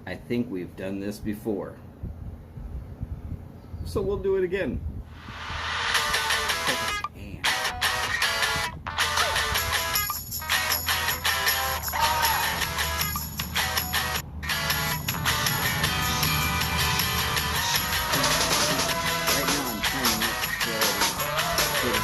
I think we've done this before. So we'll do it again. And right now I'm trying to make sure it's getting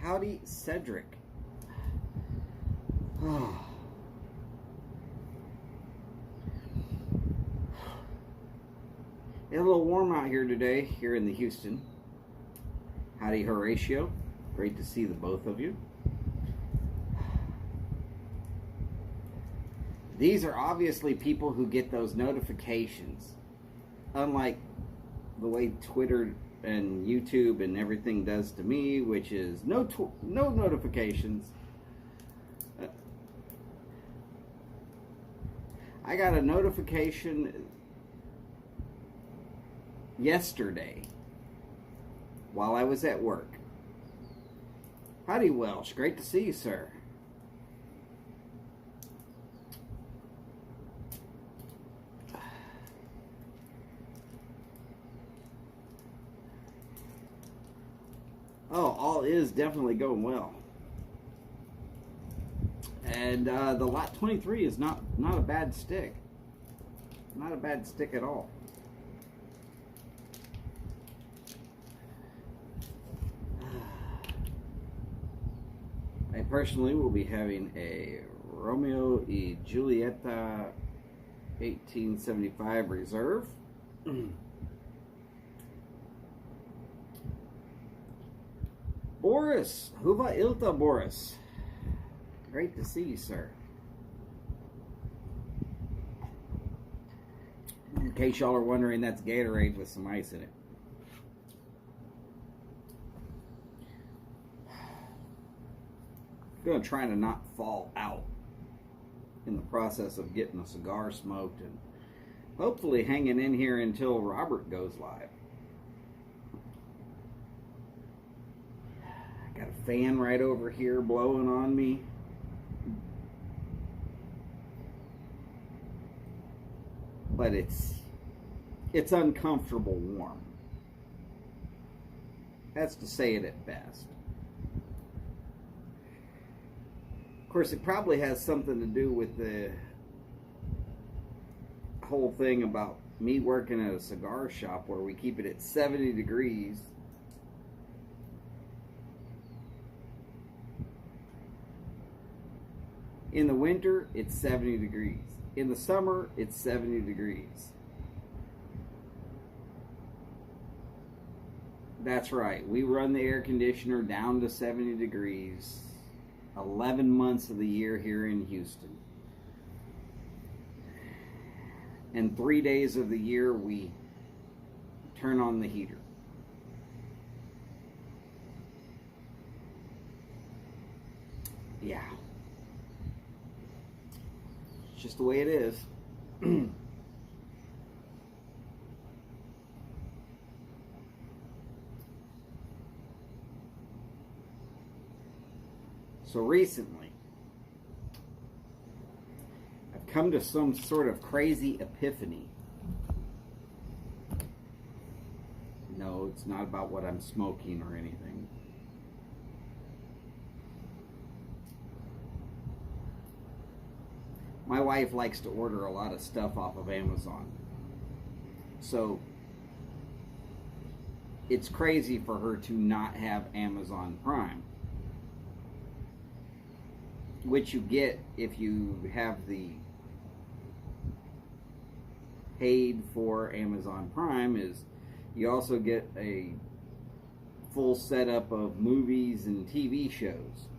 Howdy, Cedric. It's a little warm out here today, here in the Houston. Howdy, Horatio. Great to see the both of you. These are obviously people who get those notifications. Unlike the way Twitter and YouTube and everything does to me, which is no notifications. I got a notification yesterday while I was at work. Howdy, Welsh. Great to see you, sir. Oh, all is definitely going well. And the Lot 23 is not a bad stick. Not a bad stick at all. I personally will be having a Romeo y Julieta 1875 Reserve. Boris, Huva Ilta, Boris. Great to see you, sir. In case y'all are wondering, that's Gatorade with some ice in it. I'm going to try to not fall out in the process of getting a cigar smoked and hopefully hanging in here until Robert goes live. Got a fan right over here blowing on me. But it's uncomfortable warm. That's to say it at best. Of course, it probably has something to do with the whole thing about me working at a cigar shop where we keep it at 70 degrees. In the winter, it's 70 degrees. In the summer, it's 70 degrees. That's right. We run the air conditioner down to 70 degrees 11 months of the year here in Houston. And 3 days of the year, we turn on the heater. Yeah. Just the way it is. So recently, I've come to some sort of crazy epiphany. No, it's not about what I'm smoking or anything. My wife likes to order a lot of stuff off of Amazon. So it's crazy for her to not have Amazon Prime, which you get if you have the paid for Amazon Prime is You also get a full setup of movies and TV shows.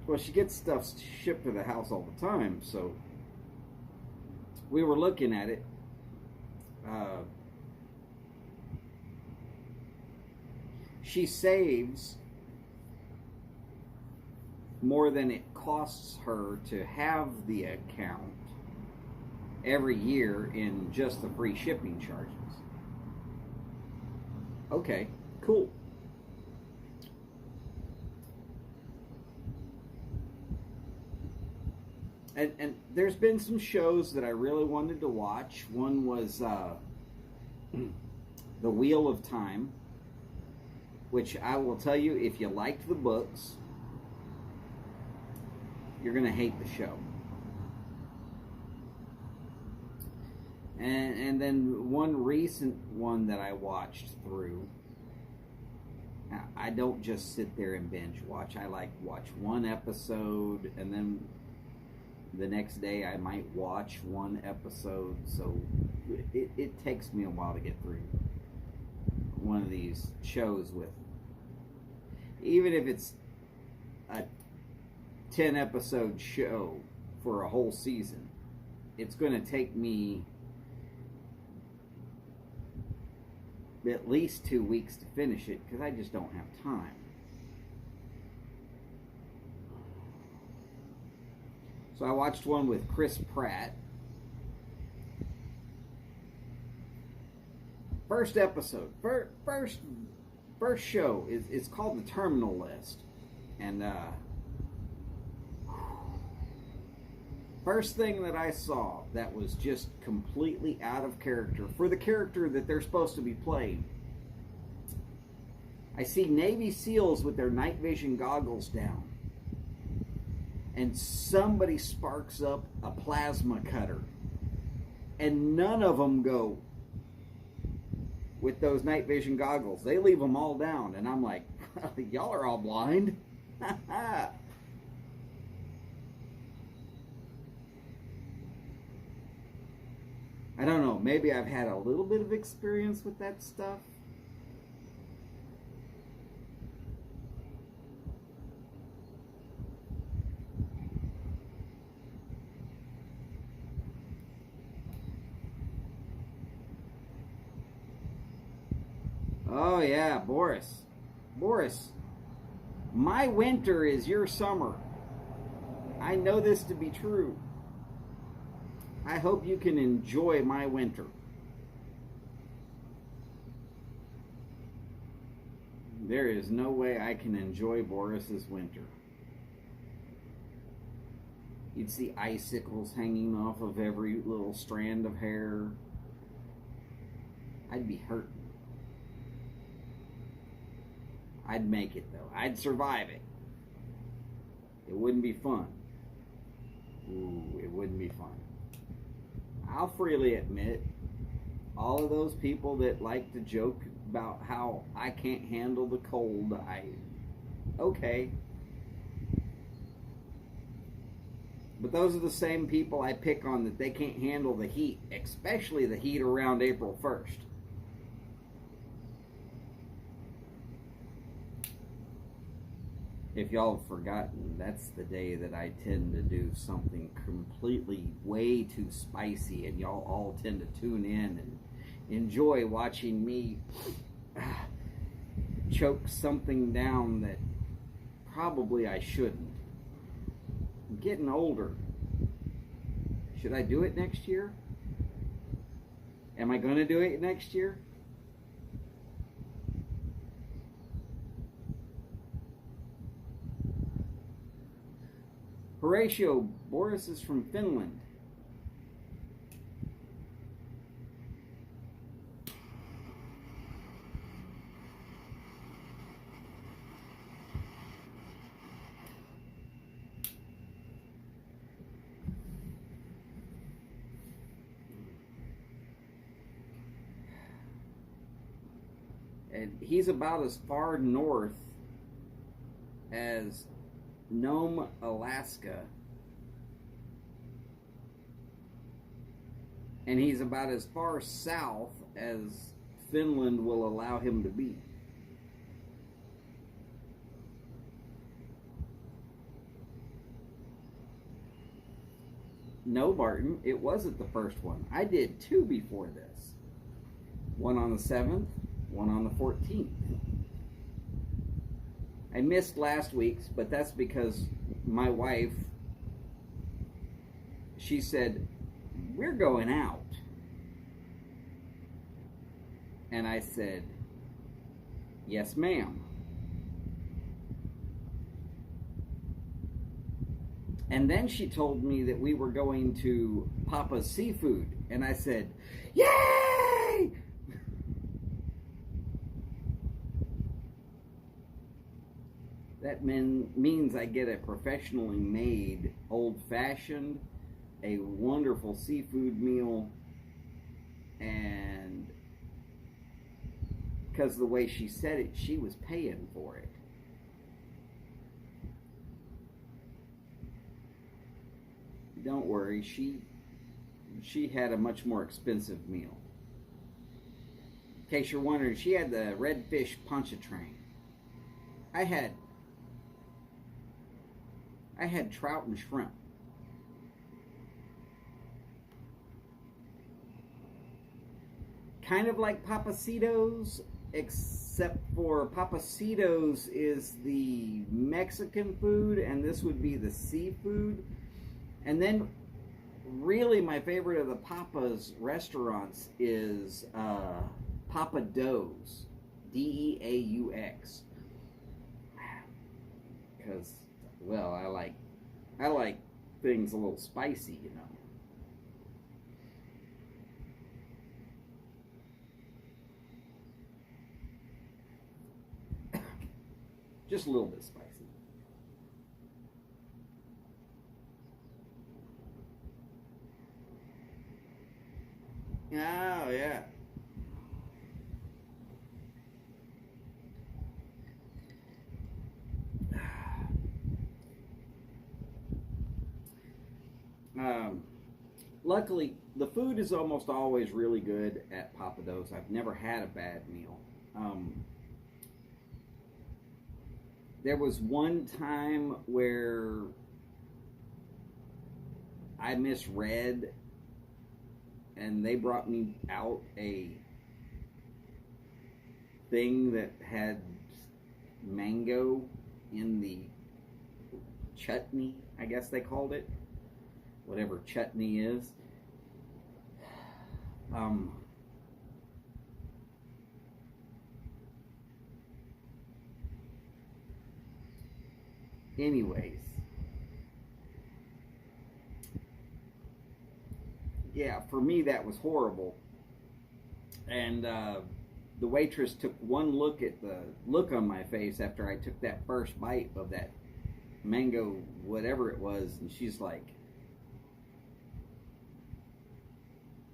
Well, she gets stuff shipped to the house all the time, so we were looking at it. She saves more than it costs her to have the account every year in just the free shipping charges. Okay, cool. And there's been some shows that I really wanted to watch. One was The Wheel of Time, which I will tell you, if you liked the books, you're going to hate the show. And then one recent one that I watched through, I don't just sit there and binge watch. I like watch one episode and then the next day I might watch one episode. So it takes me a while to get through one of these shows with, even if it's a 10 episode show for a whole season, it's going to take me at least 2 weeks to finish it because I just don't have time. So I watched one with Chris Pratt. First episode, first show is called The Terminal List, and first thing that I saw that was just completely out of character for the character that they're supposed to be playing. I see Navy SEALs with their night vision goggles down, and somebody sparks up a plasma cutter, and none of them go with those night vision goggles. They leave them all down, and I'm like, y'all are all blind. I don't know, maybe I've had a little bit of experience with that stuff. Oh yeah, Boris. Boris, my winter is your summer. I know this to be true. I hope you can enjoy my winter. There is no way I can enjoy Boris's winter. You'd see icicles hanging off of every little strand of hair. I'd be hurting. I'd make it though. I'd survive it. It wouldn't be fun. Ooh, it wouldn't be fun. I'll freely admit, all of those people that like to joke about how I can't handle the cold, okay. But those are the same people I pick on that they can't handle the heat, especially the heat around April 1st. If y'all have forgotten, that's the day that I tend to do something completely way too spicy, and y'all all tend to tune in and enjoy watching me choke something down that probably I shouldn't. I'm getting older. Should I do it next year? Am I going to do it next year? Horatio, Boris is from Finland. And he's about as far north as Nome, Alaska, And he's about as far south as Finland will allow him to be. No, Martin, it wasn't the first one. I did 2 before this. One on the 7th, one on the 14th. I missed last week's, but that's because my wife, she said, "We're going out." And I said, "Yes, ma'am." And then she told me that we were going to Papa's Seafood. And I said, "Yay!" That means I get a professionally made old-fashioned, a wonderful seafood meal, and because the way she said it, she was paying for it. Don't worry, she had a much more expensive meal. In case you're wondering, she had the redfish pontchartrain. I had trout and shrimp. Kind of like Papacitos, except for Papacitos is the Mexican food, and this would be the seafood. And then, really, my favorite of the Papa's restaurants is Papa Do's, Deaux, because, well, I like things a little spicy, you know. Just a little bit spicy. Oh, yeah. Luckily, the food is almost always really good at Papa Do's. I've never had a bad meal. There was one time where I misread, and they brought me out a thing that had mango in the chutney, I guess they called it. Whatever chutney is. Anyways. Yeah, for me that was horrible. And the waitress took one look at the look on my face after I took that first bite of that mango, whatever it was, and she's like,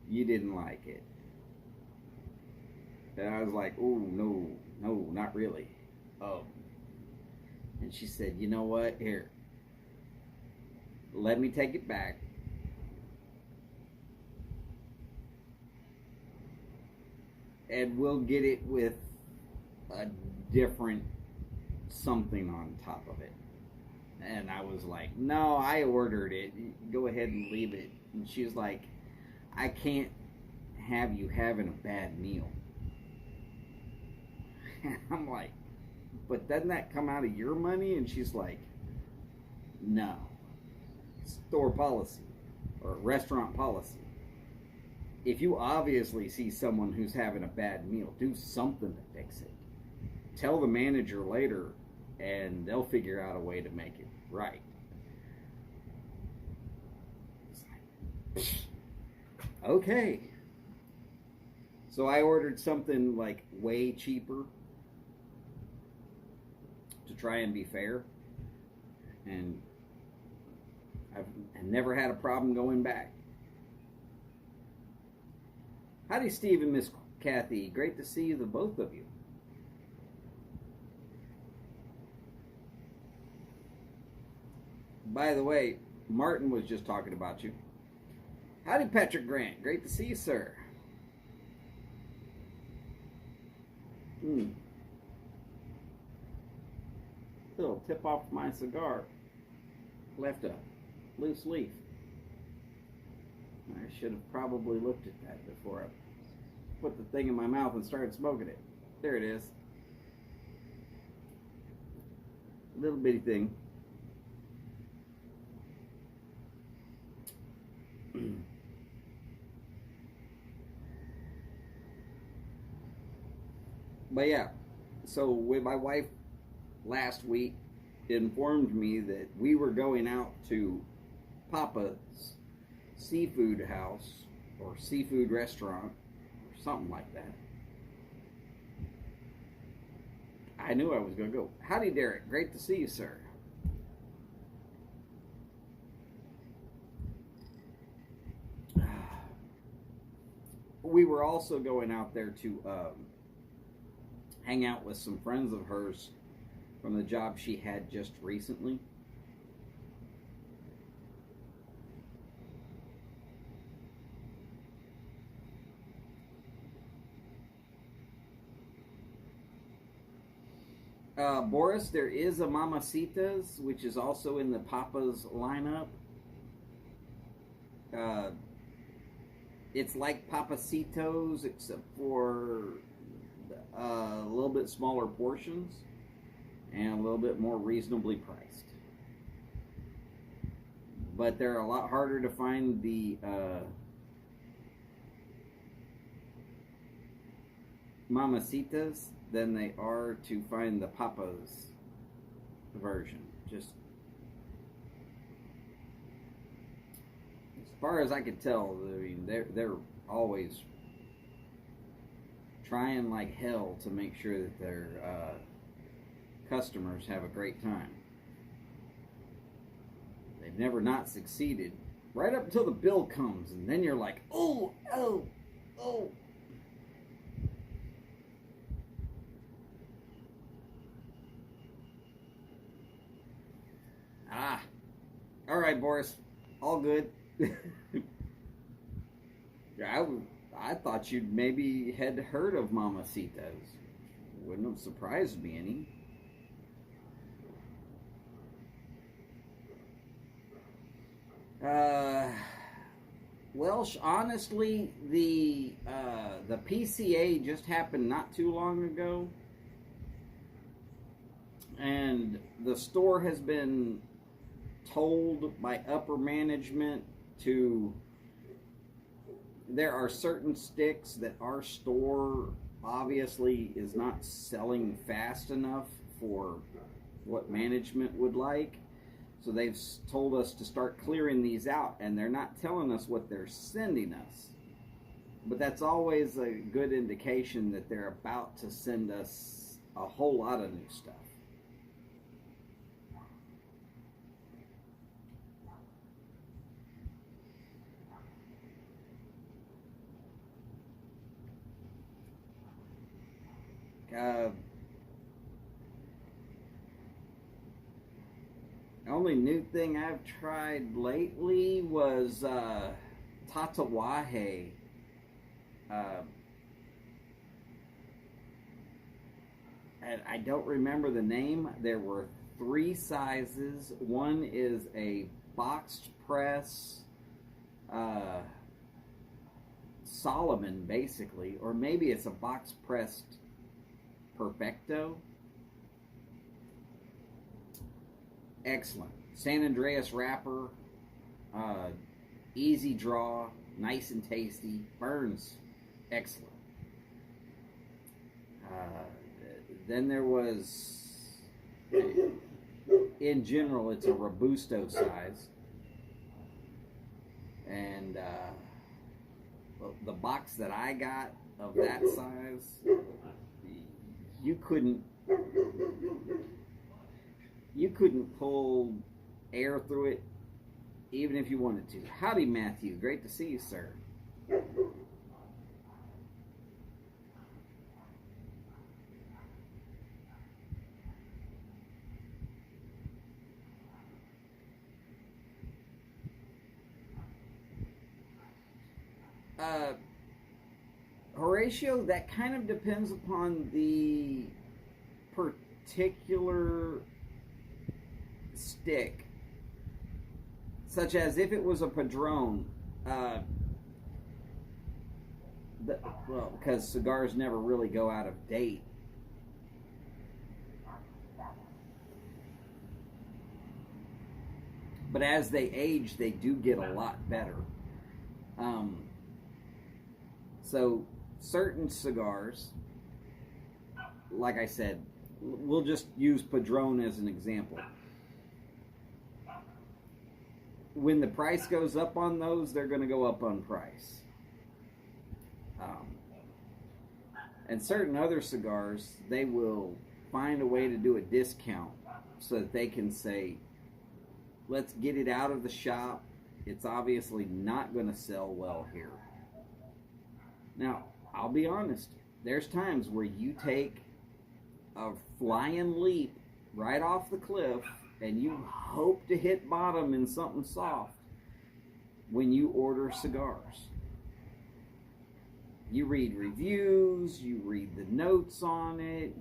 "You didn't like it." And I was like, "Oh, no, not really." And she said, "You know what? Here, let me take it back. And we'll get it with a different something on top of it." And I was like, "No, I ordered it. Go ahead and leave it." And she was like, "I can't have you having a bad meal." And I'm like, "But doesn't that come out of your money?" And she's like, "No. Store policy or restaurant policy. If you obviously see someone who's having a bad meal, do something to fix it. Tell the manager later, and they'll figure out a way to make it right." It's like, okay. So I ordered something like way cheaper to try and be fair, and I've never had a problem going back. Howdy, Steve and Miss Kathy. Great to see the both of you. By the way, Martin was just talking about you. Howdy, Patrick Grant. Great to see you, sir. Little tip off my cigar. Left a loose leaf. I should have probably looked at that before I put the thing in my mouth and started smoking it. There it is. Little bitty thing. But yeah, so with my wife last week informed me that we were going out to Papa's seafood house or seafood restaurant or something like that. I knew I was going to go. Howdy, Derek. Great to see you, sir. We were also going out there to hang out with some friends of hers from the job she had just recently. Boris, there is a Mamacitas, which is also in the Papa's lineup. It's like Papacitos, except for a little bit smaller portions and a little bit more reasonably priced. But they're a lot harder to find the Mamacitas than they are to find the Papa's version. Just as far as I could tell, I mean, they're always trying like hell to make sure that their customers have a great time. They've never not succeeded, right up until the bill comes, and then you're like, oh. All right, Boris. All good. I thought you'd maybe had heard of Mamacitas. Wouldn't have surprised me any. Well, honestly, the PCA just happened not too long ago, and the store has been told by upper management to. There are certain sticks that our store obviously is not selling fast enough for what management would like. So they've told us to start clearing these out, and they're not telling us what they're sending us. But that's always a good indication that they're about to send us a whole lot of new stuff. The only new thing I've tried lately was Tatawahe. And I don't remember the name. There were 3 sizes. One is a boxed press Solomon, basically, or maybe it's a box pressed Perfecto. Excellent. San Andreas wrapper, easy draw, nice and tasty, burns excellent. Then there was, in general, it's a Robusto size, and the box that I got of that size, you couldn't pull air through it even if you wanted to. Howdy, Matthew. Great to see you, sir. Uh, Horatio, that kind of depends upon the particular stick. Such as if it was a Padron, well, because cigars never really go out of date. But as they age, they do get a lot better. So certain cigars, like I said, we'll just use Padron as an example. When the price goes up on those, they're going to go up on price. And certain other cigars, they will find a way to do a discount so that they can say, let's get it out of the shop. It's obviously not going to sell well here. Now, I'll be honest. There's times where you take a flying leap right off the cliff and you hope to hit bottom in something soft when you order cigars. You read reviews, you read the notes on it,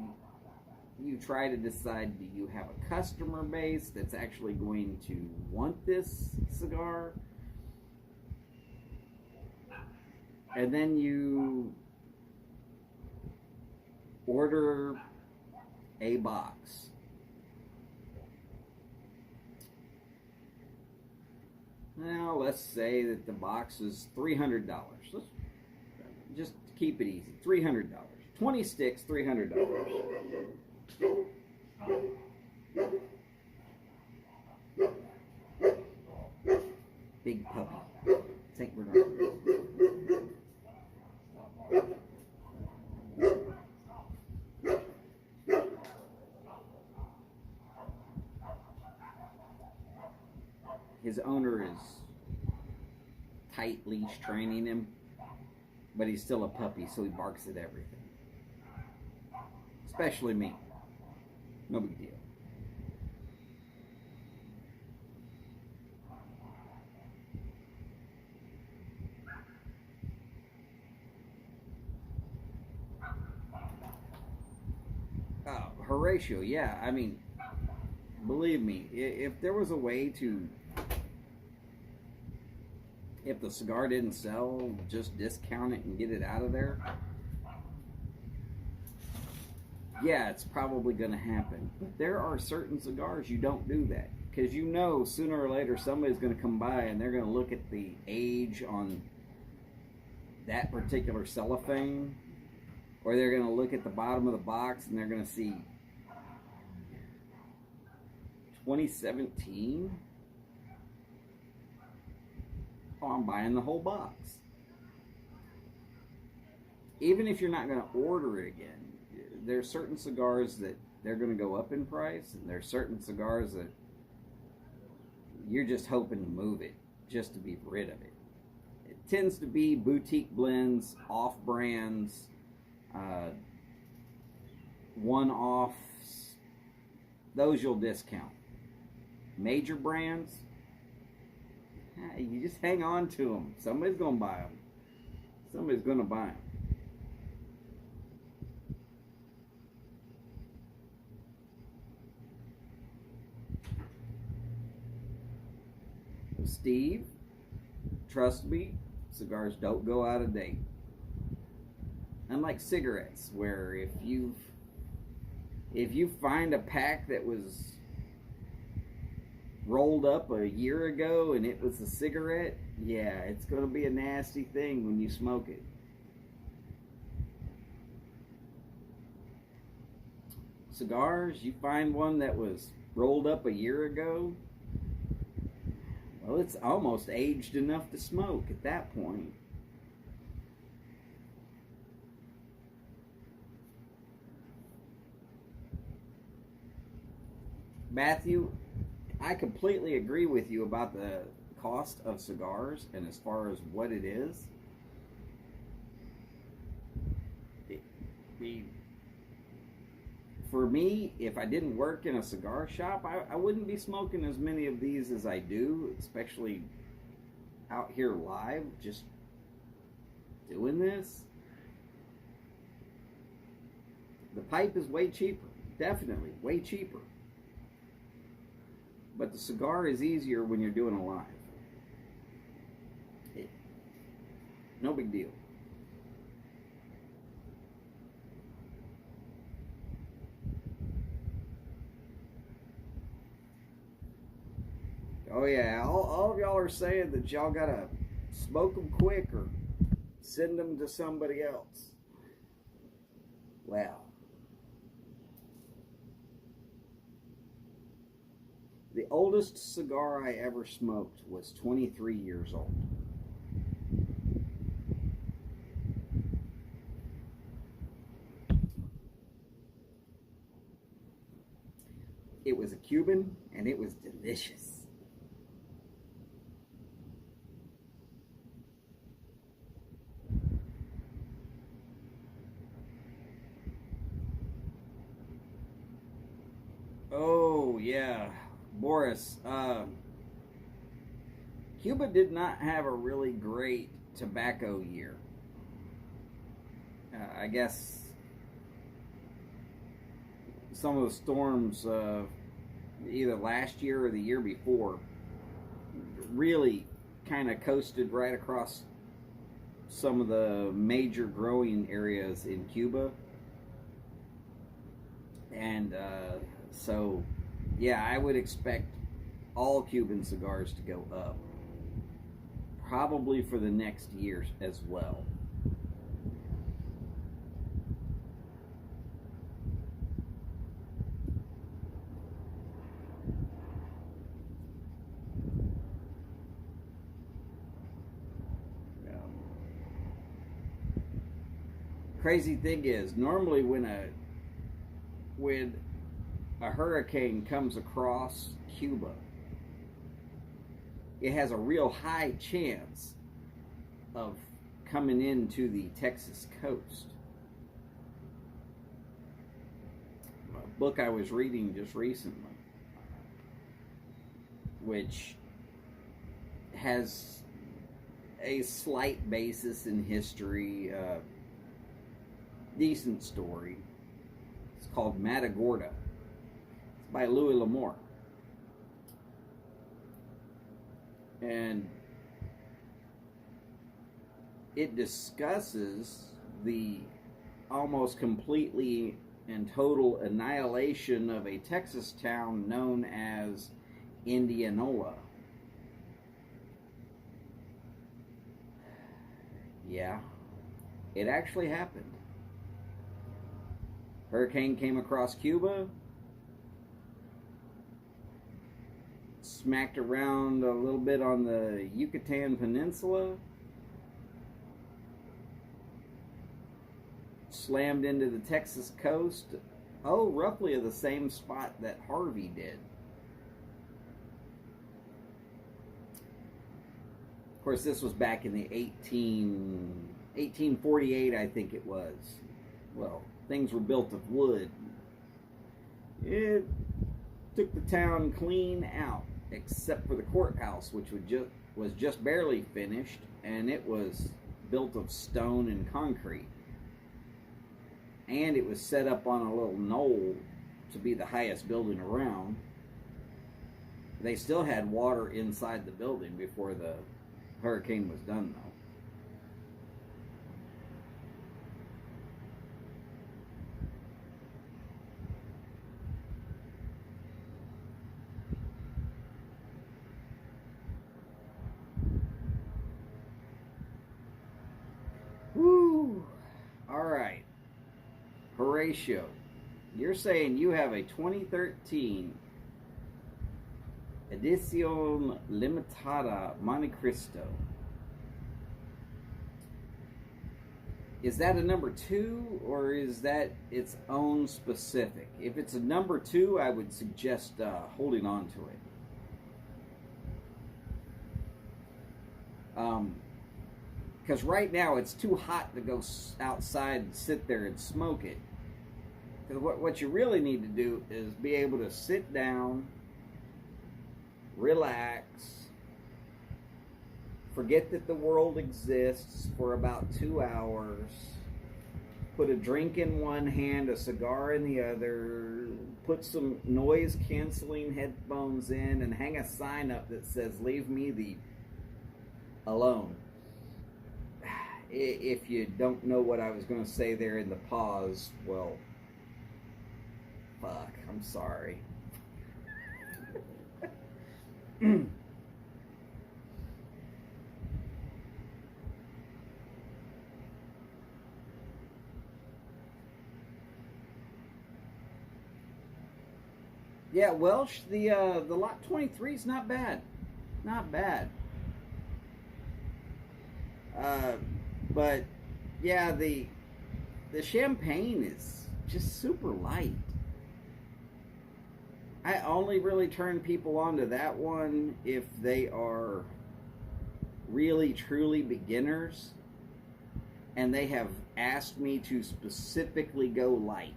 you try to decide, do you have a customer base that's actually going to want this cigar? And then you order a box. Now, let's say that the box is $300. Let's just keep it easy. $300. 20 sticks, $300. Big puppy. St. Bernard. His owner is tight leash training him, but he's still a puppy, so he barks at everything. Especially me. No big deal. Horatio, yeah, I mean, believe me, if there was a way to, if the cigar didn't sell, just discount it and get it out of there, yeah, it's probably going to happen. But there are certain cigars you don't do that, because you know sooner or later somebody's going to come by and they're going to look at the age on that particular cellophane, or they're going to look at the bottom of the box and they're going to see 2017. Oh, I'm buying the whole box. Even if you're not going to order it again, there's certain cigars that they're going to go up in price, and there's certain cigars that you're just hoping to move it just to be rid of it. It tends to be boutique blends, off-brands, one-offs. Those you'll discount. Major brands, you just hang on to them. Somebody's going to buy them. Somebody's going to buy them. Steve, trust me, cigars don't go out of date. Unlike cigarettes, where if you find a pack that was rolled up a year ago and it was a cigarette, yeah, it's going to be a nasty thing when you smoke it. Cigars, you find one that was rolled up a year ago, well, it's almost aged enough to smoke at that point. Matthew, I completely agree with you about the cost of cigars and as far as what it is. For me, if I didn't work in a cigar shop, I wouldn't be smoking as many of these as I do, especially out here live. Just doing this. The pipe is way cheaper, definitely way cheaper. But the cigar is easier when you're doing it live. No big deal. Oh yeah, all of y'all are saying that y'all gotta smoke them quick or send them to somebody else. Well, the oldest cigar I ever smoked was 23 years old. It was a Cuban, and it was delicious. Oh, yeah. Boris, Cuba did not have a really great tobacco year. I guess some of the storms either last year or the year before really kind of coasted right across some of the major growing areas in Cuba. And so, yeah, I would expect all Cuban cigars to go up. Probably for the next year as well. Crazy thing is, normally when a hurricane comes across Cuba, it has a real high chance of coming into the Texas coast. A book I was reading just recently, which has a slight basis in history, decent story. It's called Matagorda. It's by Louis L'Amour. And it discusses the almost completely and total annihilation of a Texas town known as Indianola. Yeah, it actually happened. Hurricane came across Cuba, smacked around a little bit on the Yucatan Peninsula, slammed into the Texas coast, roughly at the same spot that Harvey did. Of course, this was back in the 1848, I think it was. Well, things were built of wood. It took the town clean out, except for the courthouse, which was just barely finished, and it was built of stone and concrete. And it was set up on a little knoll to be the highest building around. They still had water inside the building before the hurricane was done, though. Woo! All right. Horatio, you're saying you have a 2013 Edición Limitada Monte Cristo. Is that a number 2, or is that its own specific? If it's a number 2, I would suggest holding on to it. Because right now it's too hot to go outside and sit there and smoke it. Because what you really need to do is be able to sit down, relax, forget that the world exists for about 2 hours, put a drink in one hand, a cigar in the other, put some noise canceling headphones in, and hang a sign up that says, "Leave me the alone." If you don't know what I was going to say there in the pause, well, fuck, I'm sorry. Yeah, Welsh, the lot 23 is not bad, not bad. But yeah, the champagne is just super light. I only really turn people on to that one if they are really truly beginners and they have asked me to specifically go light.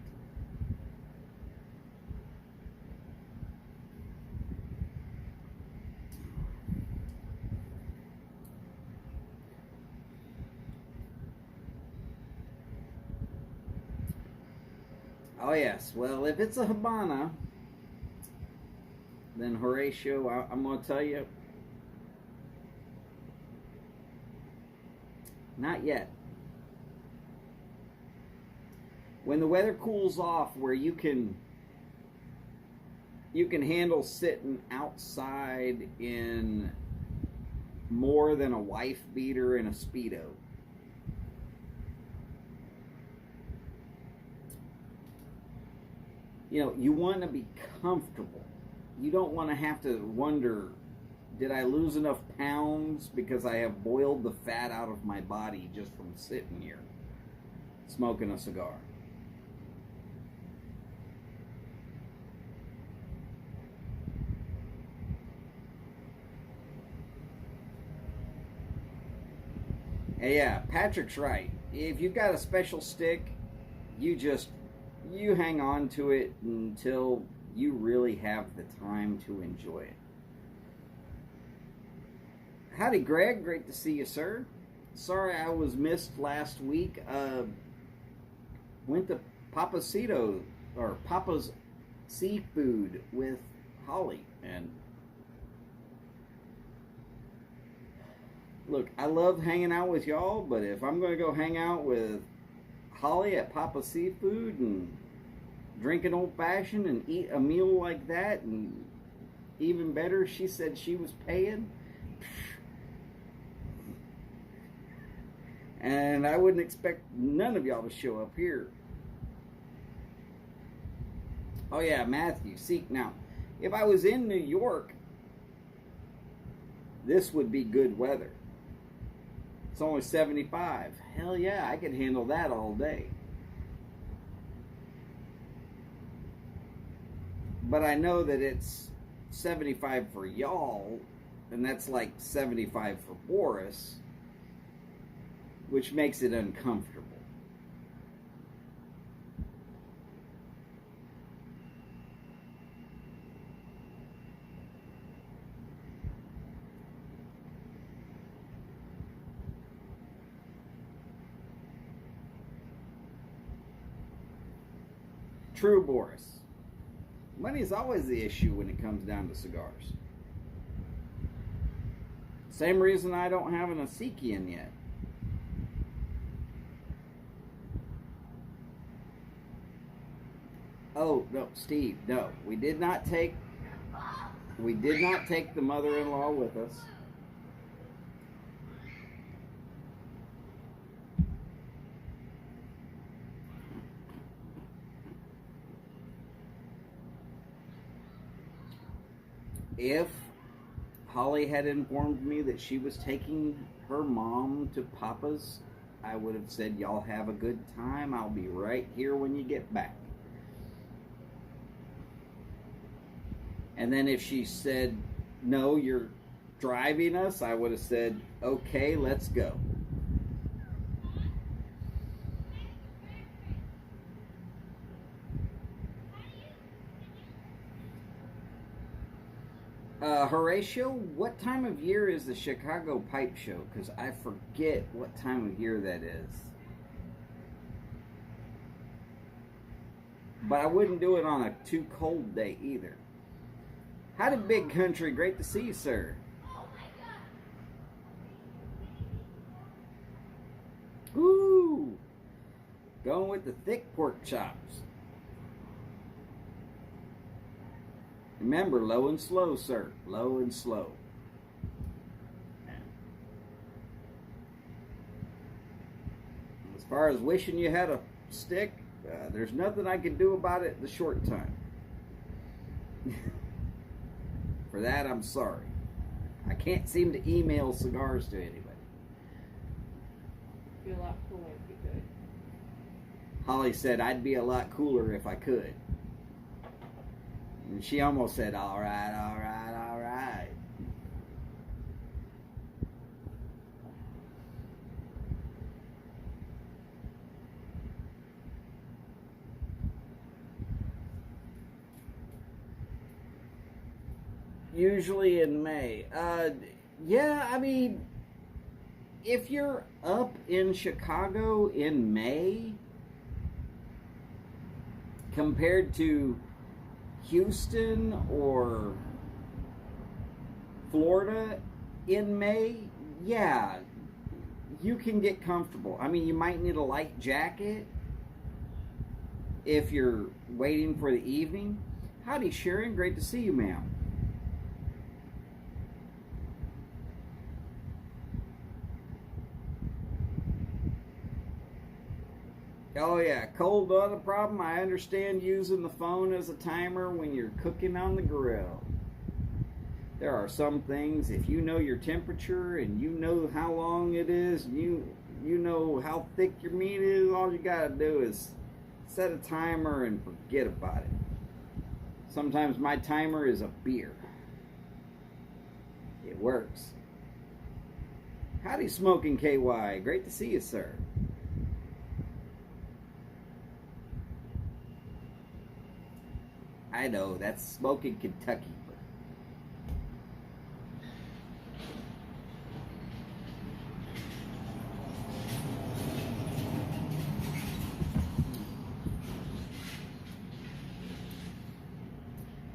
Oh yes, well, if it's a Habana, then Horatio, I'm going to tell you, not yet. When the weather cools off, where you can handle sitting outside in more than a wife beater and a Speedo. You know, you want to be comfortable. You don't want to have to wonder, did I lose enough pounds because I have boiled the fat out of my body just from sitting here smoking a cigar? And yeah, Patrick's right. If you've got a special stick, you hang on to it until you really have the time to enjoy it. Howdy, Greg. Great to see you, sir. Sorry I was missed last week. Went to Papacito, or Papa's Seafood with Holly. And look, I love hanging out with y'all, but if I'm going to go hang out with Holly at Papa's Seafood and drink an old fashioned and eat a meal like that, and even better, she said she was paying, and I wouldn't expect none of y'all to show up here. Oh yeah, Matthew, see, now, if I was in New York, this would be good weather. It's only 75. Hell yeah, I could handle that all day. But I know that it's 75 for y'all, and that's like 75 for Boris, which makes it uncomfortable. True, Boris. Money is always the issue when it comes down to cigars. Same reason I don't have an Asikian yet. Oh no, Steve, no. We did not take the mother-in-law with us. If Holly had informed me that she was taking her mom to Papa's, I would have said, y'all have a good time. I'll be right here when you get back. And then if she said, no, you're driving us, I would have said, okay, let's go. Horatio, what time of year is the Chicago Pipe Show? Because I forget what time of year that is. But I wouldn't do it on a too cold day either. Howdy, Big Country. Great to see you, sir. Woo! Going with the thick pork chops. Remember, low and slow, sir. Low and slow. As far as wishing you had a stick, there's nothing I can do about it in the short time. For that, I'm sorry. I can't seem to email cigars to anybody. Be a lot cooler if you could. Holly said I'd be a lot cooler if I could. And she almost said, all right, all right, all right. Usually in May. Yeah, I mean, if you're up in Chicago in May, compared to Houston or Florida in May, yeah, you can get comfortable. I mean, you might need a light jacket if you're waiting for the evening. Howdy, Sharon. Great to see you, ma'am. Oh yeah, cold not a problem. I understand using the phone as a timer when you're cooking on the grill. There are some things, if you know your temperature and you know how long it is, and you know how thick your meat is, all you gotta do is set a timer and forget about it. Sometimes my timer is a beer. It works. Howdy, Smoking KY. Great to see you, sir. I know, that's Smoking Kentucky.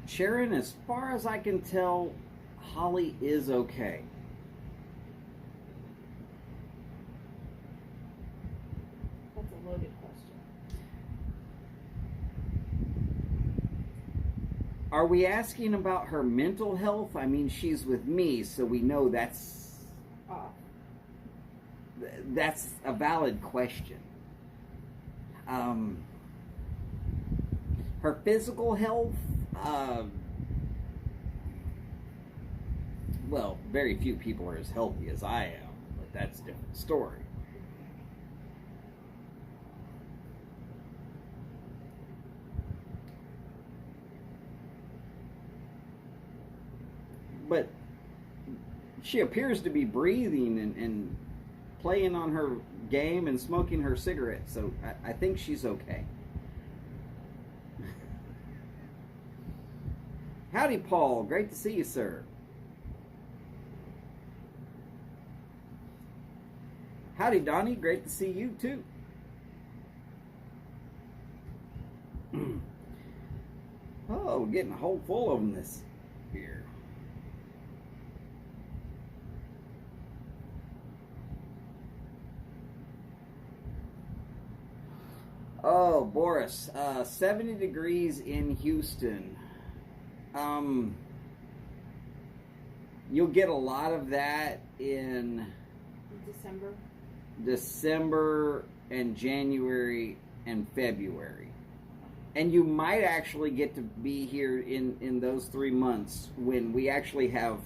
Sharon, as far as I can tell, Holly is okay. That's a loaded question. Are we asking about her mental health? I mean, she's with me, so we know that's a valid question. Her physical health, well, very few people are as healthy as I am, but that's a different story. But she appears to be breathing and playing on her game and smoking her cigarette, so I think she's okay. Howdy, Paul. Great to see you, sir. Howdy, Donnie. Great to see you, too. Oh, we're getting a hole full of them this year. Oh, Boris, 70 degrees in Houston. You'll get a lot of that in December and January and February. And you might actually get to be here in those 3 months when we actually have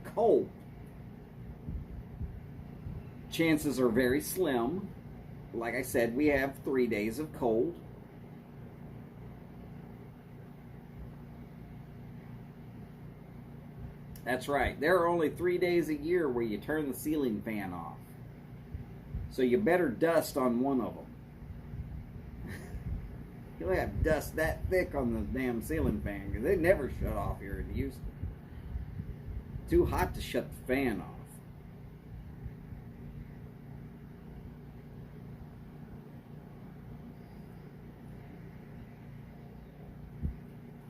cold. Chances are very slim. Like I said, we have 3 days of cold. That's right. There are only 3 days a year where you turn the ceiling fan off. So you better dust on one of them. You'll have dust that thick on the damn ceiling fan because they never shut off here in Houston. too hot to shut the fan off.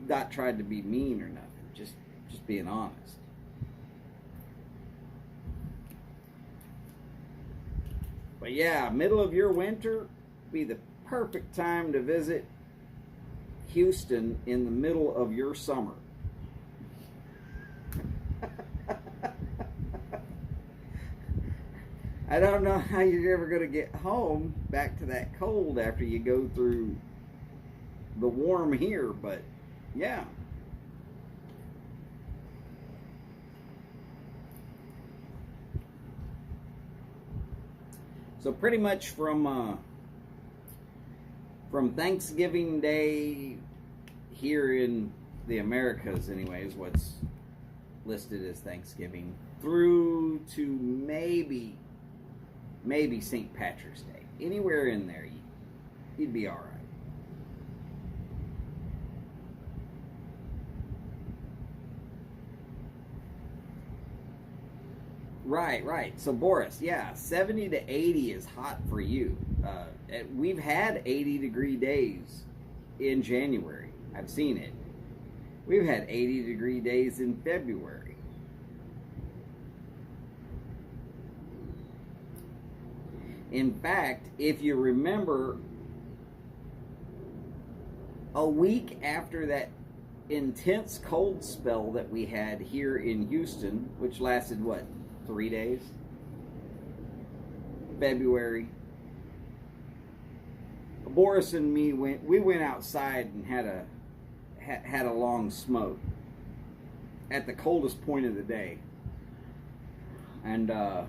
Not tried to be mean or nothing, just being honest. But yeah, middle of your winter be the perfect time to visit Houston in the middle of your summer. I don't know how you're ever going to get home back to that cold after you go through the warm here, but yeah. So pretty much from Thanksgiving Day here in the Americas, anyways, what's listed as Thanksgiving, through to maybe St. Patrick's Day. Anywhere in there, you'd be all right. Right. So Boris, yeah, 70 to 80 is hot for you. We've had 80-degree days in January. I've seen it. We've had 80-degree days in February. In fact, if you remember, a week after that intense cold spell that we had here in Houston, which lasted, what, 3 days? February. Boris and me went outside and had a long smoke at the coldest point of the day. And a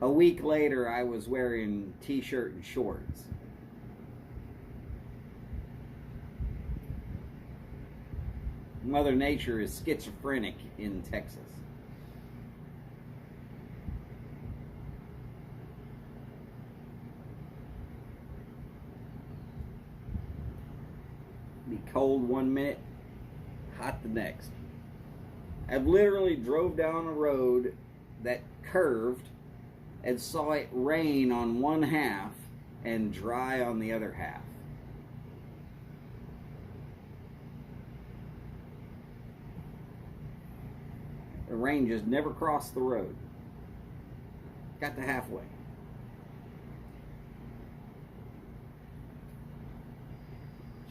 week later, I was wearing t-shirt and shorts. Mother Nature is schizophrenic in Texas. Be cold 1 minute, hot the next. I've literally drove down a road that curved and saw it rain on one half and dry on the other half. The rain just never crossed the road. Got to halfway.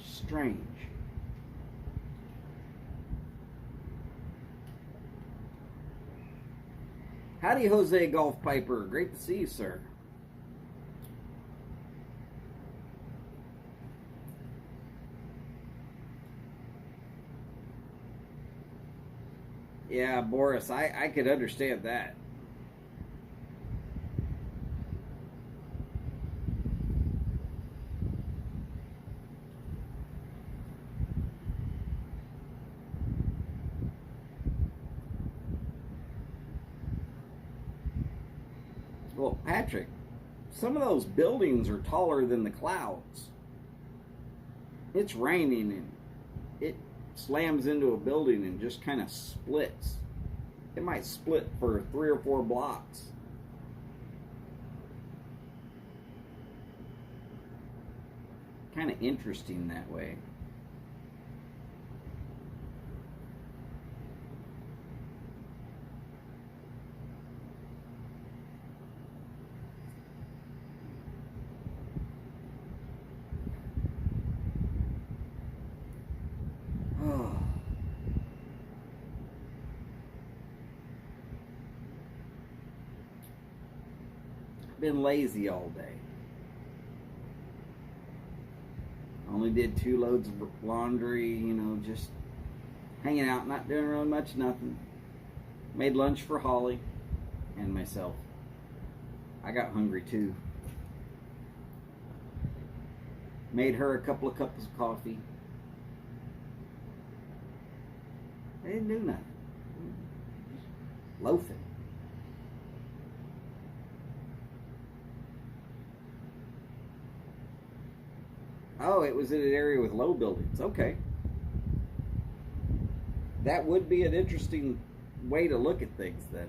Strange. Howdy, Jose Golf Piper. Great to see you, sir. Yeah, Boris, I could understand that. Well, Patrick, some of those buildings are taller than the clouds. It's raining and it slams into a building and just kind of splits. It might split for 3 or 4 blocks. Kind of interesting that way. Been lazy all day. Only did 2 loads of laundry, just hanging out, not doing really much, nothing. Made lunch for Holly and myself. I got hungry too. Made her a couple of cups of coffee. I didn't do nothing. Loafing. Oh, it was in an area with low buildings. Okay. that would be an interesting way to look at things then.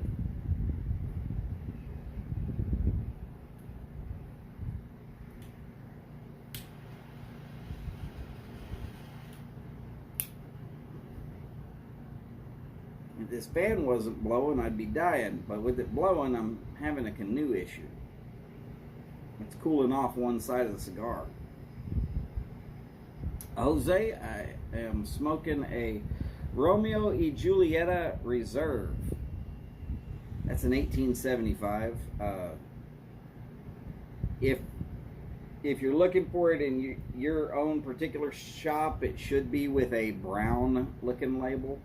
If this fan wasn't blowing, I'd be dying. But with it blowing, I'm having a canoe issue. It's cooling off one side of the cigar. Jose, I am smoking a Romeo y Julieta Reserve. That's an 1875. If you're looking for it in your own particular shop, it should be with a brown looking label.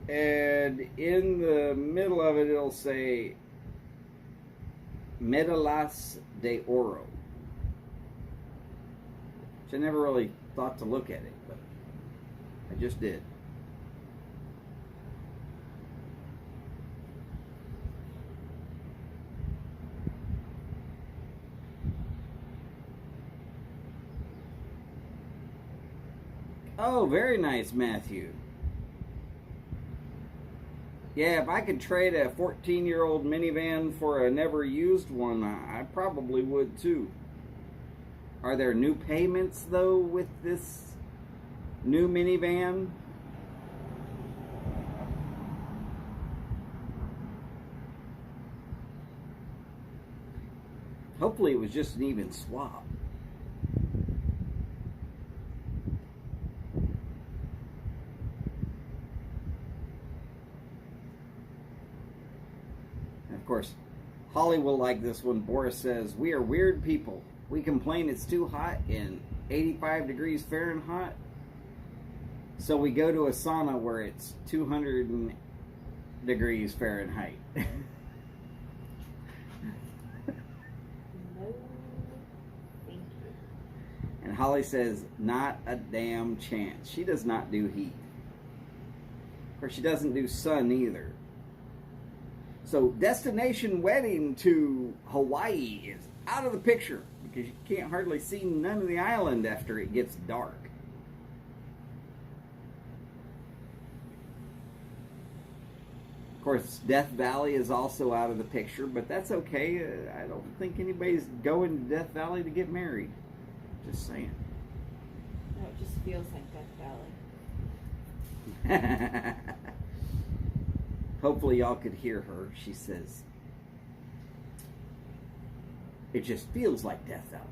And in the middle of it, it'll say Medalas de Oro. Which I never really thought to look at it, but I just did. Oh, very nice, Matthew. Yeah, if I could trade a 14-year-old minivan for a never used one, I probably would too. Are there new payments though with this new minivan? Hopefully it was just an even swap. Of course, Holly will like this one. Boris says, we are weird people. We complain it's too hot in 85 degrees Fahrenheit. So we go to a sauna where it's 200 degrees Fahrenheit. No, thank you. And Holly says, not a damn chance. She does not do heat. Of course, she doesn't do sun either. So destination wedding to Hawaii is out of the picture because you can't hardly see none of the island after it gets dark. Of course, Death Valley is also out of the picture, but that's okay. I don't think anybody's going to Death Valley to get married. Just saying. No, it just feels like Death Valley. Hopefully y'all could hear her. She says, it just feels like Death Valley.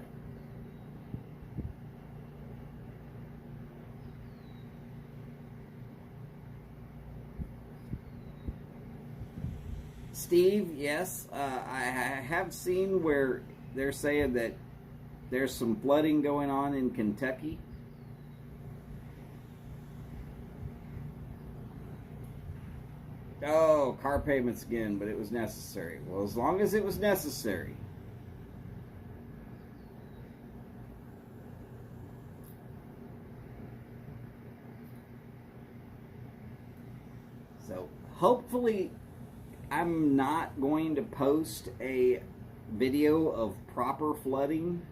Steve, yes, I have seen where they're saying that there's some flooding going on in Kentucky. Oh, car payments again, but it was necessary. Well, as long as it was necessary. So, hopefully, I'm not going to post a video of proper flooding.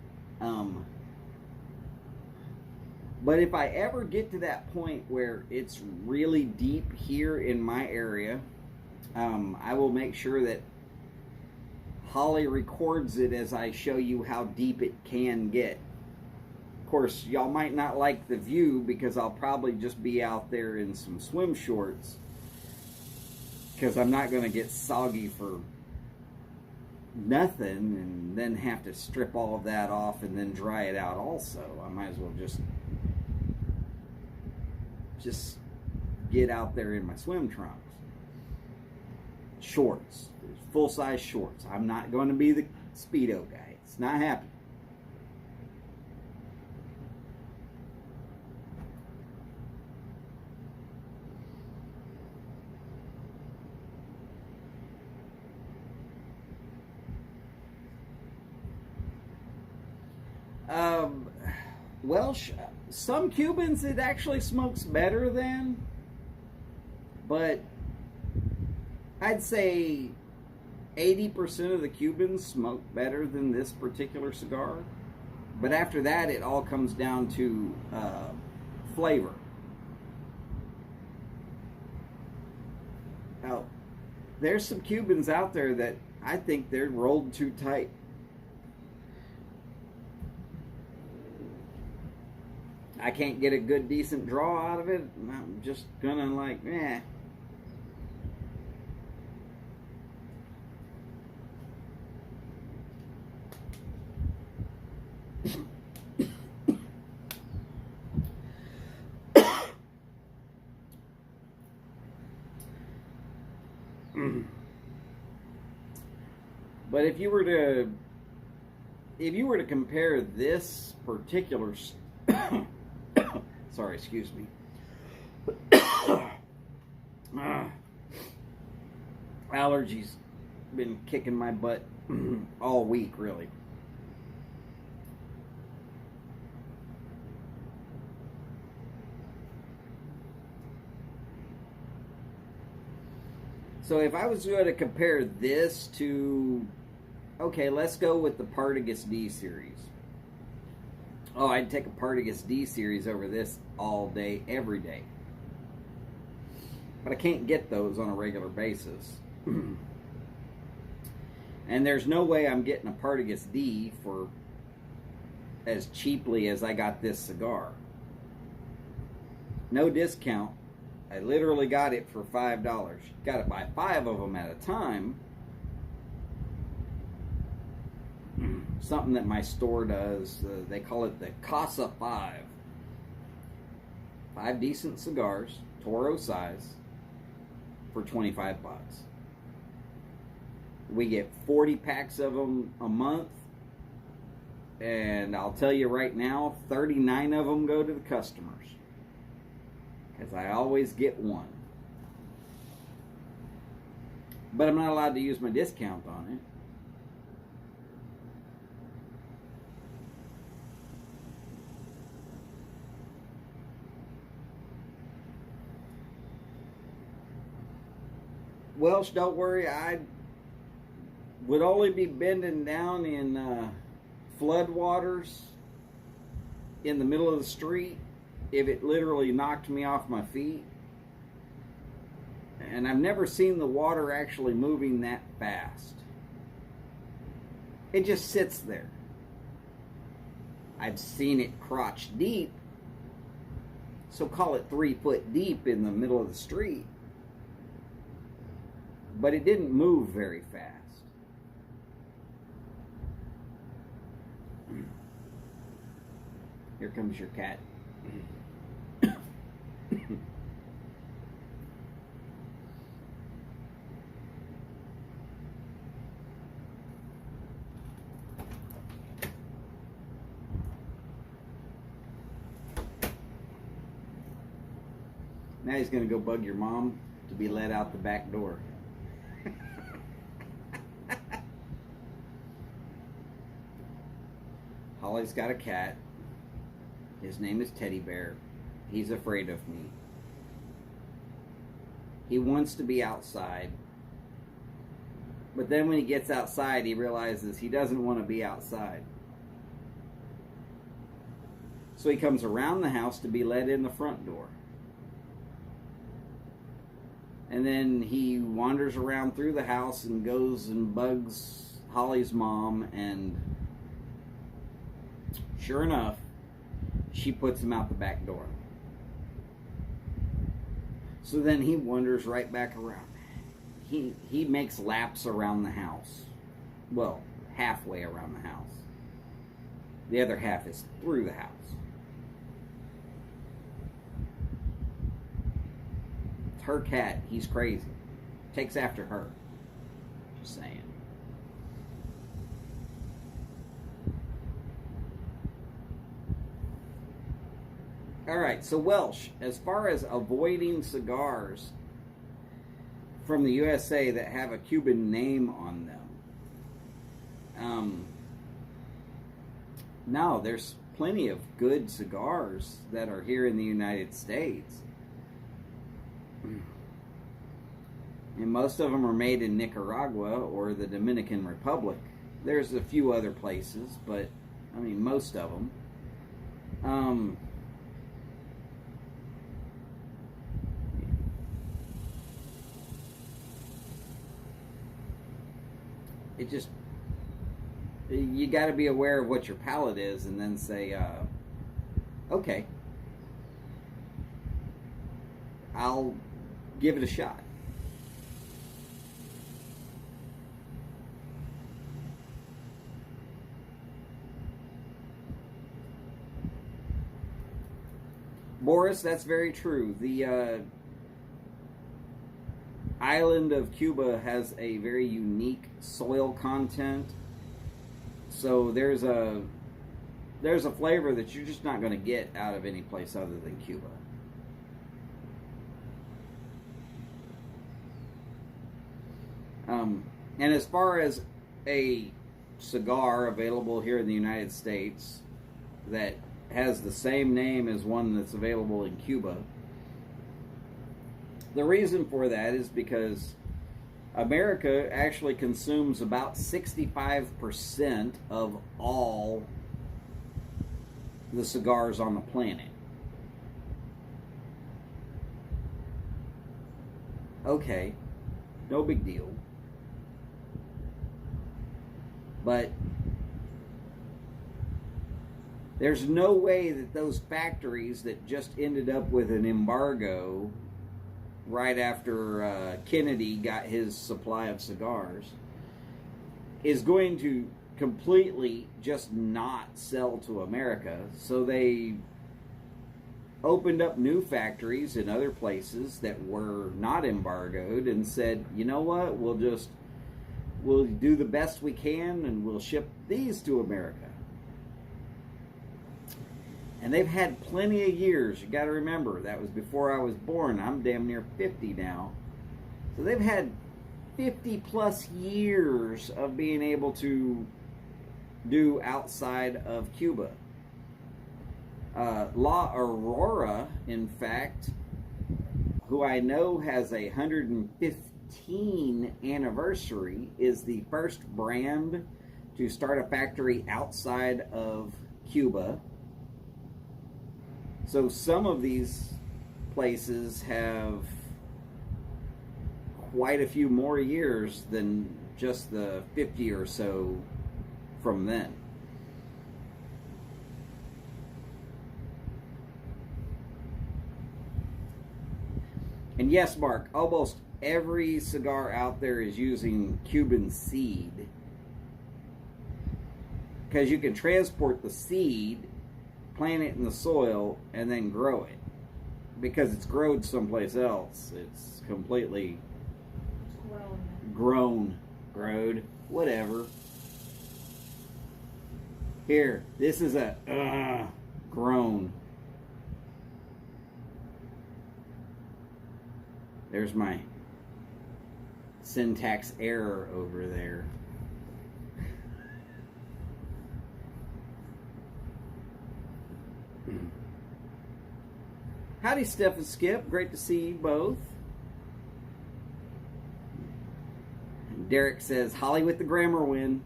But if I ever get to that point where it's really deep here in my area, I will make sure that Holly records it as I show you how deep it can get. Of course, y'all might not like the view because I'll probably just be out there in some swim shorts because I'm not going to get soggy for nothing and then have to strip all of that off and then dry it out also. I might as well just get out there in my swim trunks. Shorts. Full-size shorts. I'm not going to be the Speedo guy. It's not happening. Well, some Cubans it actually smokes better than, but I'd say 80% of the Cubans smoke better than this particular cigar. But after that, it all comes down to flavor. Now, there's some Cubans out there that I think they're rolled too tight. I can't get a good, decent draw out of it. I'm just gonna like, eh. But if you were to compare this particular sorry, excuse me. Allergies been kicking my butt all week, really. So if I was going to compare this to, okay, let's go with the Partagas D series. Oh, I'd take a Partagas D series over this all day, every day. But I can't get those on a regular basis. And there's no way I'm getting a Partagas D for as cheaply as I got this cigar. No discount. I literally got it for $5. Got to buy 5 of them at a time. Something that my store does. They call it the Casa 5. 5 decent cigars, Toro size, for 25 bucks. We get 40 packs of them a month. And I'll tell you right now, 39 of them go to the customers. Because I always get one. But I'm not allowed to use my discount on it. Welsh, don't worry, I would only be bending down in floodwaters in the middle of the street if it literally knocked me off my feet. And I've never seen the water actually moving that fast. It just sits there. I've seen it crotch deep, so call it 3 foot deep in the middle of the street. But it didn't move very fast. Here comes your cat. Now he's going to go bug your mom to be let out the back door. Holly's got a cat. His name is Teddy Bear. He's afraid of me. He wants to be outside. But then when he gets outside, he realizes he doesn't want to be outside. So he comes around the house to be let in the front door. And then he wanders around through the house and goes and bugs Holly's mom, and sure enough, she puts him out the back door. So then he wanders right back around. He makes laps around the house. Well, halfway around the house. The other half is through the house. It's her cat. He's crazy. Takes after her. Just saying. Alright, so Welsh, as far as avoiding cigars from the USA that have a Cuban name on them, no, there's plenty of good cigars that are here in the United States. And most of them are made in Nicaragua or the Dominican Republic. There's a few other places, but I mean, most of them. It just, you got to be aware of what your palate is and then say, okay, I'll give it a shot. Boris, that's very true. The island of Cuba has a very unique soil content. So there's a flavor that you're just not going to get out of any place other than Cuba. And as far as a cigar available here in the United States that has the same name as one that's available in Cuba, the reason for that is because America actually consumes about 65% of all the cigars on the planet. Okay, no big deal. But there's no way that those factories that just ended up with an embargo right after Kennedy got his supply of cigars is going to completely just not sell to America. So they opened up new factories in other places that were not embargoed and said, you know what, we'll do the best we can and we'll ship these to America. And they've had plenty of years. You got to remember, that was before I was born. I'm damn near 50 now. So they've had 50 plus years of being able to do outside of Cuba. La Aurora, in fact, who I know has a 115 anniversary, is the first brand to start a factory outside of Cuba. So some of these places have quite a few more years than just the 50 or so from then. And yes, Mark, almost every cigar out there is using Cuban seed, because you can transport the seed, plant it in the soil, and then grow it. Because it's grown someplace else, it's completely growed, whatever. Here, this is a grown. There's my syntax error over there. Howdy, Steph and Skip. Great to see you both. Derek says, Holly with the grammar win.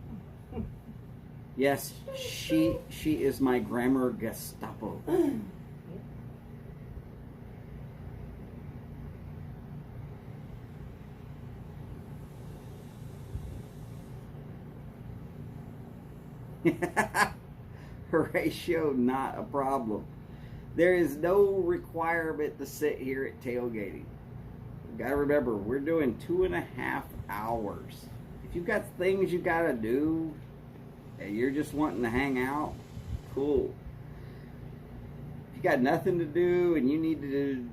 Yes, she is my grammar Gestapo. Ratio, not a problem. There is no requirement to sit here at tailgating. You gotta remember, we're doing 2.5 hours. If you've got things you gotta do and you're just wanting to hang out, cool. If you got nothing to do and you need to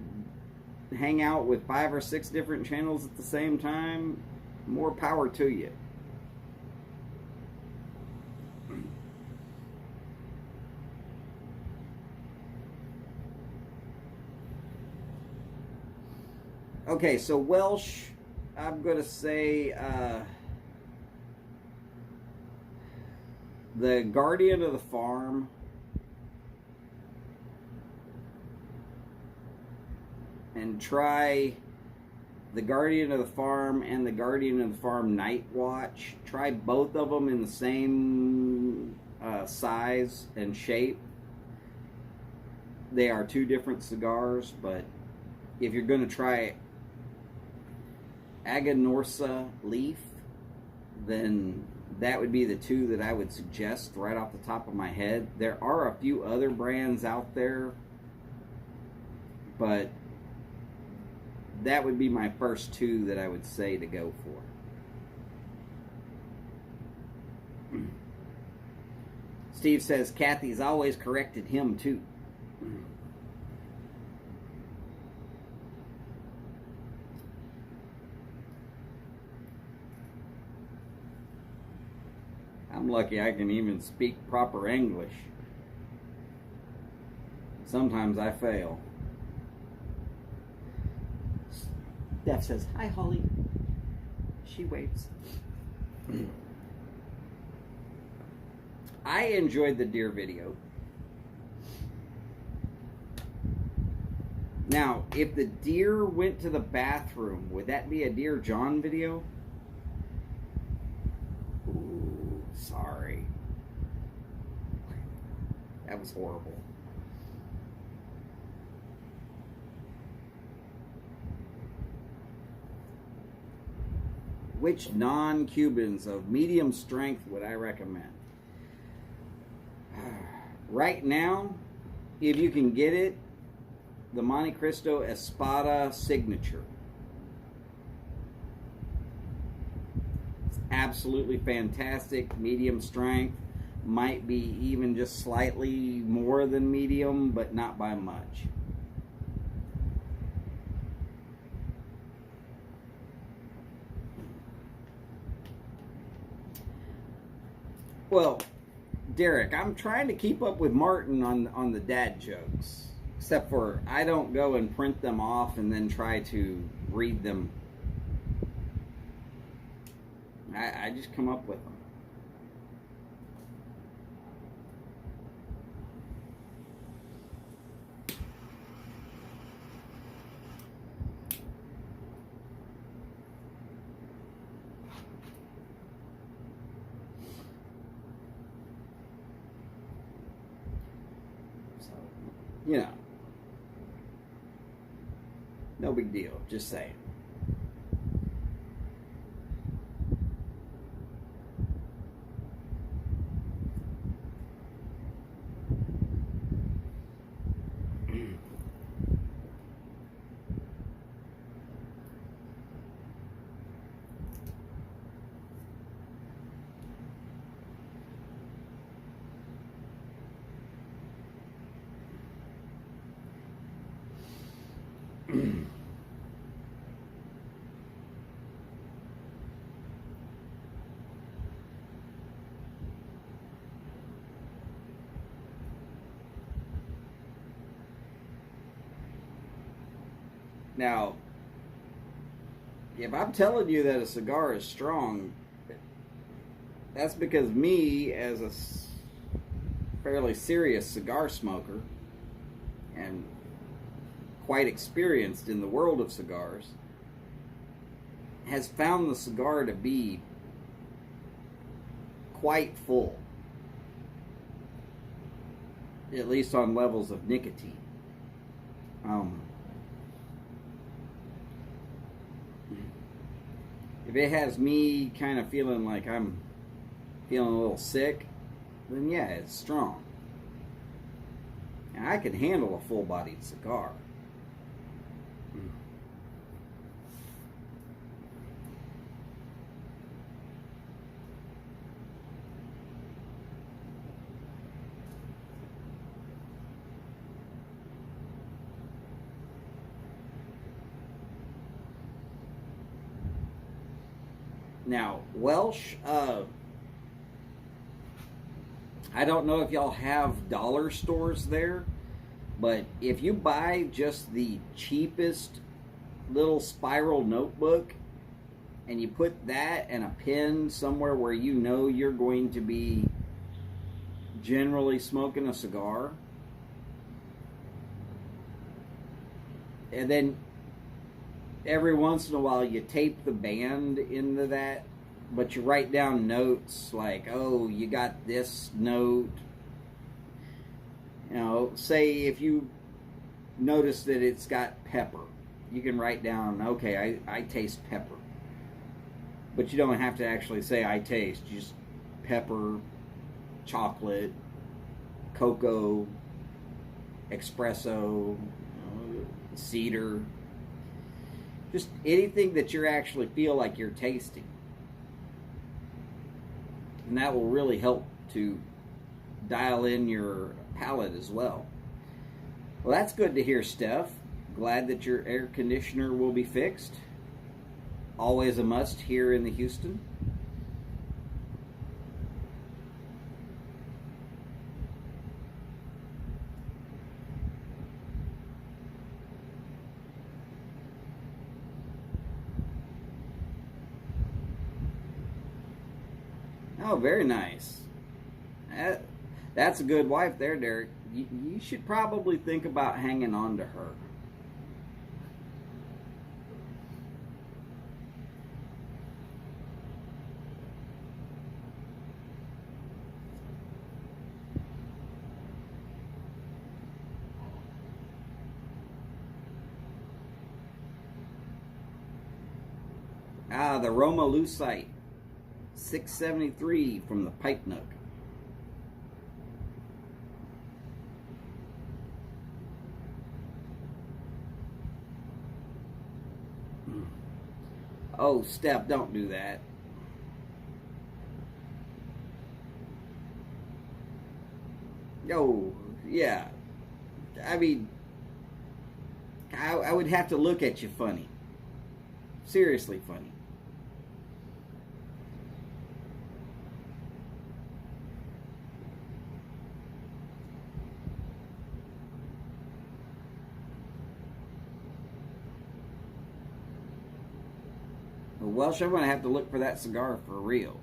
hang out with 5 or 6 different channels at the same time, more power to you. Okay, so Welsh, I'm going to say the Guardian of the Farm. And try the Guardian of the Farm and the Guardian of the Farm Night Watch. Try both of them in the same size and shape. They are two different cigars, but if you're going to try Aganorsa Leaf, then that would be the two that I would suggest right off the top of my head. There are a few other brands out there, but that would be my first two that I would say to go for. Steve says Kathy's always corrected him too. I'm lucky I can even speak proper English. Sometimes I fail. Steph says, "Hi, Holly." She waves. I enjoyed the deer video. Now, if the deer went to the bathroom, would that be a Dear John video? Ooh, sorry. That was horrible. Which non-Cubans of medium strength would I recommend? Right now, if you can get it, the Monte Cristo Espada Signature. It's absolutely fantastic, medium strength. Might be even just slightly more than medium, but not by much. Well, Derek, I'm trying to keep up with Martin on the dad jokes. Except for I don't go and print them off and then try to read them. I just come up with them. So, you know. No big deal, just saying. Now, if I'm telling you that a cigar is strong, that's because me, as a fairly serious cigar smoker and quite experienced in the world of cigars, has found the cigar to be quite full, at least on levels of nicotine. If it has me kind of feeling like I'm feeling a little sick, then yeah, it's strong. Now, I can handle a full-bodied cigar. Now, Welsh, I don't know if y'all have dollar stores there, but if you buy just the cheapest little spiral notebook and you put that and a pen somewhere where you know you're going to be generally smoking a cigar, and then every once in a while you tape the band into that but you write down notes like, oh, you got this note. You know, say if you notice that it's got pepper, you can write down, okay, I taste pepper. But you don't have to actually say I taste. Just pepper, chocolate, cocoa, espresso, cedar. Just anything that you actually feel like you're tasting. And that will really help to dial in your palate as well. Well, that's good to hear, Steph. Glad that your air conditioner will be fixed. Always a must here in the Houston. Oh, very nice. That's a good wife there, Derek. You should probably think about hanging on to her. The Roma Lucite 673 from the Pipe Nook. Oh, Steph, don't do that. Oh, yeah. I mean, I would have to look at you funny. Seriously funny. Welsh, I'm going to have to look for that cigar for real.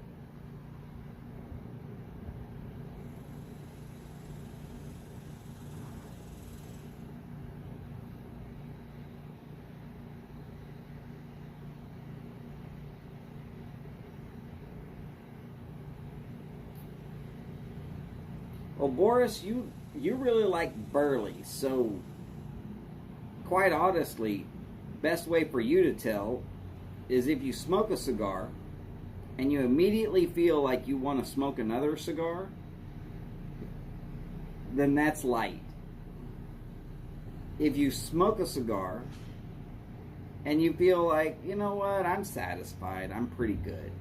Well, Boris, you really like burley, so quite honestly, best way for you to tell is if you smoke a cigar and you immediately feel like you want to smoke another cigar, then that's light. If you smoke a cigar and you feel like, you know what, I'm satisfied, I'm pretty good,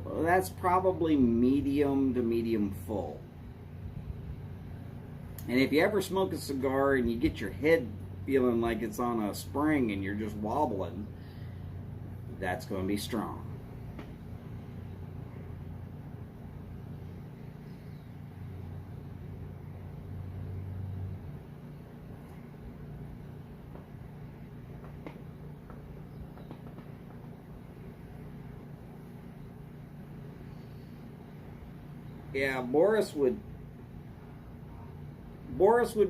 well, that's probably medium to medium full. And if you ever smoke a cigar and you get your head feeling like it's on a spring and you're just wobbling, that's going to be strong. Yeah, Boris would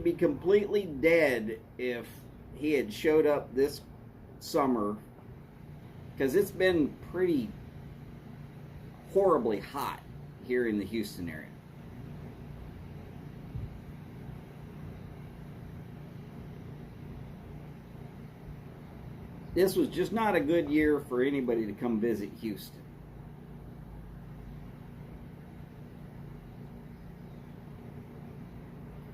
be completely dead if he had showed up this summer, because it's been pretty horribly hot here in the Houston area. This was just not a good year for anybody to come visit Houston.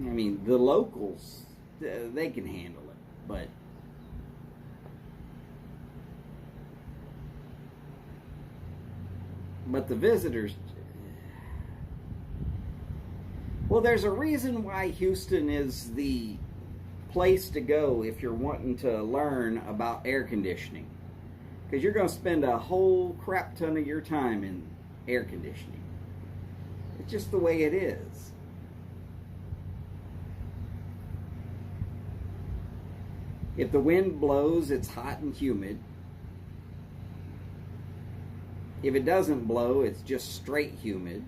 I mean, the locals, they can handle it, but the visitors, well, there's a reason why Houston is the place to go if you're wanting to learn about air conditioning, because you're going to spend a whole crap ton of your time in air conditioning. It's just the way it is. If the wind blows, it's hot and humid. If it doesn't blow, it's just straight humid.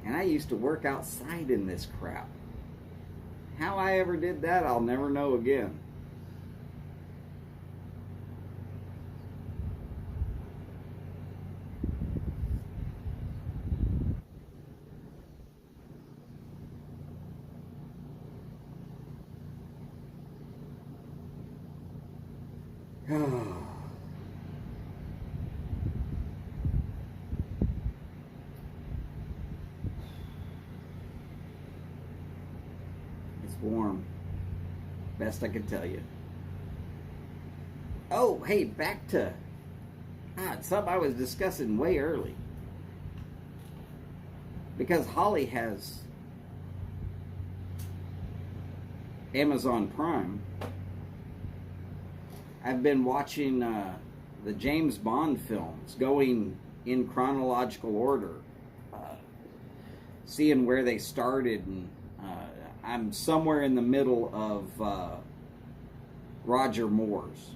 And I used to work outside in this crap. How I ever did that, I'll never know again. It's warm. Best I can tell you. Oh, hey, back to something I was discussing way early. Because Holly has Amazon Prime, I've been watching the James Bond films, going in chronological order, seeing where they started, and I'm somewhere in the middle of Roger Moore's.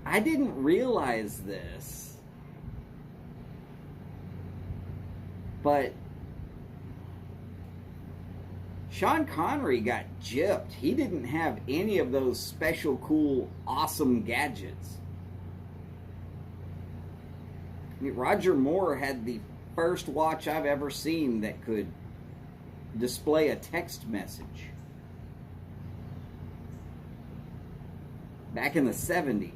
I didn't realize this, but Sean Connery got gypped. He didn't have any of those special, cool, awesome gadgets. I mean, Roger Moore had the first watch I've ever seen that could display a text message. Back in the 70s.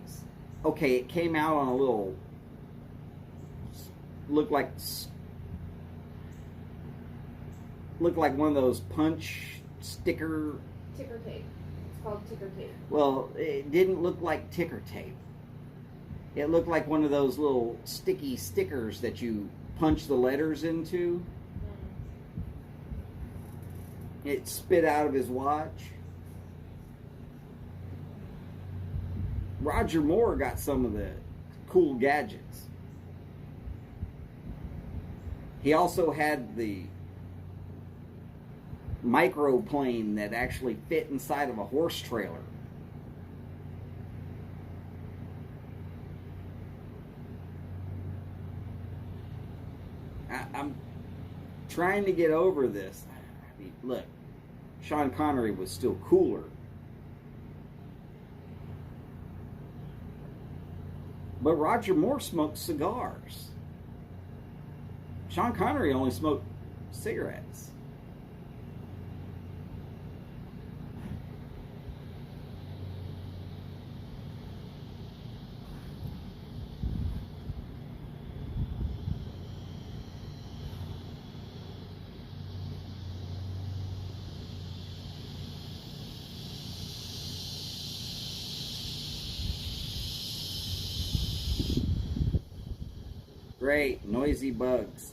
Okay, it came out on a little, looked like one of those punch sticker. Ticker tape. It's called ticker tape. Well, it didn't look like ticker tape. It looked like one of those little sticky stickers that you punch the letters into. It spit out of his watch. Roger Moore got some of the cool gadgets. He also had the microplane that actually fit inside of a horse trailer. I'm trying to get over this. I mean, look, Sean Connery was still cooler. But Roger Moore smoked cigars. Sean Connery only smoked cigarettes. Great, noisy bugs.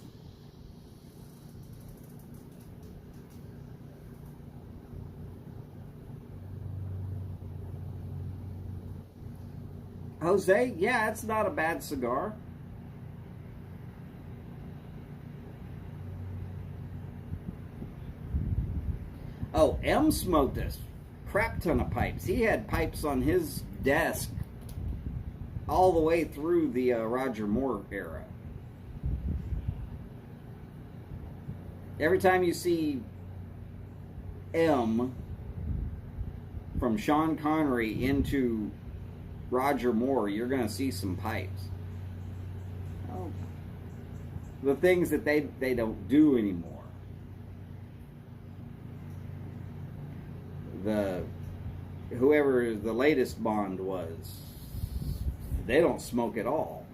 Jose, yeah, it's not a bad cigar. Oh, M smoked a crap ton of pipes. He had pipes on his desk all the way through the Roger Moore era. Every time you see M from Sean Connery into Roger Moore, you're going to see some pipes. Oh, the things that they don't do anymore. Whoever the latest Bond was, they don't smoke at all.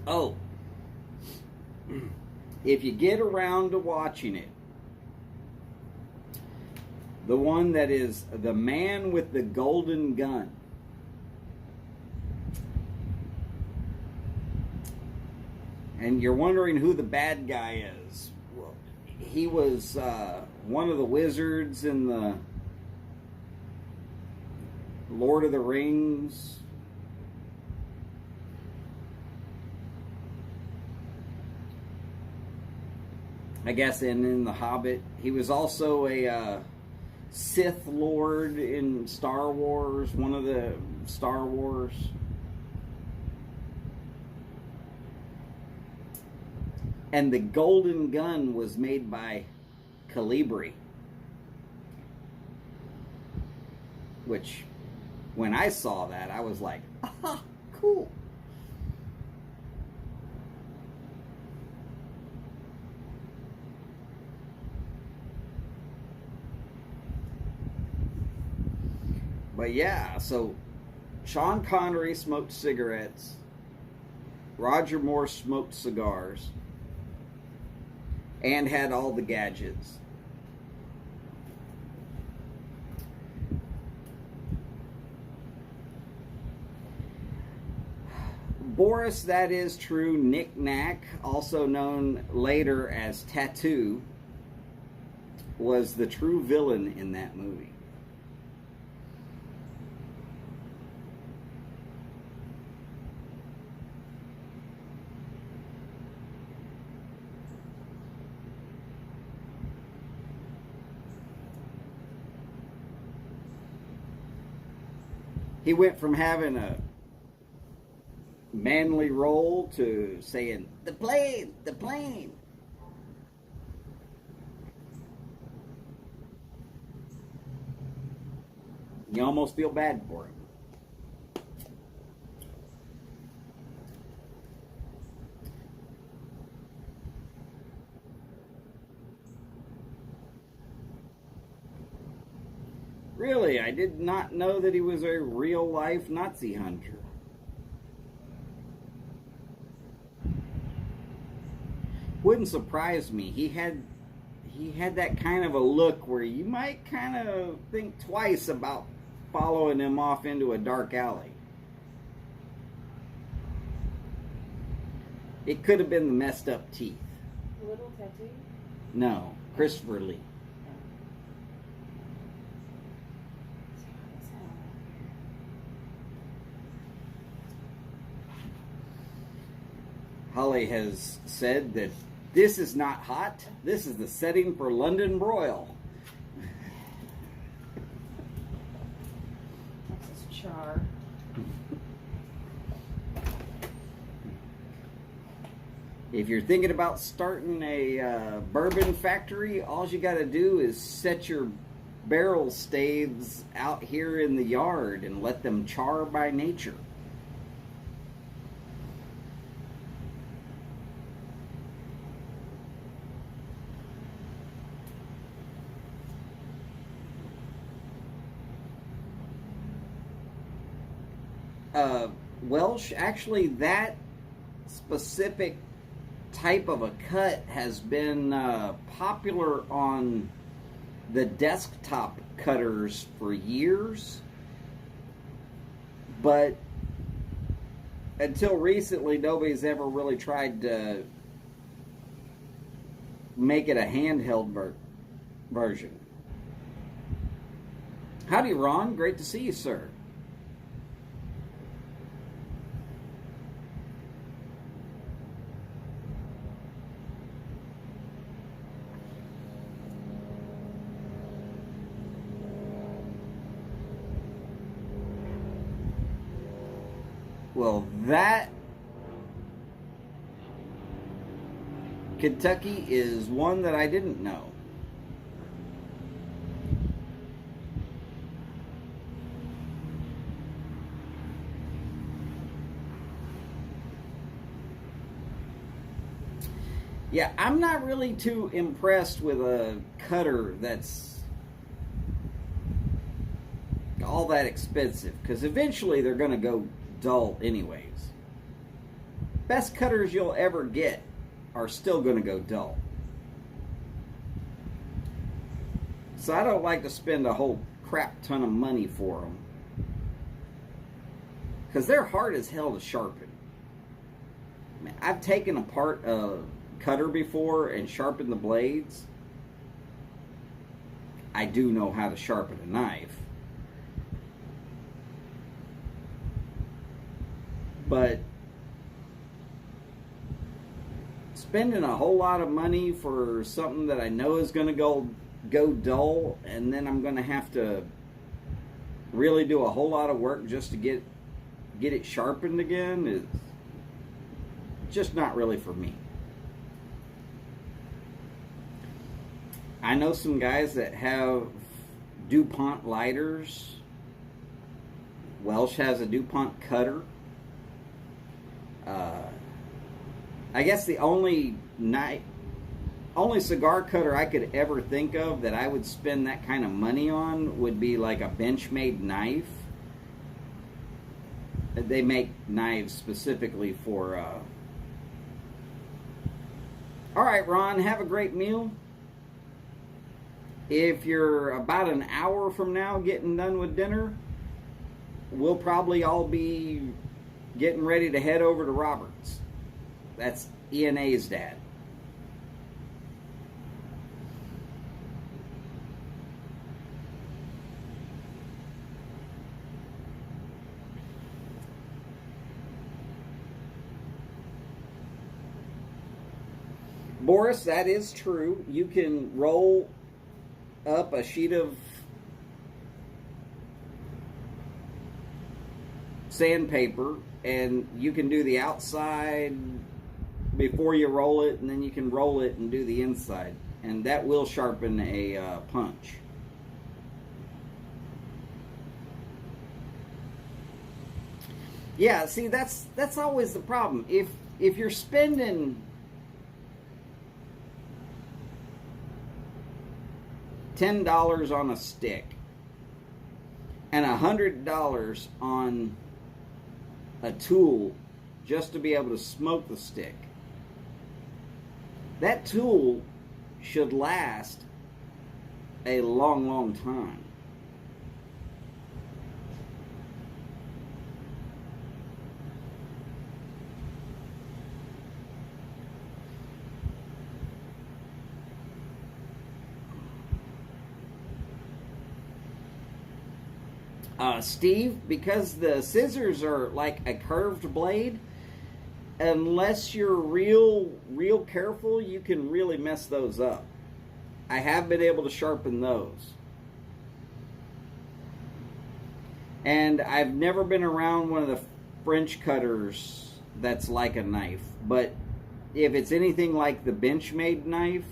Oh, if you get around to watching it, the one that is The Man with the Golden Gun. And you're wondering who the bad guy is. Well, he was one of the wizards in the Lord of the Rings. I guess in The Hobbit. He was also a Sith Lord in Star Wars, one of the Star Wars. And the golden gun was made by Calibri. Which, when I saw that, I was like, ah, cool. But yeah, so Sean Connery smoked cigarettes. Roger Moore smoked cigars. And had all the gadgets. Boris, that is true, Nick Nack, also known later as Tattoo, was the true villain in that movie. He went from having a manly role to saying, the plane, the plane. You almost feel bad for him. Really, I did not know that he was a real-life Nazi hunter. Wouldn't surprise me. He had that kind of a look where you might kind of think twice about following him off into a dark alley. It could have been the messed up teeth. Little tattoo? No, Christopher Lee. Holly has said that this is not hot. This is the setting for London Broil. Texas char. If you're thinking about starting a bourbon factory, all you got to do is set your barrel staves out here in the yard and let them char by nature. Welsh, actually that specific type of a cut has been popular on the desktop cutters for years, but until recently nobody's ever really tried to make it a handheld version. Howdy, Ron. Great to see you, sir. Well, that Kentucky is one that I didn't know. Yeah, I'm not really too impressed with a cutter that's all that expensive, because eventually they're going to go dull anyways. Best cutters you'll ever get are still going to go dull. So I don't like to spend a whole crap ton of money for them, because they're hard as hell to sharpen. I mean, I've taken apart a cutter before and sharpened the blades, I do know how to sharpen a knife. But spending a whole lot of money for something that I know is going to go dull, and then I'm going to have to really do a whole lot of work just to get it sharpened again is just not really for me. I know some guys that have DuPont lighters. Welsh has a DuPont cutter. I guess the only cigar cutter I could ever think of that I would spend that kind of money on would be like a Benchmade knife. They make knives specifically for... All right, Ron, have a great meal. If you're about an hour from now getting done with dinner, we'll probably all be getting ready to head over to Robert's. That's ENA's dad. Boris, that is true. You can roll up a sheet of sandpaper and you can do the outside before you roll it, and then you can roll it and do the inside, and that will sharpen a punch. Yeah, see, that's always the problem. If you're spending $10 on a stick and $100 on a tool just to be able to smoke the stick, that tool should last a long, long time. Steve, because the scissors are like a curved blade, unless you're real careful, you can really mess those up. I have been able to sharpen those. And I've never been around one of the French cutters that's like a knife. But if it's anything like the Benchmade knife,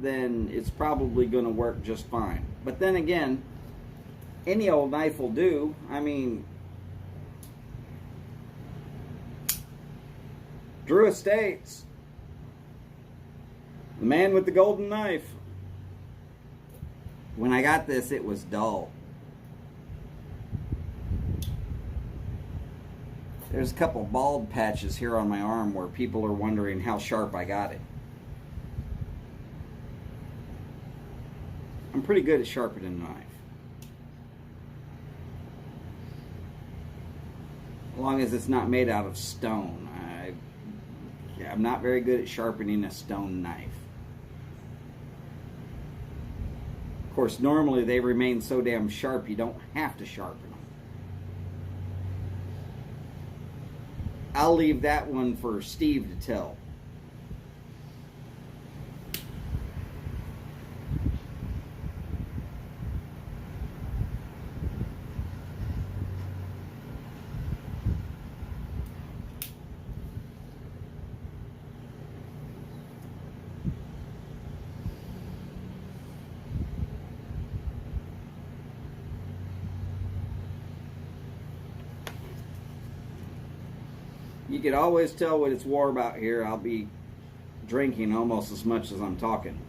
then it's probably going to work just fine. But then again, any old knife will do. I mean, Drew Estates, the man with the golden knife. When I got this, it was dull. There's a couple bald patches here on my arm where people are wondering how sharp I got it. I'm pretty good at sharpening a knife. As long as it's not made out of stone. I'm not very good at sharpening a stone knife. Of course, normally they remain so damn sharp you don't have to sharpen them. I'll leave that one for Steve to tell. You could always tell when it's warm out here. I'll be drinking almost as much as I'm talking.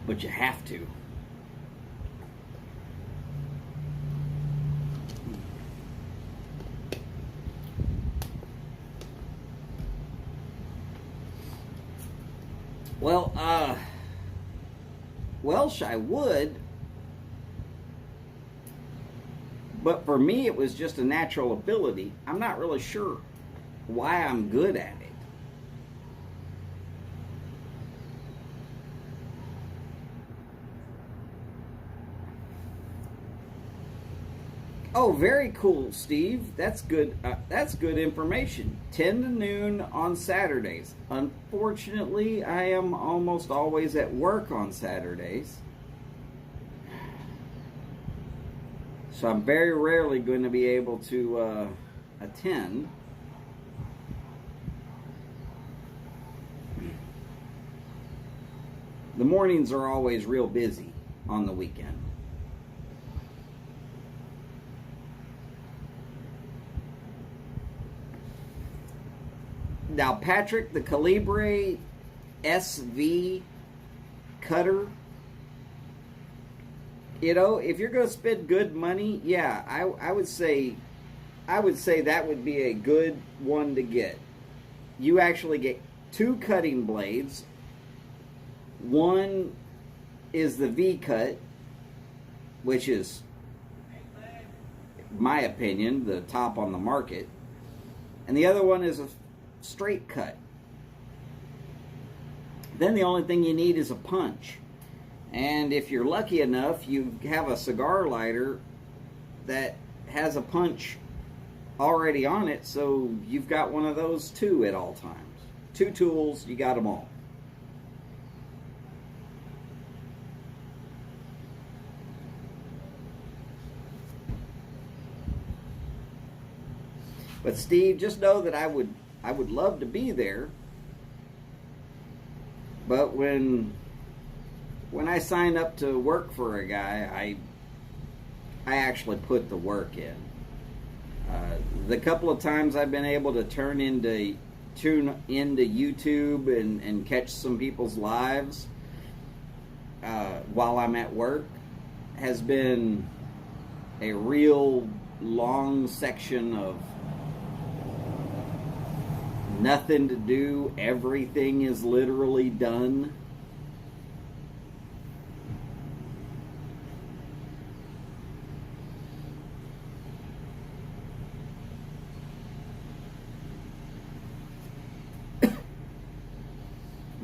But you have to. Well, Welsh, I would. But for me, it was just a natural ability. I'm not really sure why I'm good at it. Oh, very cool, Steve. That's good. That's good information. 10 to noon on Saturdays. Unfortunately, I am almost always at work on Saturdays. So I'm very rarely going to be able to attend. The mornings are always real busy on the weekend. Now, Patrick, the Calibre SV cutter, you know, if you're going to spend good money, yeah, I would say that would be a good one to get. You actually get 2 cutting blades. One is the V cut, which is, in my opinion, the top on the market, and the other one is a straight cut. Then the only thing you need is a punch. And if you're lucky enough, you have a cigar lighter that has a punch already on it, so you've got one of those too at all times. 2 tools, you got them all. But Steve, just know that I would love to be there. But when I sign up to work for a guy, I actually put the work in. The couple of times I've been able to tune into YouTube and catch some people's lives while I'm at work has been a real long section of nothing to do. Everything is literally done. I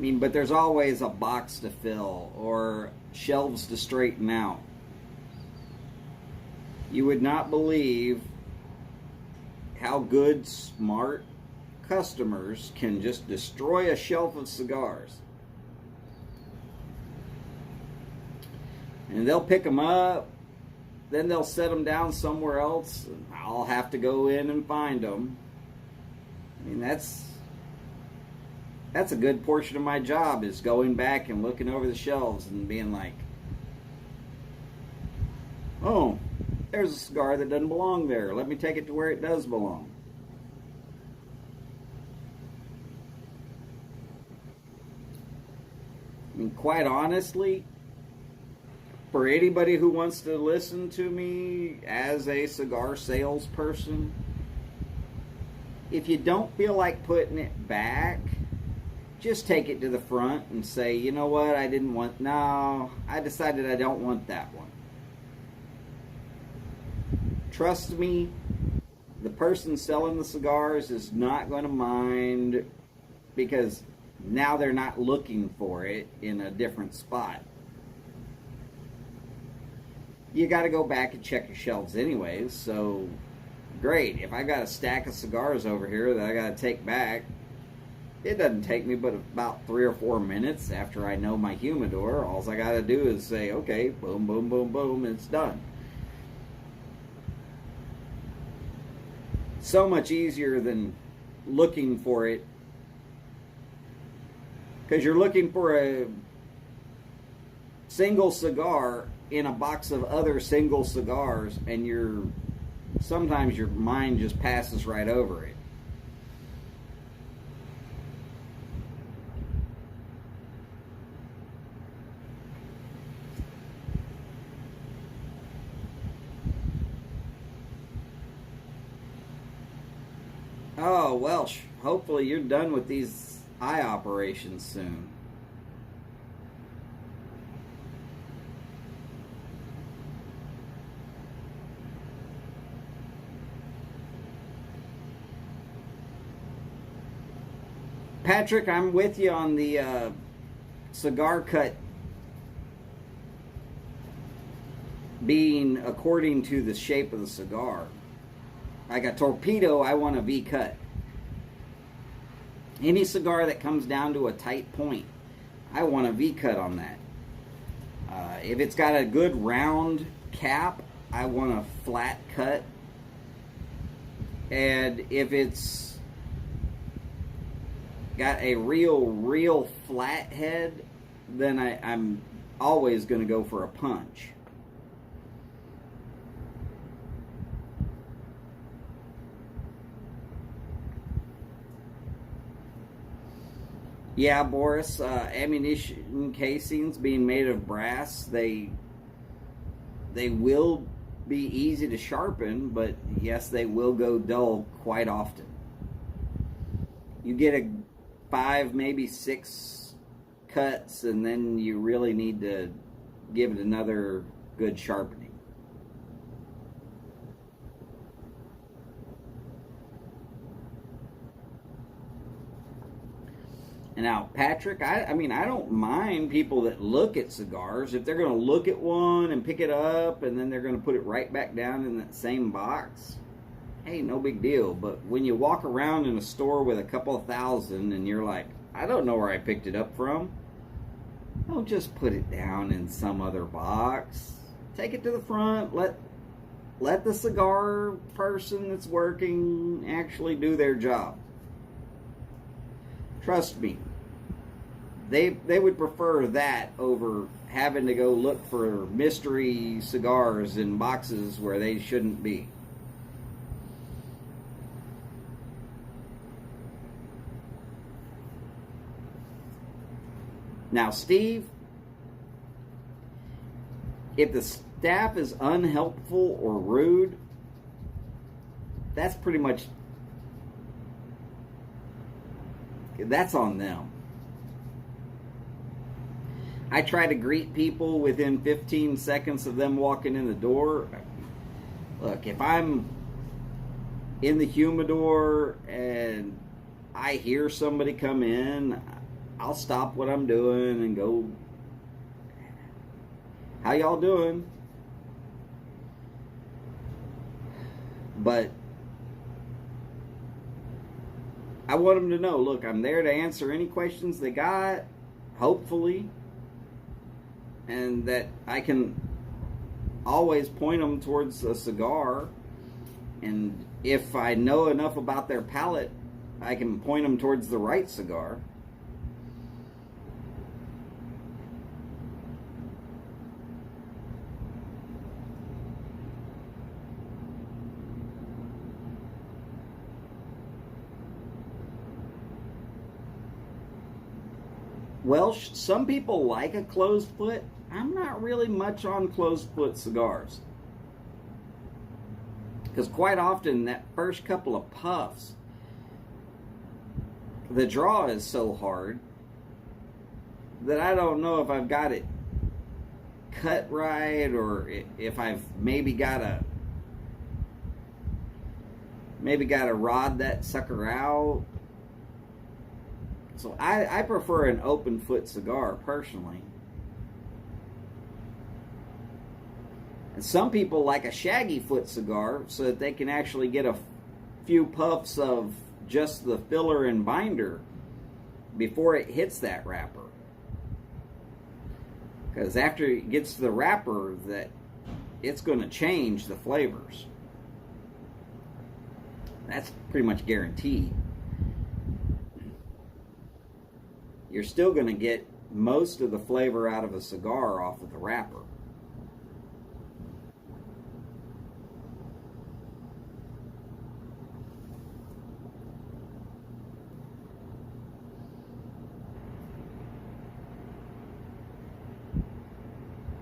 mean, but there's always a box to fill or shelves to straighten out. You would not believe how good, smart customers can just destroy a shelf of cigars. And they'll pick them up, then they'll set them down somewhere else, and I'll have to go in and find them. I mean, that's a good portion of my job, is going back and looking over the shelves and being like, oh, there's a cigar that doesn't belong there. Let me take it to where it does belong. I mean, quite honestly, for anybody who wants to listen to me as a cigar salesperson, if you don't feel like putting it back, just take it to the front and say, you know what, I decided I don't want that one. Trust me, the person selling the cigars is not going to mind, because now they're not looking for it in a different spot. You got to go back and check your shelves anyways, so great. If I got a stack of cigars over here that I got to take back, it doesn't take me but about 3 or 4 minutes after I know my humidor. All I got to do is say, okay, boom, boom, boom, boom, it's done. So much easier than looking for it, because you're looking for a single cigar in a box of other single cigars, and sometimes your mind just passes right over it. Oh, well, hopefully you're done with these eye operations soon. Patrick, I'm with you on the cigar cut being according to the shape of the cigar. Like a torpedo, I want a V cut. Any cigar that comes down to a tight point, I want a V cut on that. If it's got a good round cap, I want a flat cut. And if it's got a real flat head, then I'm always going to go for a punch. Yeah, Boris, ammunition casings being made of brass, they will be easy to sharpen, but yes, they will go dull quite often. You get a 5, maybe 6 cuts, and then you really need to give it another good sharpening. And now, Patrick, I mean, I don't mind people that look at cigars. If they're going to look at one and pick it up and then they're going to put it right back down in that same box, hey, no big deal. But when you walk around in a store with a couple of thousand and you're like, I don't know where I picked it up from, don't just put it down in some other box. Take it to the front. Let the cigar person that's working actually do their job. Trust me, they would prefer that over having to go look for mystery cigars in boxes where they shouldn't be. Now, Steve, if the staff is unhelpful or rude, that's pretty much, that's on them. I try to greet people within 15 seconds of them walking in the door. Look, if I'm in the humidor and I hear somebody come in, I'll stop what I'm doing and go, how y'all doing? But I want them to know, look, I'm there to answer any questions they got, hopefully, and that I can always point them towards a cigar. And if I know enough about their palate, I can point them towards the right cigar. Well, some people like a closed foot. I'm not really much on closed foot cigars. Because quite often, that first couple of puffs, the draw is so hard that I don't know if I've got it cut right, or if I've maybe got to rod that sucker out. So I prefer an open foot cigar personally. And some people like a shaggy foot cigar so that they can actually get a few puffs of just the filler and binder before it hits that wrapper. Because after it gets to the wrapper, that it's going to change the flavors. That's pretty much guaranteed. You're still going to get most of the flavor out of a cigar off of the wrapper.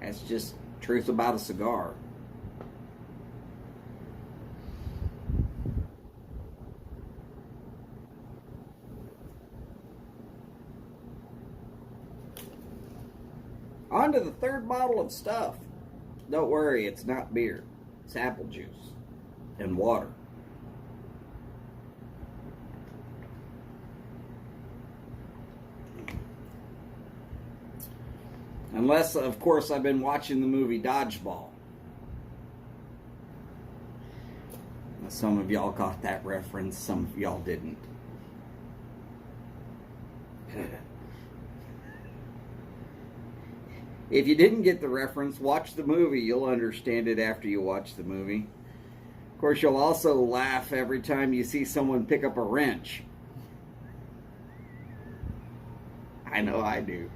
That's just truth about a cigar. On to the third bottle of stuff. Don't worry, it's not beer. It's apple juice and water. Unless, of course, I've been watching the movie Dodgeball. Some of y'all got that reference, some of y'all didn't. If you didn't get the reference, watch the movie. You'll understand it after you watch the movie. Of course, you'll also laugh every time you see someone pick up a wrench. I know I do.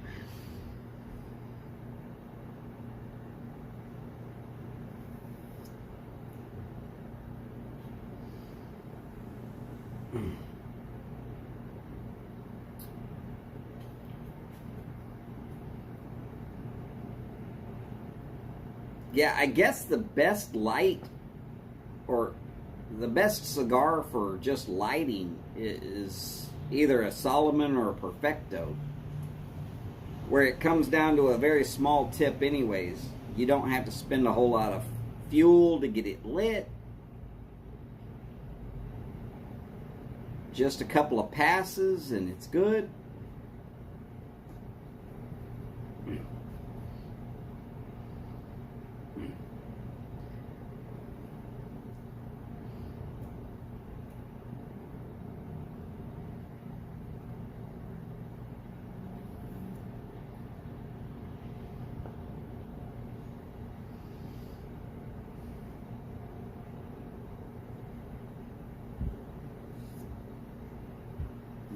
Yeah, I guess the best light or the best cigar for just lighting is either a Solomon or a Perfecto, where it comes down to a very small tip anyways. You don't have to spend a whole lot of fuel to get it lit. Just a couple of passes and it's good.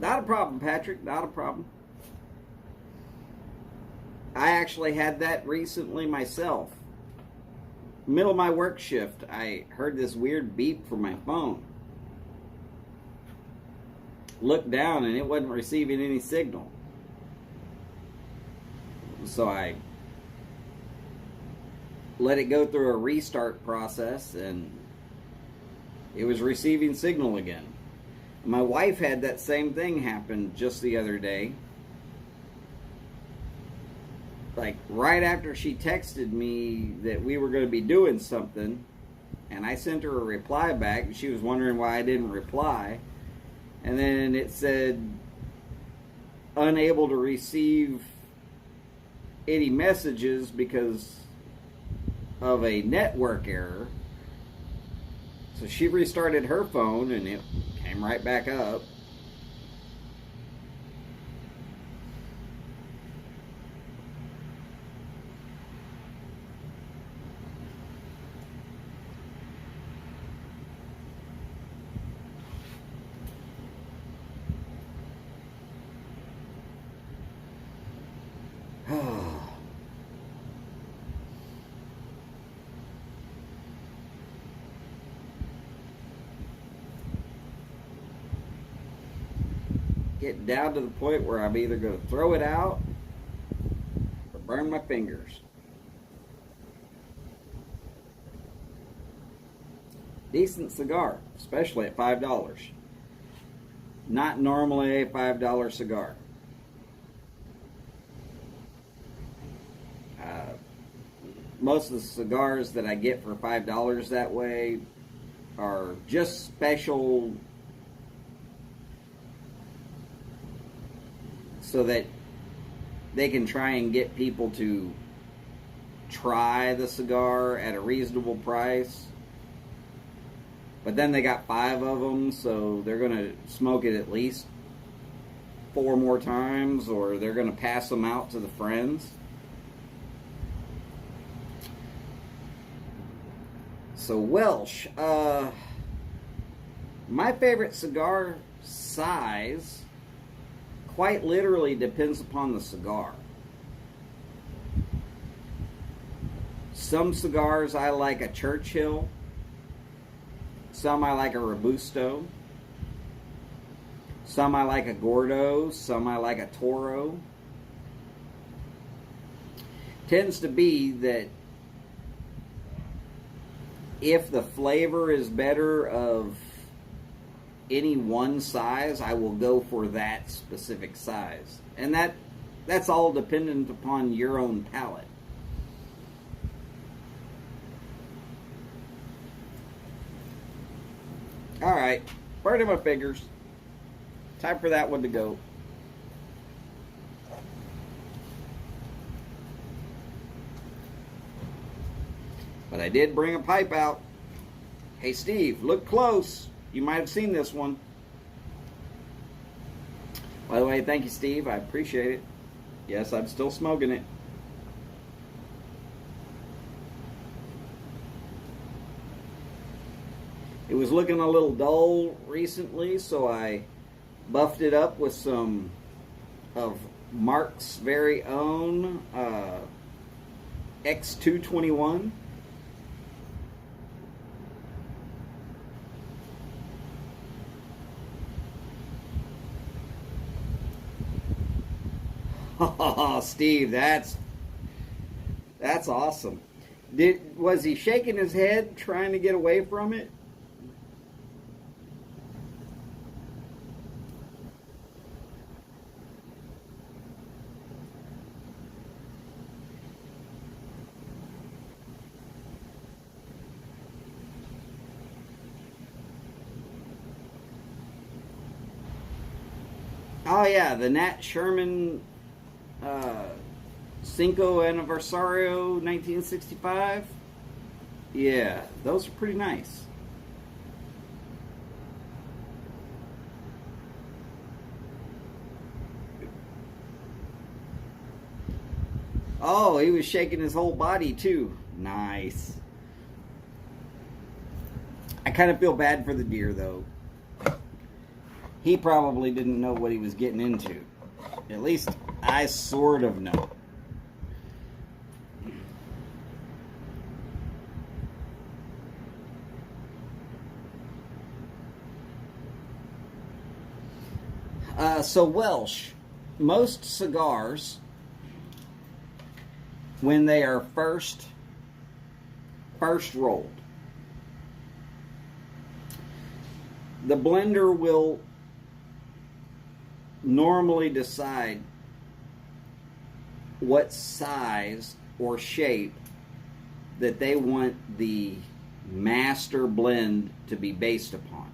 Not a problem, Patrick. Not a problem. I actually had that recently myself. Middle of my work shift, I heard this weird beep from my phone. Looked down and it wasn't receiving any signal. So I let it go through a restart process and it was receiving signal again. My wife had that same thing happen just the other day. Like right after she texted me that we were going to be doing something, and I sent her a reply back. She was wondering why I didn't reply. And then it said, unable to receive any messages because of a network error. So she restarted her phone and it came right back up. Get down to the point where I'm either going to throw it out or burn my fingers. Decent cigar, especially at $5. Not normally a $5 cigar. Most of the cigars that I get for $5 that way are just special so that they can try and get people to try the cigar at a reasonable price. But then they got 5 of them, so they're going to smoke it at least 4 more times, or they're going to pass them out to the friends. So Welsh, my favorite cigar size quite literally depends upon the cigar. Some cigars I like a Churchill. Some I like a Robusto. Some I like a Gordo. Some I like a Toro. Tends to be that if the flavor is better of any one size, I will go for that specific size. And that's all dependent upon your own palate. Alright, burning my fingers. Time for that one to go. But I did bring a pipe out. Hey, Steve, look close. You might have seen this one. By the way, thank you, Steve. I appreciate it. Yes, I'm still smoking it. It was looking a little dull recently, so I buffed it up with some of Mark's very own X221. Oh, Steve, that's awesome. Was he shaking his head trying to get away from it? Oh yeah, the Nat Sherman Cinco Aniversario 1965. Yeah, those are pretty nice. Oh, he was shaking his whole body too. Nice. I kind of feel bad for the deer though. He probably didn't know what he was getting into. At least I sort of know. So Welsh, most cigars, when they are first rolled, the blender will normally decide what size or shape that they want the master blend to be based upon.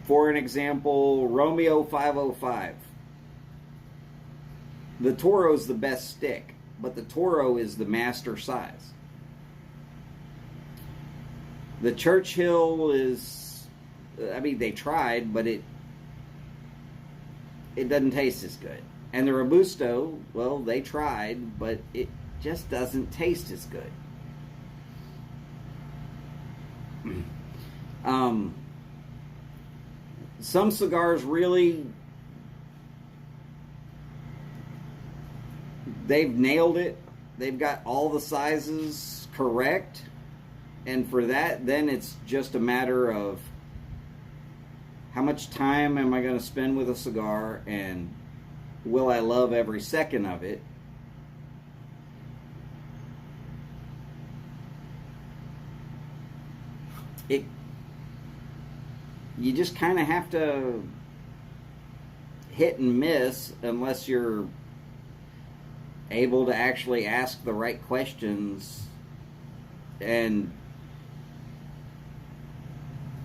For an example, Romeo 505. The Toro's the best stick, but the Toro is the master size. The Churchill is, I mean, they tried, but it doesn't taste as good. And the Robusto, well, they tried, but it just doesn't taste as good. Some cigars really, they've nailed it. They've got all the sizes correct. And for that, then it's just a matter of how much time am I going to spend with a cigar, and will I love every second of it? You just kind of have to hit and miss unless you're able to actually ask the right questions, and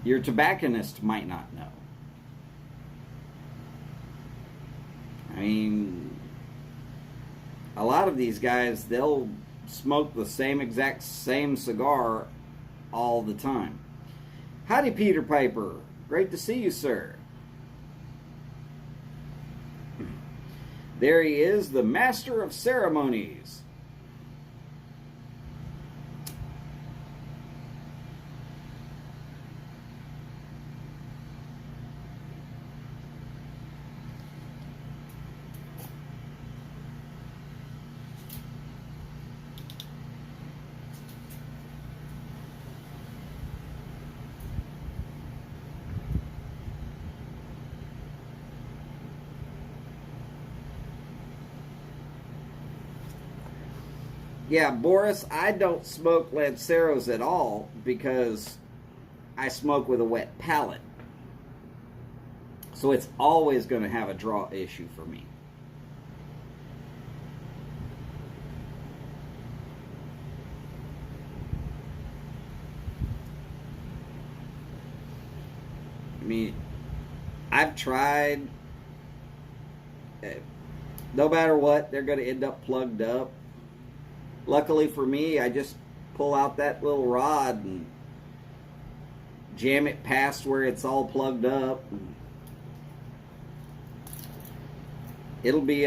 your tobacconist might not know. I mean, a lot of these guys, they'll smoke the exact same cigar all the time. Howdy, Peter Piper. Great to see you, sir. There he is, the master of ceremonies. Yeah, Boris, I don't smoke Lanceros at all because I smoke with a wet palate. So it's always going to have a draw issue for me. I mean, I've tried no matter what, they're going to end up plugged up. Luckily for me, I just pull out that little rod and jam it past where it's all plugged up. It'll be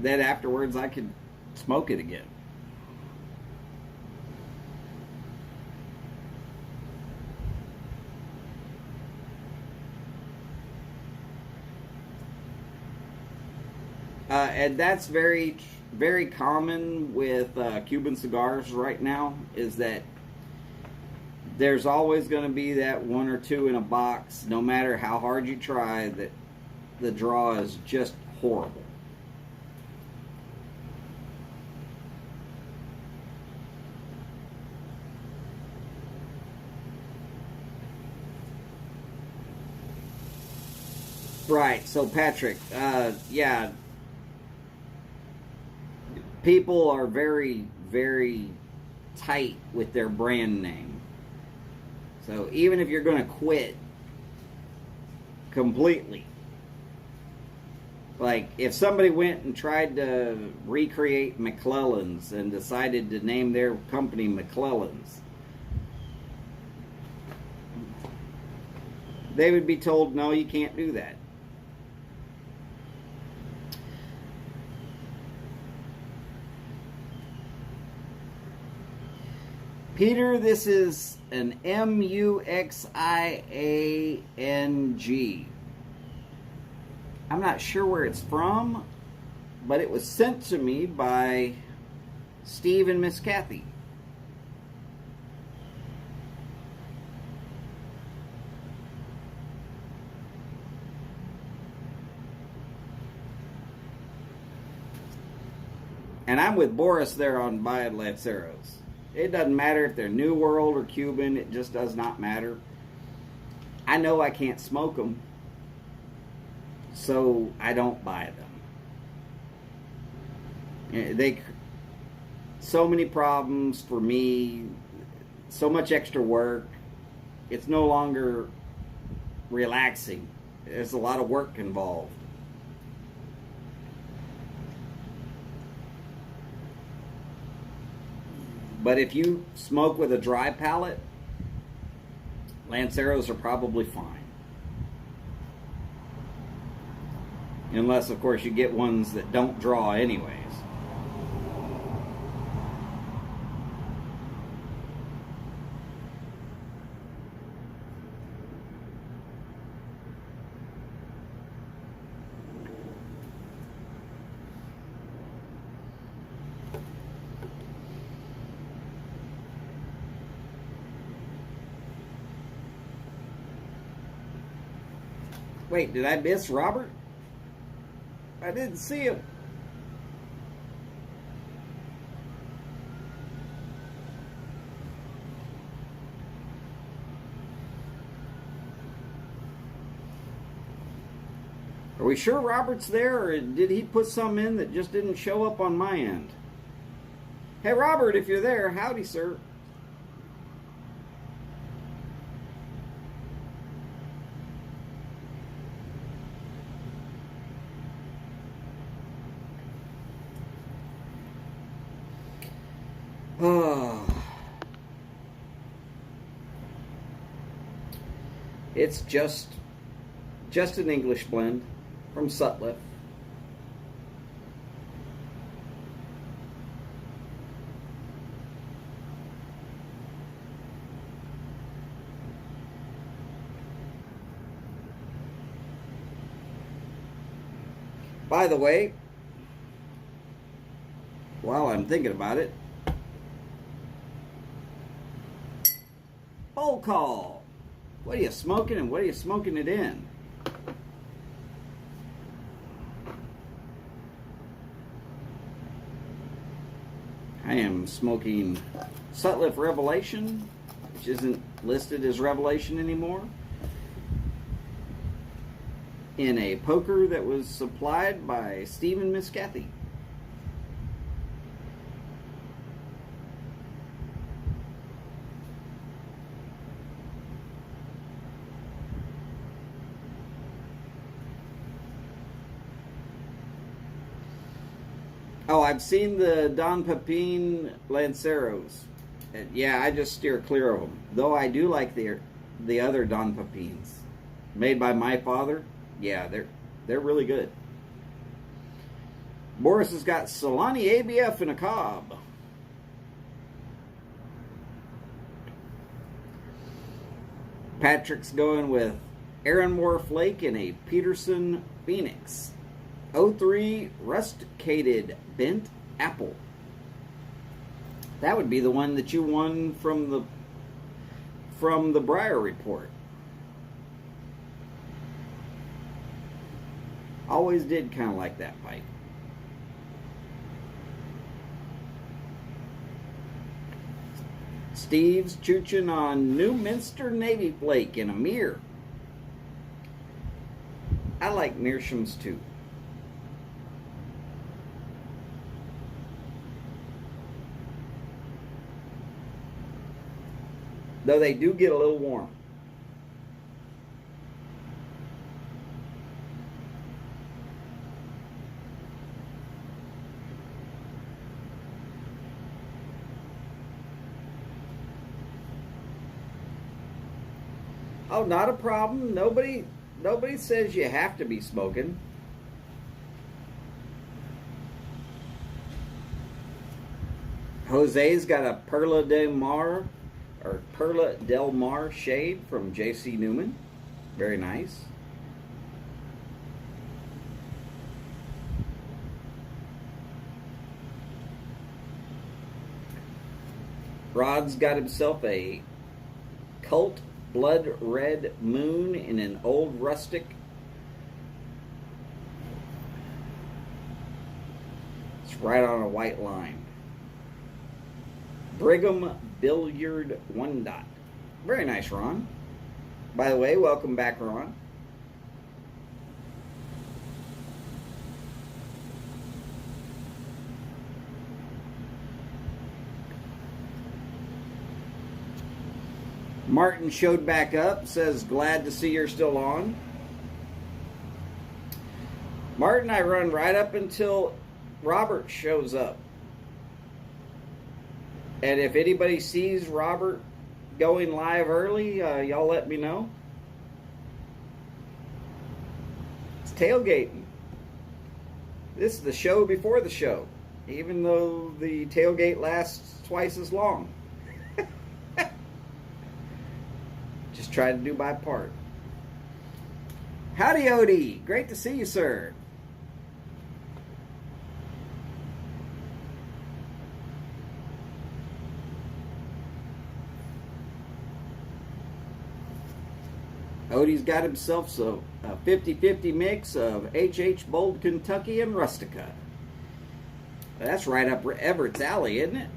then afterwards I could smoke it again. And that's very, very common with Cuban cigars right now, is that there's always going to be that one or two in a box, no matter how hard you try, that the draw is just horrible. Right, so Patrick, yeah, people are very, very tight with their brand name. So even if you're going to quit completely, like if somebody went and tried to recreate McClellan's and decided to name their company McClellan's, they would be told, no, you can't do that. Peter, this is an Muxiang. I'm not sure where it's from, but it was sent to me by Steve and Miss Kathy. And I'm with Boris there on buying Lanceros. It doesn't matter if they're New World or Cuban. It just does not matter. I know I can't smoke them, so I don't buy them. So many problems for me, so much extra work. It's no longer relaxing. There's a lot of work involved. But if you smoke with a dry palate, Lanceros are probably fine. Unless, of course, you get ones that don't draw anyways. Wait, did I miss Robert? I didn't see him. Are we sure Robert's there, or did he put some in that just didn't show up on my end? Hey, Robert, if you're there, howdy, sir. It's just an English blend from Sutliff. By the way, while I'm thinking about it, roll call. What are you smoking, and what are you smoking it in? I am smoking Sutliff Revelation, which isn't listed as Revelation anymore. in a poker that was supplied by Steve and Miss Kathy. Oh, I've seen the Don Pepin Lanceros. Yeah, I just steer clear of them. Though I do like the other Don Pepins, made by my father. Yeah, they're really good. Boris has got Solani ABF in a cob. Patrick's going with Aaronmore Flake in a Peterson Phoenix. 03 rusticated bent apple. That would be the one that you won from the Briar Report. Always did kind of like that pipe. Steve's chooching on New Minster Navy Flake in a mirror. I like Mearshams too. Though they do get a little warm. Oh, not a problem. Nobody says you have to be smoking. Jose's got a Perla Del Mar shade from J.C. Newman. Very nice. Rod's got himself a Cult Blood Red Moon in an old rustic. It's right on a white line. Brigham Billiard 1 dot. Very nice, Ron. By the way, welcome back, Ron. Martin showed back up, says, glad to see you're still on. Martin, I run right up until Robert shows up. And if anybody sees Robert going live early, y'all let me know. It's tailgating. This is the show before the show, even though the tailgate lasts twice as long. Just try to do my part. Howdy, Odie. Great to see you, sir. Odie's got himself a 50-50 mix of H.H. Bold Kentucky and Rustica. That's right up Everett's alley, isn't it?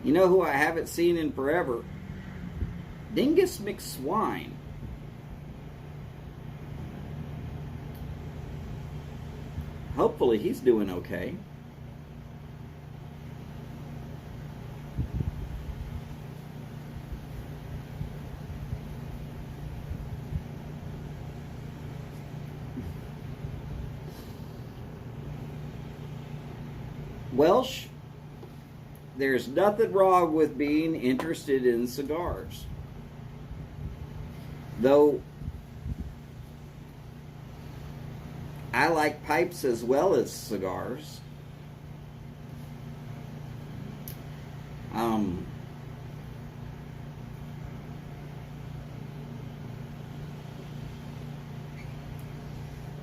You know who I haven't seen in forever? Dingus McSwine. Hopefully he's doing okay. Welsh, there's nothing wrong with being interested in cigars. Though I like pipes as well as cigars.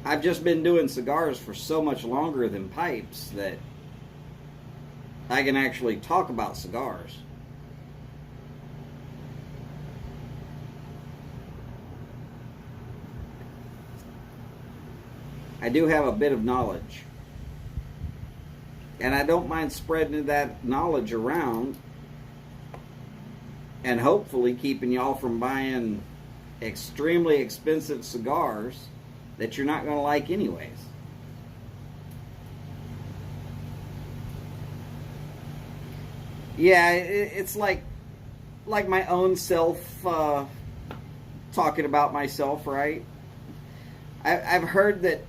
I've just been doing cigars for so much longer than pipes that I can actually talk about cigars. I do have a bit of knowledge. And I don't mind spreading that knowledge around and hopefully keeping y'all from buying extremely expensive cigars that you're not going to like anyways. Yeah, it's like my own self talking about myself, right? I've heard that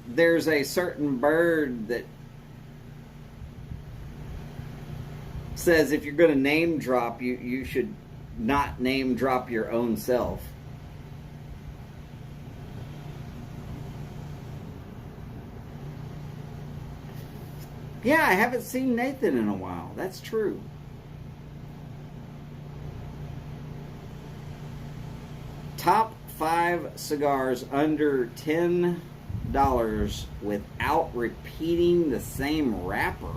there's a certain bird that says if you're going to name drop, you should not name drop your own self. Yeah, I haven't seen Nathan in a while. That's true. Top 5 cigars under $10 without repeating the same wrapper.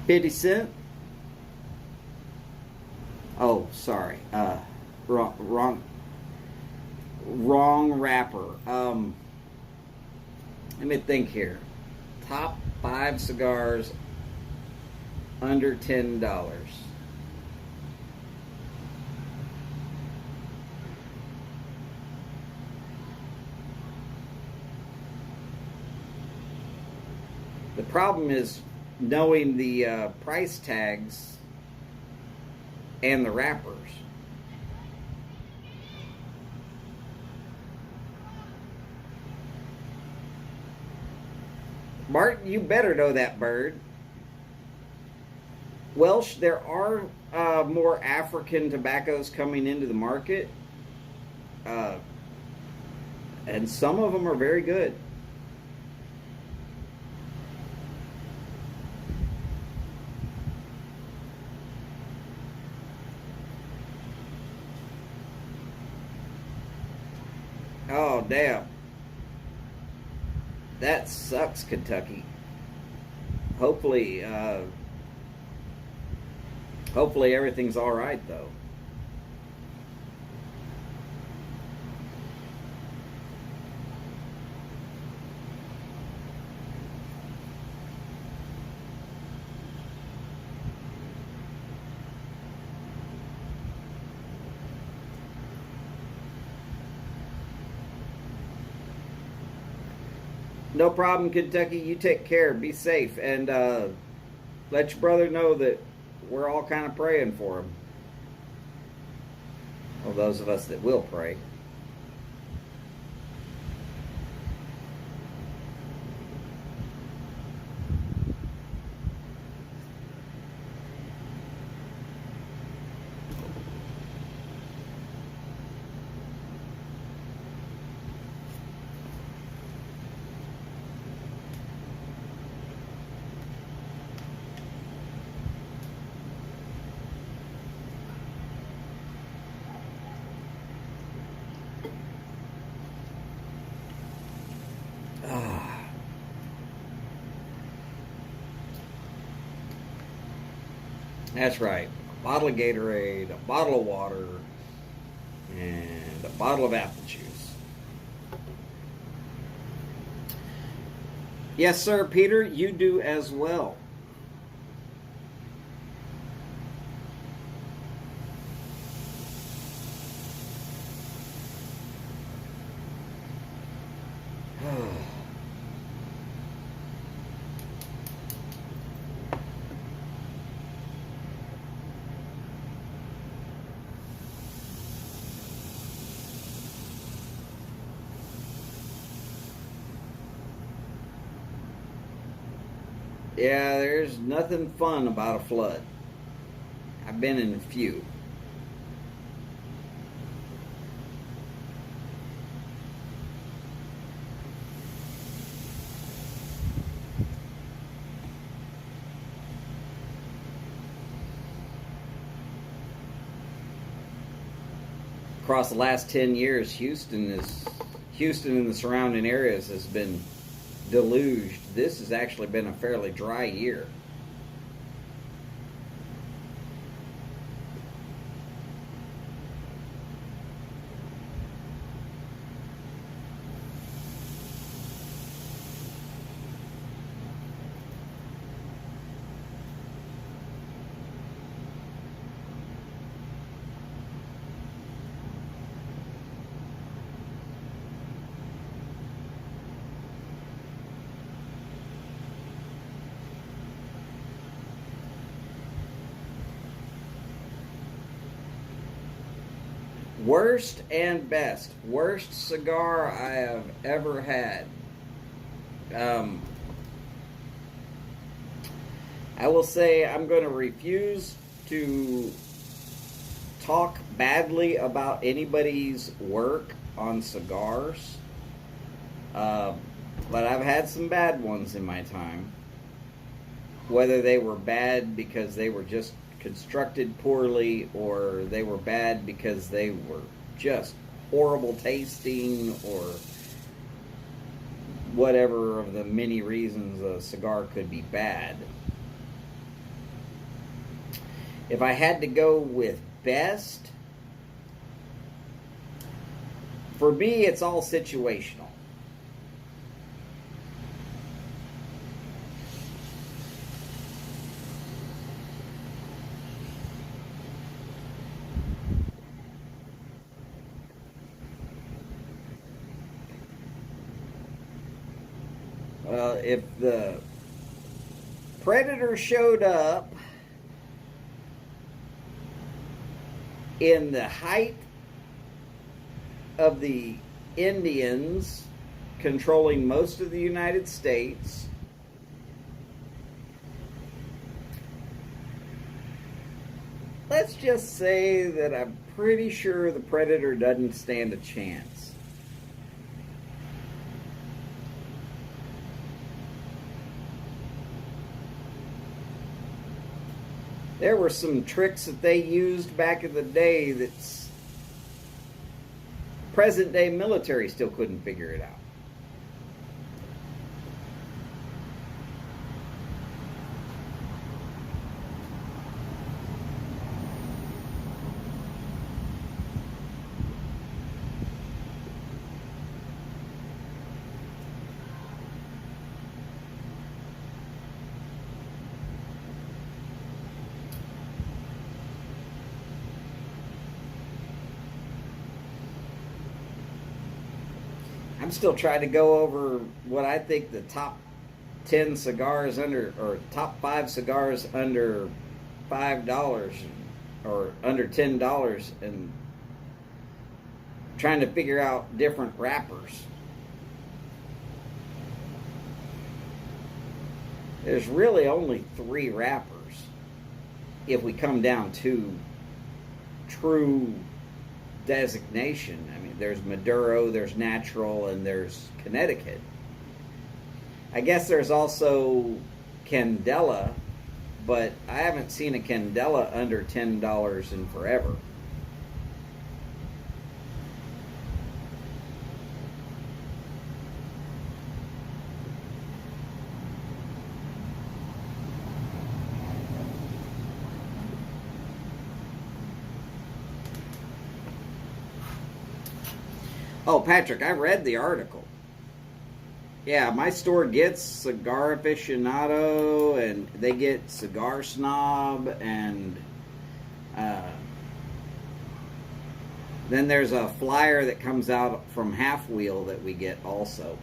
50 Cent. Oh, sorry. Wrong wrapper. Let me think here. Top 5 cigars under $10. The problem is knowing the price tags and the wrappers. Martin, you better know that bird. Welsh, there are more African tobaccos coming into the market. And some of them are very good. Oh, damn. That sucks, Kentucky. Hopefully everything's all right, though. No problem, Kentucky. You take care. Be safe. And let your brother know that we're all kind of praying for him. Well, those of us that will pray. That's right. A bottle of Gatorade, a bottle of water, and a bottle of apple juice. Yes, sir, Peter, you do as well. Yeah, there's nothing fun about a flood. I've been in a few. Across the last 10 years, Houston and the surrounding areas has been deluged. This has actually been a fairly dry year. Worst and best. Worst cigar I have ever had. I will say I'm going to refuse to talk badly about anybody's work on cigars. But I've had some bad ones in my time. Whether they were bad because they were just constructed poorly or they were bad because they were just horrible tasting or whatever of the many reasons a cigar could be bad. If I had to go with best, for me it's all situational. If the predator showed up in the height of the Indians controlling most of the United States, let's just say that I'm pretty sure the predator doesn't stand a chance. There were some tricks that they used back in the day that's present day military still couldn't figure it out. I'm still trying to go over what I think the top 10 cigars under, or top 5 cigars under $5 or under $10, and trying to figure out different wrappers. There's really only 3 wrappers if we come down to true designation. I mean, there's Maduro, there's Natural, and there's Connecticut. I guess there's also Candela, but I haven't seen a Candela under $10 in forever. Oh, Patrick, I read the article. Yeah, my store gets Cigar Aficionado, and they get Cigar Snob, and then there's a flyer that comes out from Half Wheel that we get also.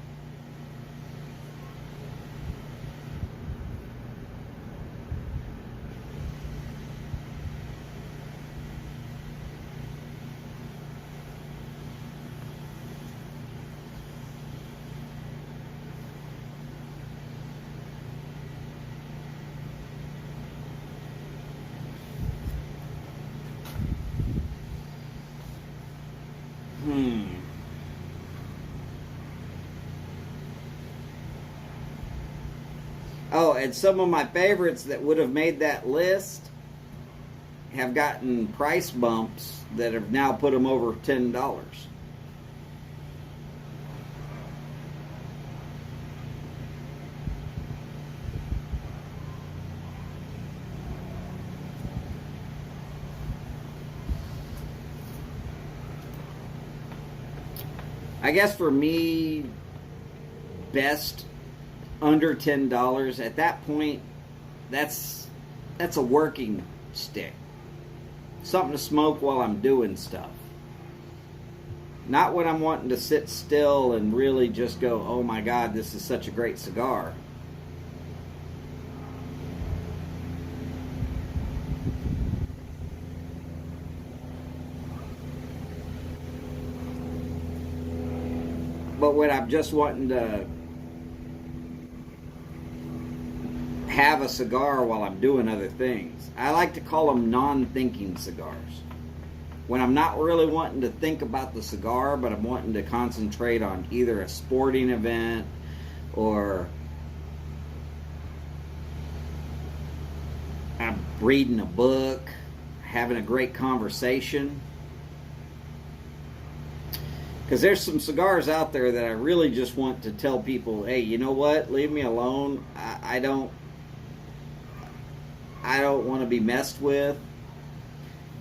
Oh, and some of my favorites that would have made that list have gotten price bumps that have now put them over $10. I guess for me, best under $10 at that point, that's a working stick, something to smoke while I'm doing stuff, not when I'm wanting to sit still and really just go, oh my god, this is such a great cigar. But when I'm just wanting to have a cigar while I'm doing other things, I like to call them non-thinking cigars. When I'm not really wanting to think about the cigar, but I'm wanting to concentrate on either a sporting event or I'm reading a book, having a great conversation. Because there's some cigars out there that I really just want to tell people, hey, you know what? Leave me alone. I don't want to be messed with.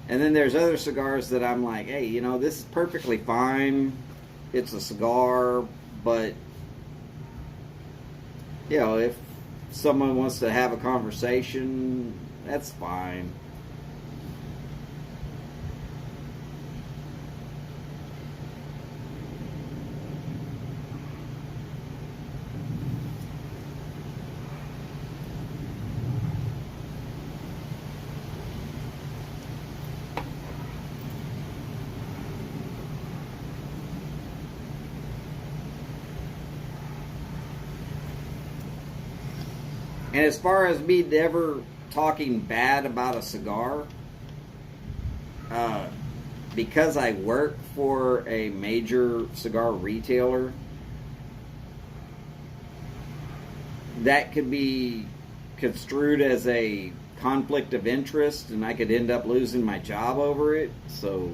And then there's other cigars that I'm like, hey, you know, this is perfectly fine. It's a cigar, but, you know, if someone wants to have a conversation, that's fine. And as far as me never talking bad about a cigar, because I work for a major cigar retailer, that could be construed as a conflict of interest, and I could end up losing my job over it. So,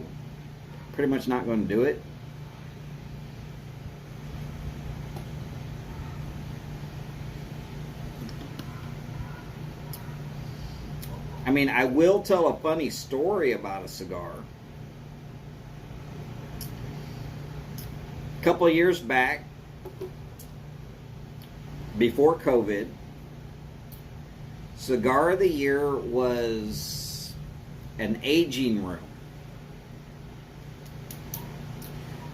pretty much not going to do it. I mean, I will tell a funny story about a cigar. A couple of years back, before COVID, Cigar of the Year was an aging room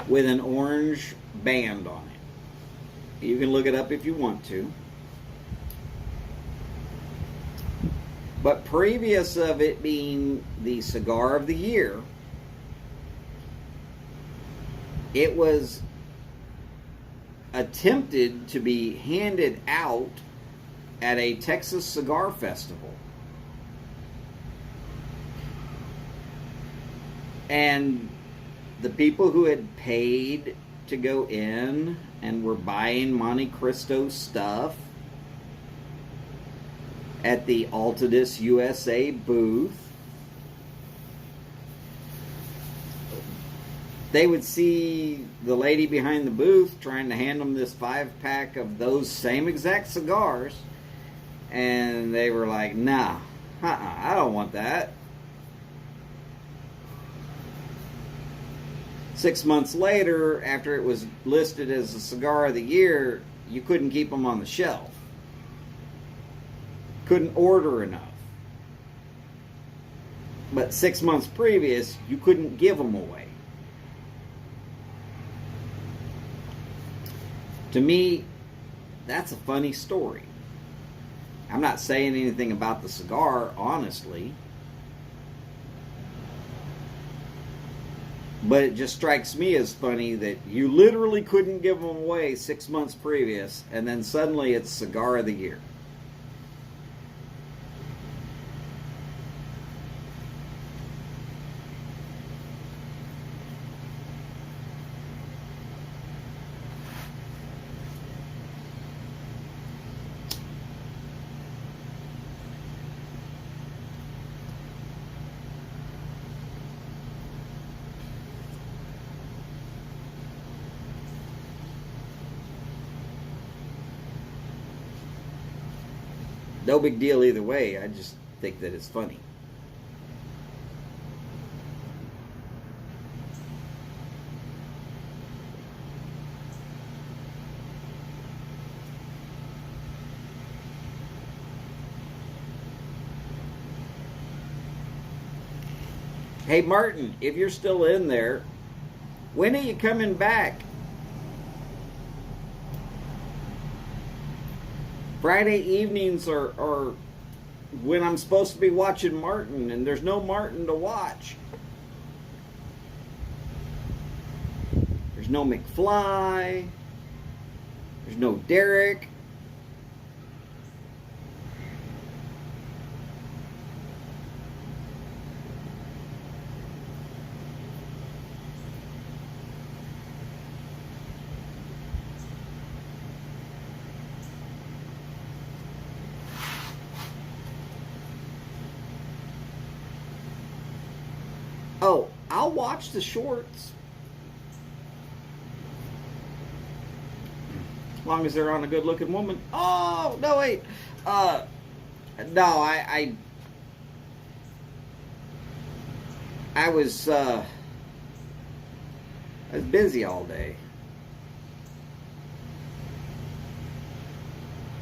with an orange band on it. You can look it up if you want to. But previous of it being the Cigar of the Year, it was attempted to be handed out at a Texas cigar festival. And the people who had paid to go in and were buying Monte Cristo stuff at the Altadis USA booth, they would see the lady behind the booth trying to hand them this 5-pack of those same exact cigars, and they were like, nah, I don't want that. 6 months later, after it was listed as a Cigar of the Year, you couldn't keep them on the shelf. Couldn't order enough. But 6 months previous, you couldn't give them away. To me, that's a funny story. I'm not saying anything about the cigar, honestly. But it just strikes me as funny that you literally couldn't give them away 6 months previous, and then suddenly it's Cigar of the Year. No big deal either way. I just think that it's funny. Hey Martin, if you're still in there, when are you coming back? Friday evenings are when I'm supposed to be watching Martin, and there's no Martin to watch. There's no McFly. There's no Derek. Oh, I'll watch the shorts. As long as they're on a good looking woman. Oh, no, wait. No, I was busy all day.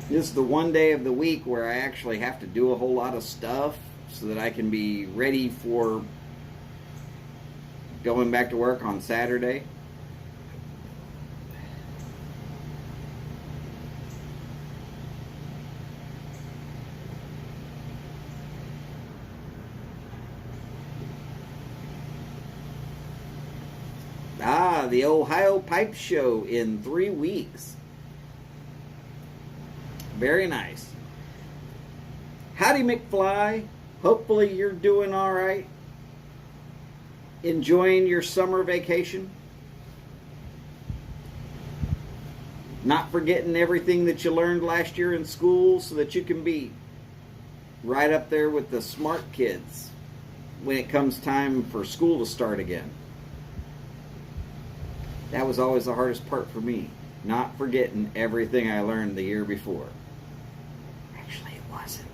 This is the one day of the week where I actually have to do a whole lot of stuff so that I can be ready for going back to work on Saturday. The Ohio Pipe Show in 3 weeks. Very nice. Howdy, McFly. Hopefully you're doing all right. Enjoying your summer vacation. Not forgetting everything that you learned last year in school so that you can be right up there with the smart kids when it comes time for school to start again. That was always the hardest part for me. Not forgetting everything I learned the year before. Actually, it wasn't.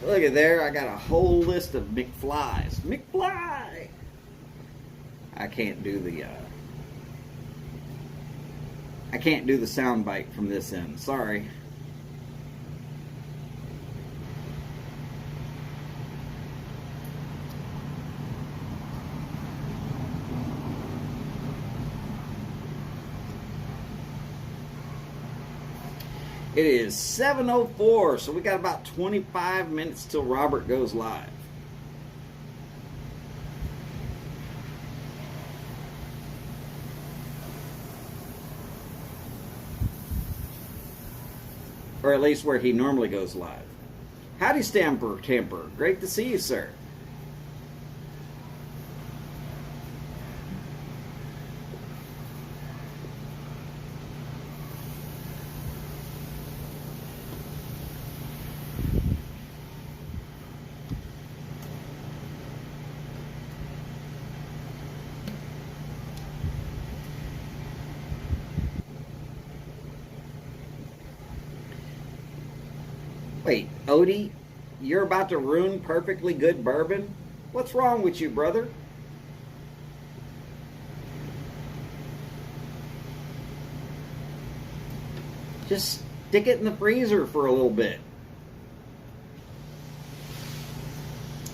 Look at there, I got a whole list of McFlies. McFly! I can't do the sound bite from this end. Sorry. It is 7:04, so we got about 25 minutes till Robert goes live. Or at least where he normally goes live. Howdy, Stamper Tamper. Great to see you, sir. Wait, Odie, you're about to ruin perfectly good bourbon? What's wrong with you, brother? Just stick it in the freezer for a little bit.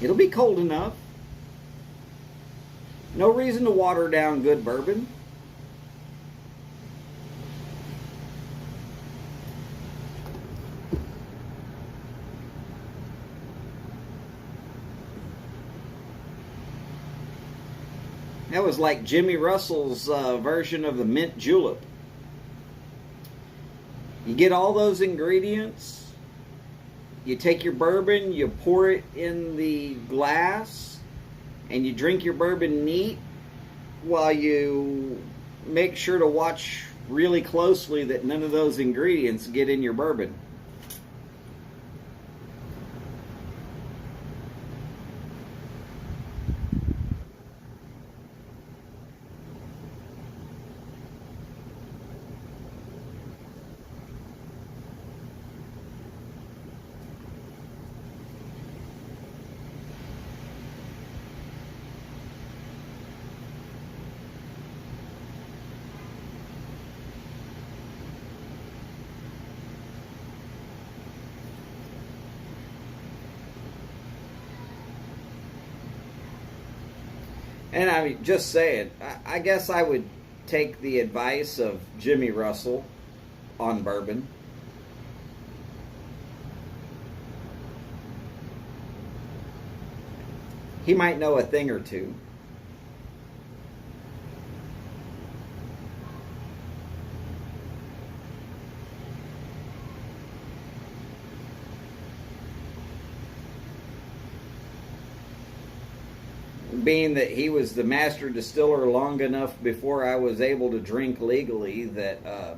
It'll be cold enough. No reason to water down good bourbon. That was like Jimmy Russell's version of the mint julep. You get all those ingredients. You take your bourbon, you pour it in the glass, and you drink your bourbon neat while you make sure to watch really closely that none of those ingredients get in your bourbon. And I mean, just saying, I guess I would take the advice of Jimmy Russell on bourbon. He might know a thing or two. Being that he was the master distiller long enough before I was able to drink legally, that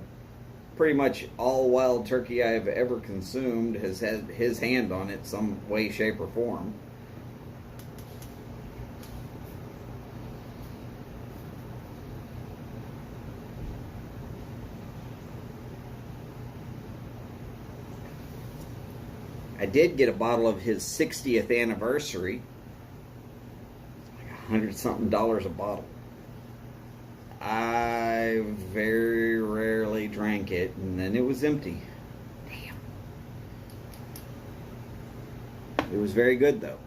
pretty much all wild turkey I have ever consumed has had his hand on it some way, shape, or form. I did get a bottle of his 60th anniversary. $100 something a bottle. I very rarely drank it, and then it was empty. Damn. It was very good, though.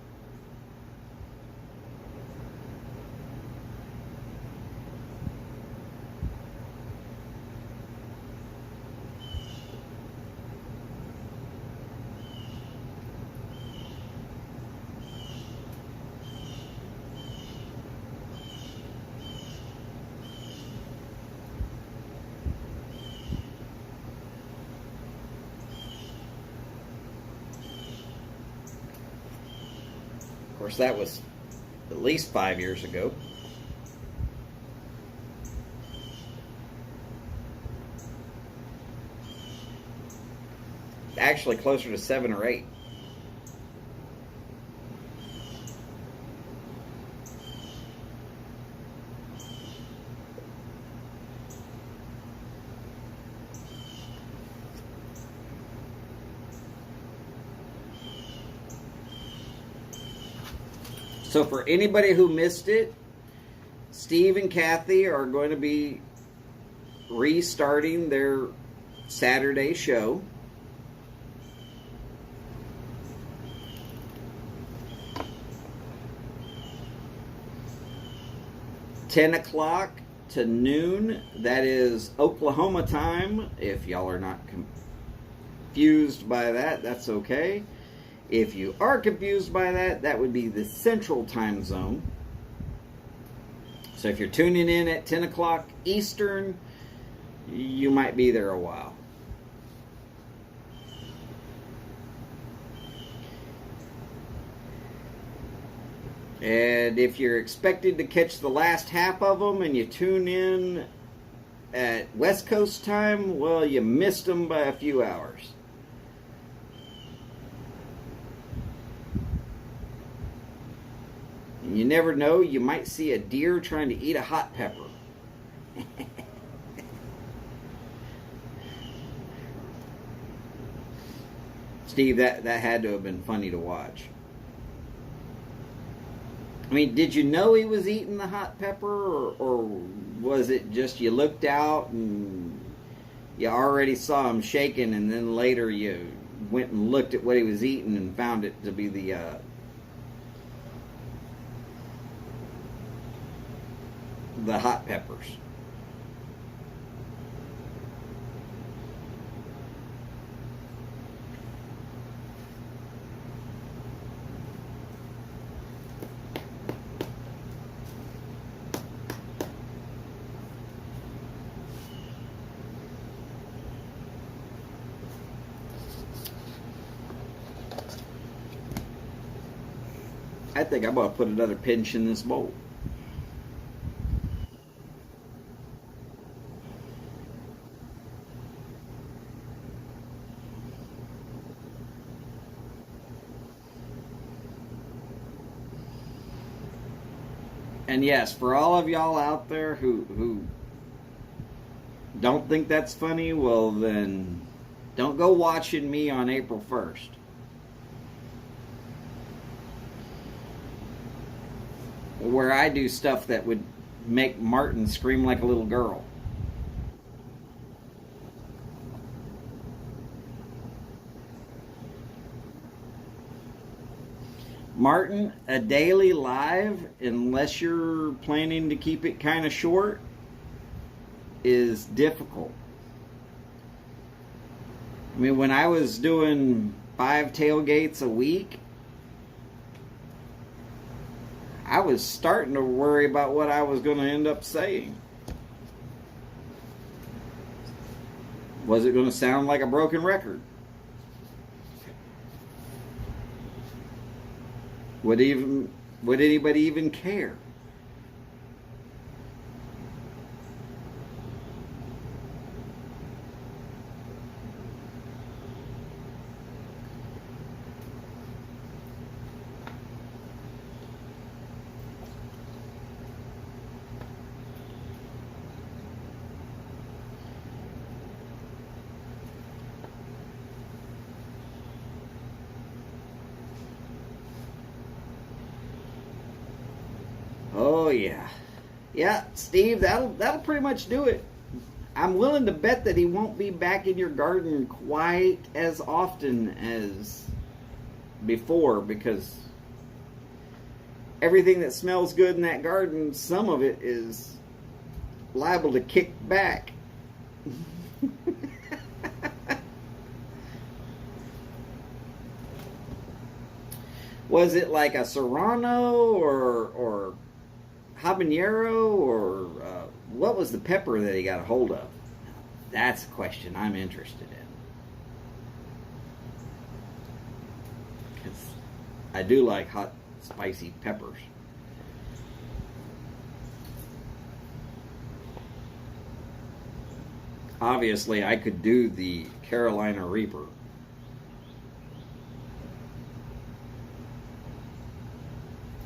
Of course, that was at least 5 years ago. Actually, closer to 7 or 8. So for anybody who missed it, Steve and Kathy are going to be restarting their Saturday show. $10 to noon. That is Oklahoma time. If y'all are not confused by that, that's okay. If you are confused by that, that would be the Central Time Zone. So if you're tuning in at 10 o'clock Eastern, you might be there a while. And if you're expected to catch the last half of them and you tune in at West Coast time, well, you missed them by a few hours. You never know, you might see a deer trying to eat a hot pepper. Steve, that had to have been funny to watch. I mean, did you know he was eating the hot pepper, or was it just you looked out and you already saw him shaking, and then later you went and looked at what he was eating and found it to be the hot peppers? I think I'm going to put another pinch in this bowl. And yes, for all of y'all out there who don't think that's funny, well then don't go watching me on April 1st. Where I do stuff that would make Martin scream like a little girl. Martin, a daily live, unless you're planning to keep it kind of short, is difficult. I mean, when I was doing 5 tailgates a week, I was starting to worry about what I was going to end up saying. Was it going to sound like a broken record? Would anybody even care? Oh yeah. Yeah, Steve, that'll pretty much do it. I'm willing to bet that he won't be back in your garden quite as often as before, because everything that smells good in that garden, some of it is liable to kick back. Was it like a serrano or habanero, or what was the pepper that he got a hold of? That's a question I'm interested in. Because I do like hot, spicy peppers. Obviously, I could do the Carolina Reaper.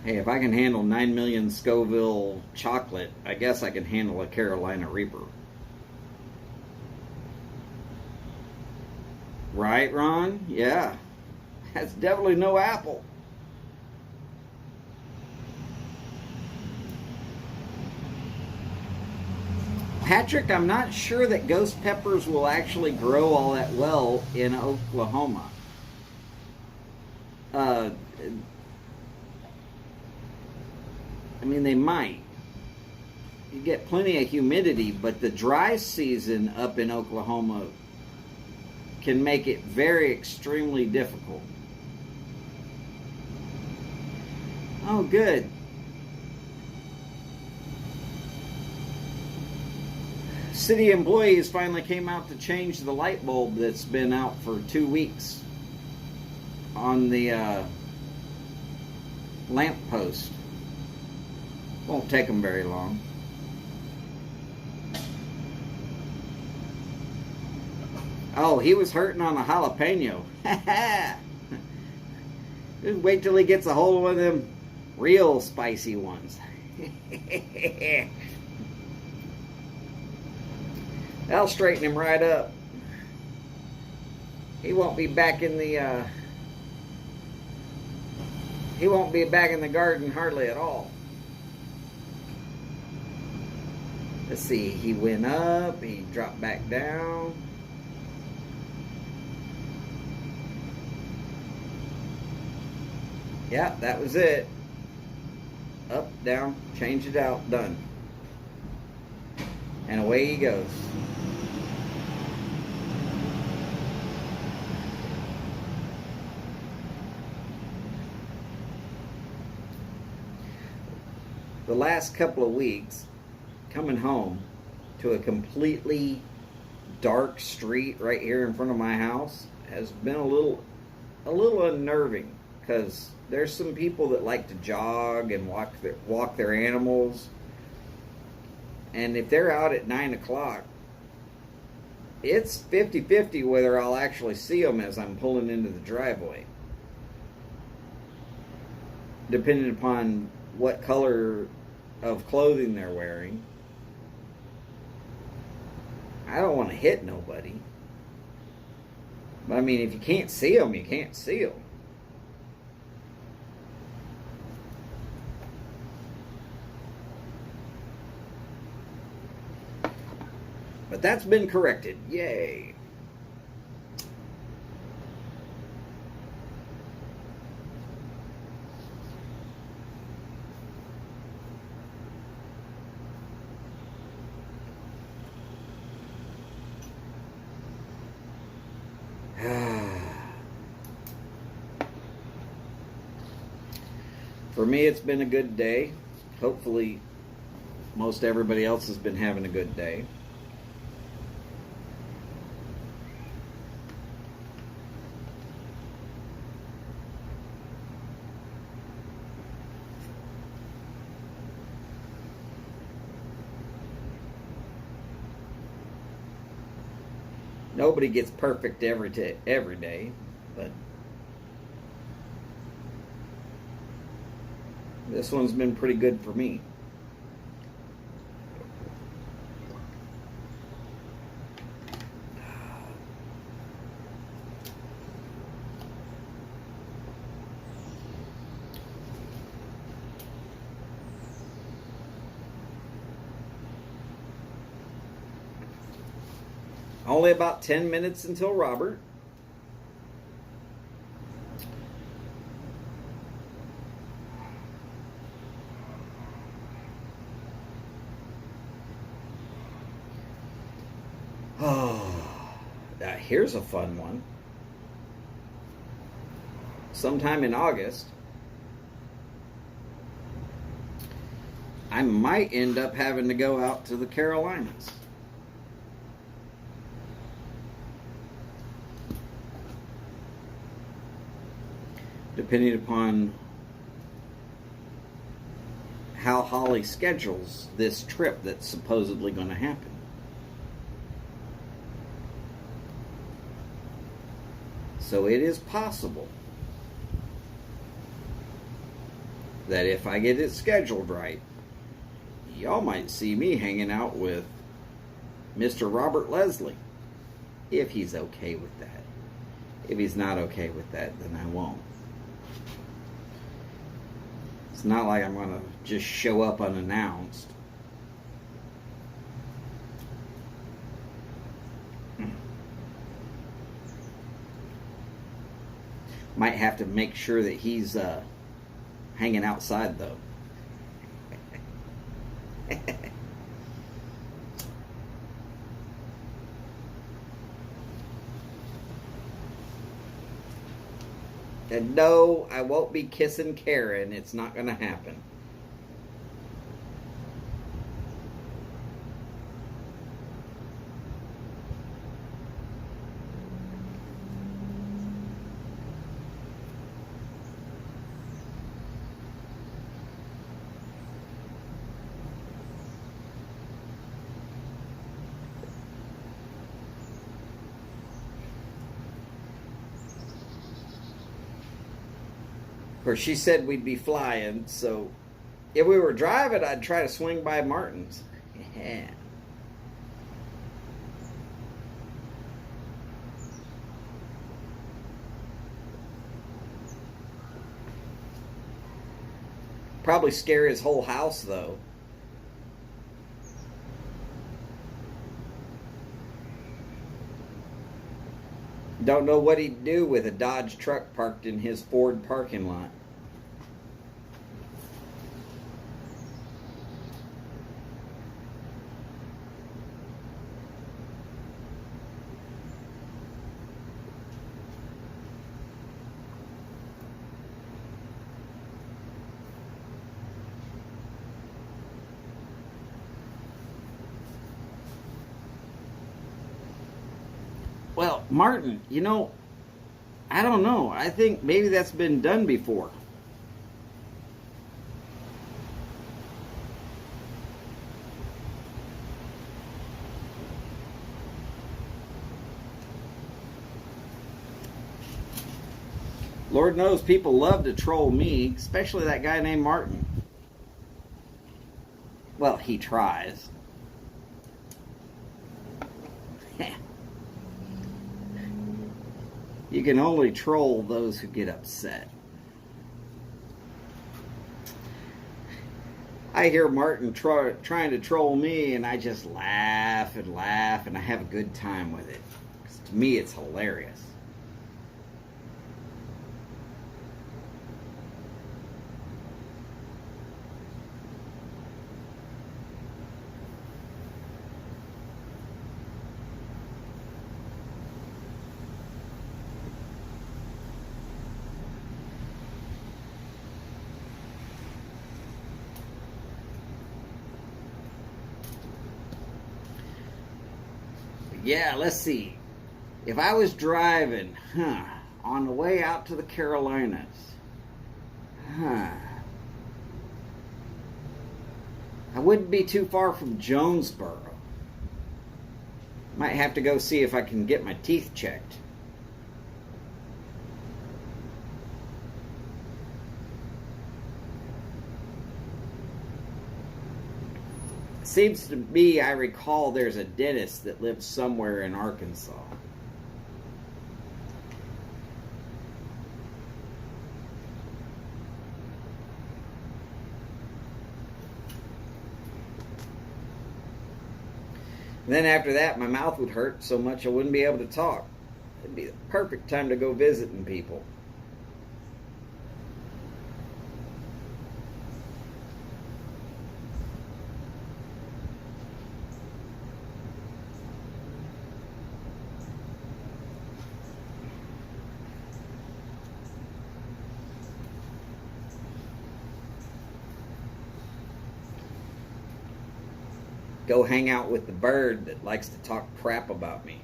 Hey, if I can handle 9 million Scoville chocolate, I guess I can handle a Carolina Reaper. Right, Ron? Yeah. That's definitely no apple. Patrick, I'm not sure that ghost peppers will actually grow all that well in Oklahoma. I mean, they might. You get plenty of humidity, but the dry season up in Oklahoma can make it very extremely difficult. Oh, good. City employees finally came out to change the light bulb that's been out for 2 weeks on the lamp post. Won't take them very long. Oh, he was hurting on a jalapeno. Just wait till he gets a hold of one of them real spicy ones. That'll straighten him right up. He won't be back in the garden hardly at all. Let's see, he went up, he dropped back down. Yeah, that was it. Up, down, change it out, done. And away he goes. The last couple of weeks, coming home to a completely dark street right here in front of my house has been a little unnerving, because there's some people that like to jog and walk their animals, and if they're out at 9 o'clock, it's 50-50 whether I'll actually see them as I'm pulling into the driveway, depending upon what color of clothing they're wearing. I don't want to hit nobody. But I mean, if you can't see them, you can't see them. But that's been corrected. Yay. For me, it's been a good day. Hopefully, most everybody else has been having a good day. Nobody gets perfect every day, but this one's been pretty good for me. Only about 10 minutes until Robert. Oh, now here's a fun one. Sometime in August, I might end up having to go out to the Carolinas. Depending upon how Holly schedules this trip that's supposedly going to happen. So it is possible that if I get it scheduled right, y'all might see me hanging out with Mr. Robert Leslie, if he's okay with that. If he's not okay with that, then I won't. It's not like I'm going to just show up unannounced. Might have to make sure that he's hanging outside, though. And no, I won't be kissing Karen. It's not going to happen. Of course, she said we'd be flying, so if we were driving, I'd try to swing by Martin's. Yeah. Probably scare his whole house, though. Don't know what he'd do with a Dodge truck parked in his Ford parking lot. Well, Martin, you know, I don't know. I think maybe that's been done before. Lord knows people love to troll me, especially that guy named Martin. Well, he tries. You can only troll those who get upset. I hear Martin trying to troll me, and I just laugh, and I have a good time with it. 'Cause to me, it's hilarious. Yeah, let's see. If I was driving, on the way out to the Carolinas, I wouldn't be too far from Jonesboro. Might have to go see if I can get my teeth checked. Seems to me, I recall there's a dentist that lives somewhere in Arkansas. And then after that, my mouth would hurt so much I wouldn't be able to talk. It'd be the perfect time to go visiting people. Go hang out with the bird that likes to talk crap about me.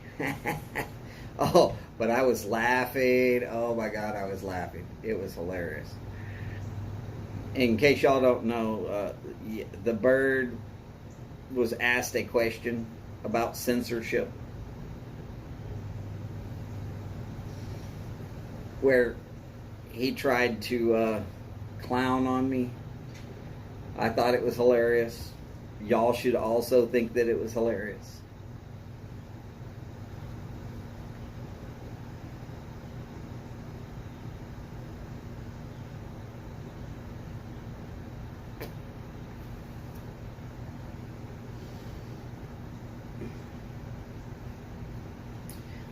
Oh, but I was laughing. Oh my God, I was laughing. It was hilarious. In case y'all don't know, the bird was asked a question about censorship, where he tried to clown on me. I thought it was hilarious. Y'all should also think that it was hilarious.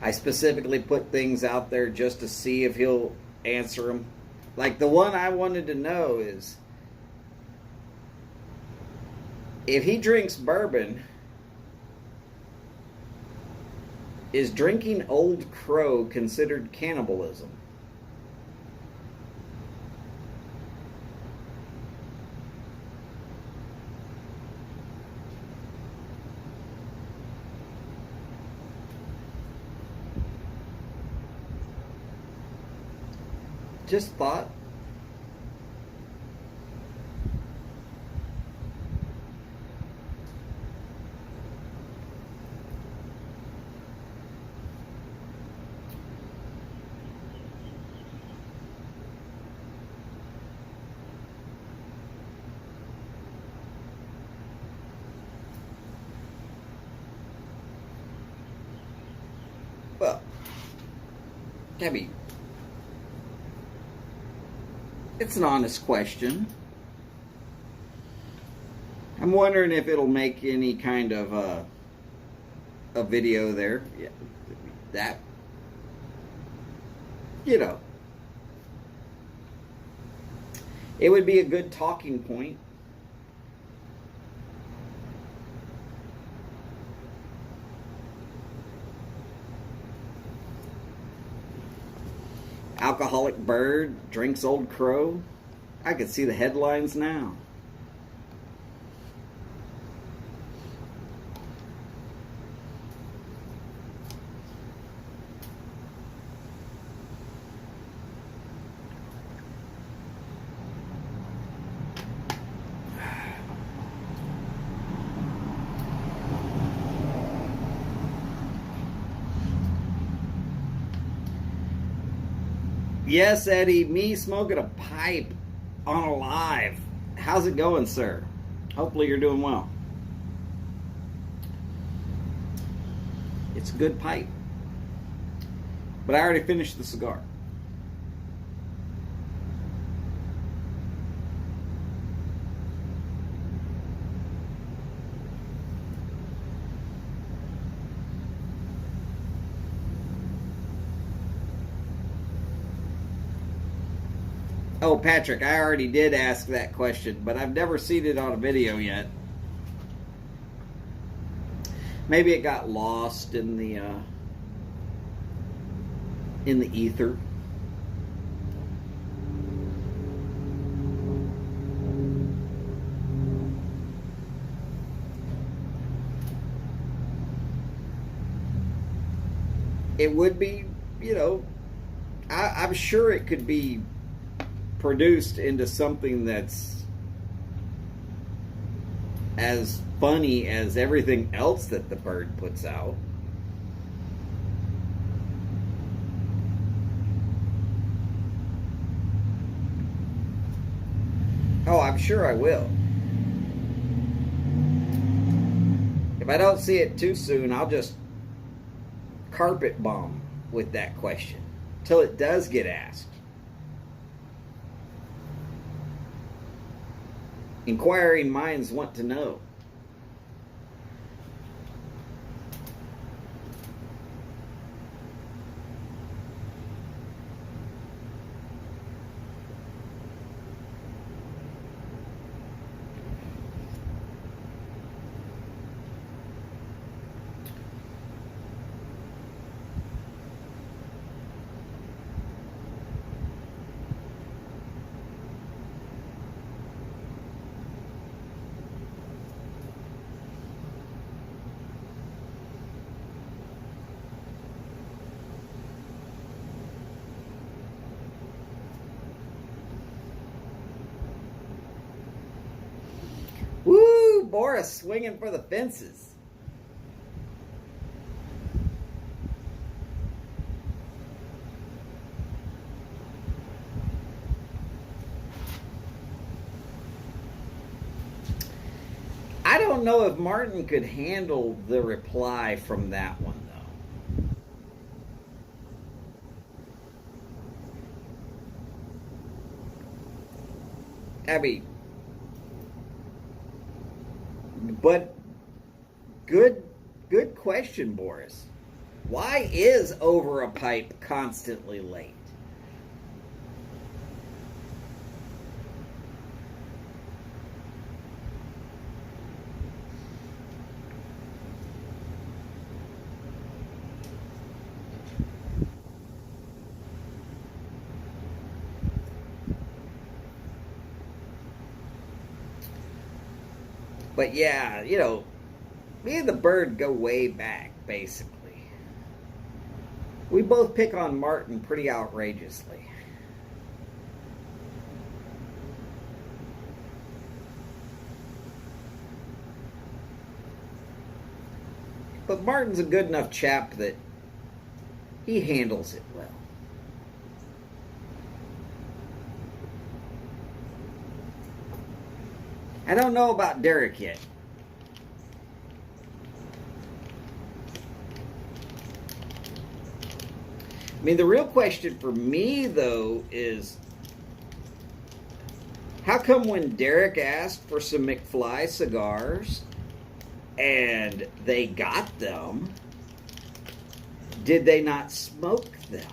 I specifically put things out there just to see if he'll answer them. Like the one I wanted to know is, if he drinks bourbon, is drinking Old Crow considered cannibalism? Just thought. Well, Gabby, it's an honest question. I'm wondering if it'll make any kind of a video there. Yeah, that, you know, it would be a good talking point. Alcoholic bird drinks Old Crow. I could see the headlines now. Yes, Eddie, me smoking a pipe on a live. How's it going, sir? Hopefully you're doing well. It's a good pipe. But I already finished the cigar. Oh, Patrick, I already did ask that question, but I've never seen it on a video yet. Maybe it got lost in the ether. it would be, I'm sure it could be produced into something that's as funny as everything else that the bird puts out. Oh, I'm sure I will. If I don't see it too soon, I'll just carpet bomb with that question till it does get asked. Inquiring minds want to know. Woo! Boris swinging for the fences. I don't know if Martin could handle the reply from that one, though. I mean, but good question, Boris. Why is Over a Pipe constantly late? But yeah, me and the bird go way back, basically. We both pick on Martin pretty outrageously. But Martin's a good enough chap that he handles it well. I don't know about Derek yet. I mean, the real question for me, though, is how come when Derek asked for some McFly cigars and they got them, did they not smoke them?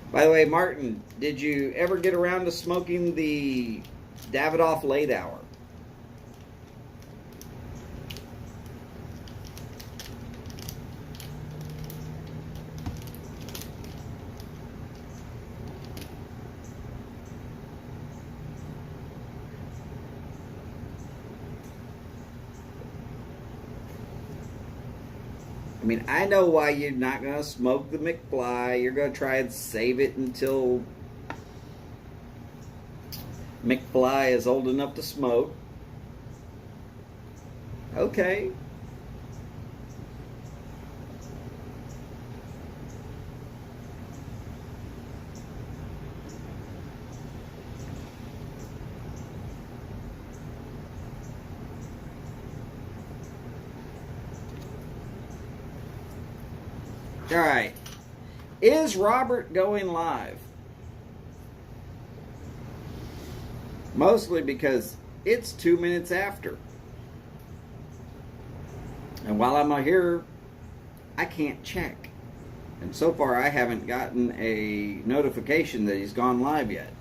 By the way, Martin, did you ever get around to smoking the Davidoff Late Hour? I mean, I know why you're not going to smoke the McFly. You're going to try and save it until McFly is old enough to smoke. Okay. All right. Is Robert going live? Mostly because it's 2 minutes after. And while I'm here, I can't check. And so far, I haven't gotten a notification that he's gone live yet.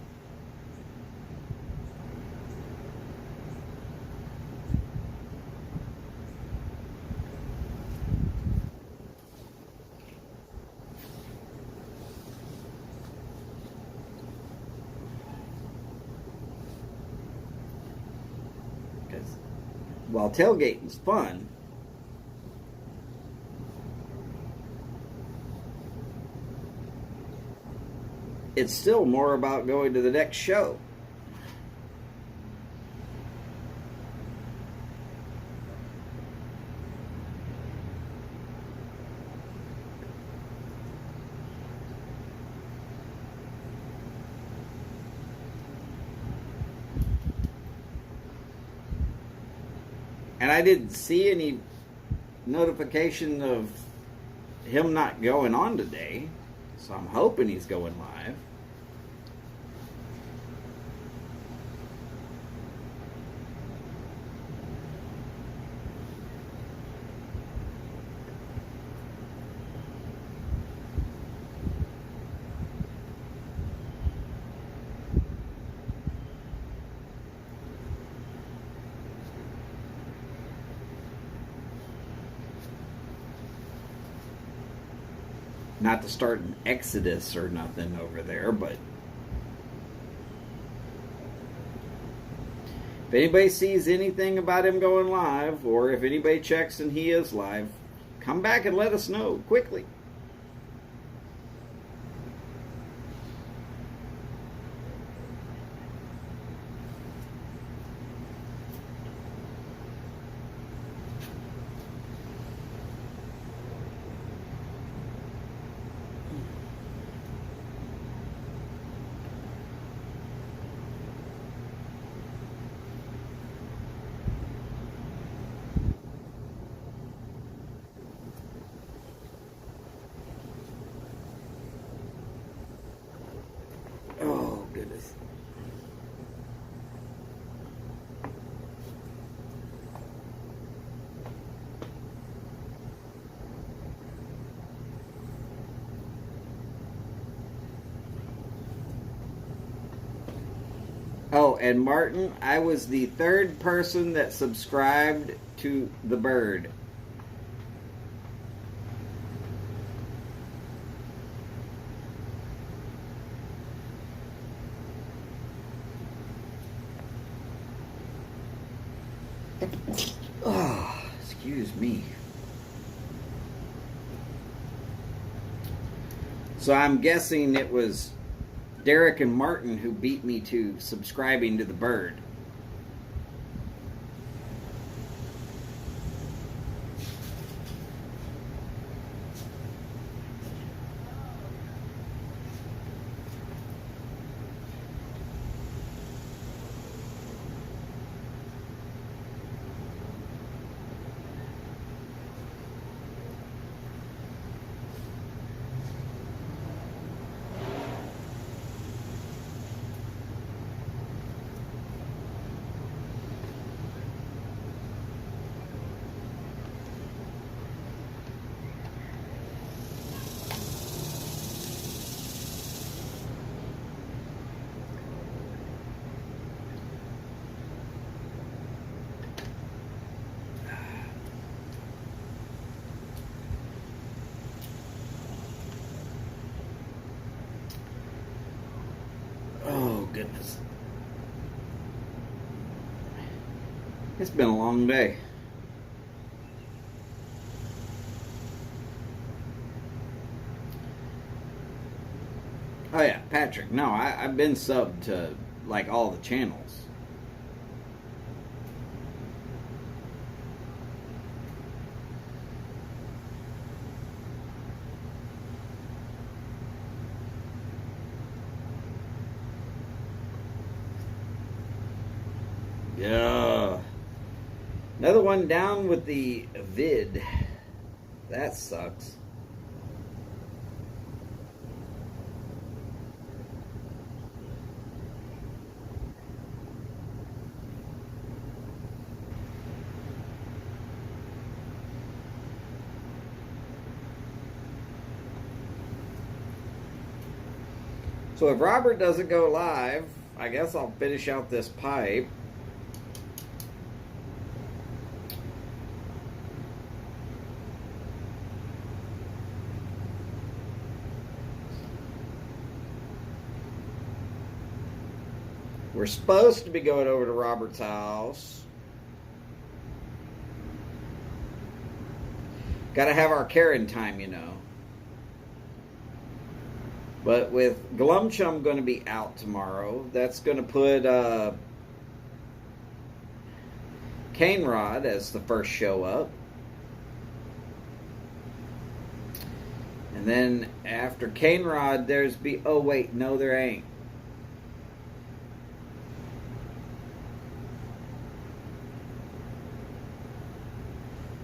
while tailgating's fun, it's still more about going to the next show. And I didn't see any notification of him not going on today, so I'm hoping he's going live. Not to start an exodus or nothing over there, but if anybody sees anything about him going live, or if anybody checks and he is live, come back and let us know quickly. Oh, goodness. Oh, and Martin, I was the third person that subscribed to the bird. Oh, excuse me. So I'm guessing it was Derek and Martin who beat me to subscribing to the bird. Oh, goodness. It's been a long day. Oh yeah, Patrick. No, I've been subbed to like all the channels. Yeah. Another one down with the vid. That sucks. So if Robert doesn't go live, I guess I'll finish out this pipe. We're supposed to be going over to Robert's house. Gotta have our Karen time, you know. But with Glumchum going to be out tomorrow, that's going to put Cane Rod as the first show up. And then after Cane Rod, oh wait, no there ain't.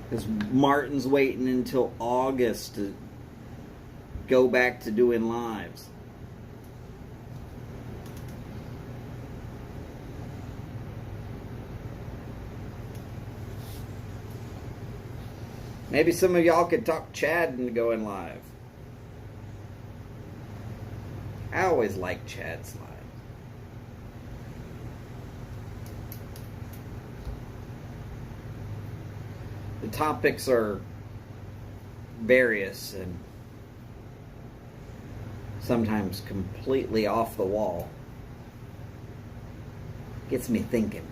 Because Martin's waiting until August to go back to doing lives. Maybe some of y'all could talk Chad into going live. I always like Chad's live. The topics are various and sometimes completely off the wall. Gets me thinking.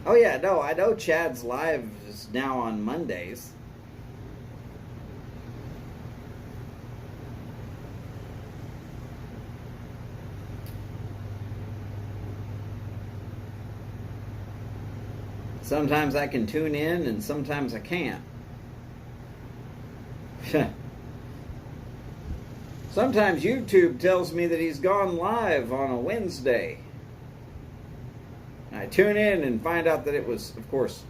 Oh yeah, no, I know Chad's live is now on Mondays. Sometimes I can tune in and sometimes I can't. Sometimes YouTube tells me that he's gone live on a Wednesday. I tune in and find out that it was, of course.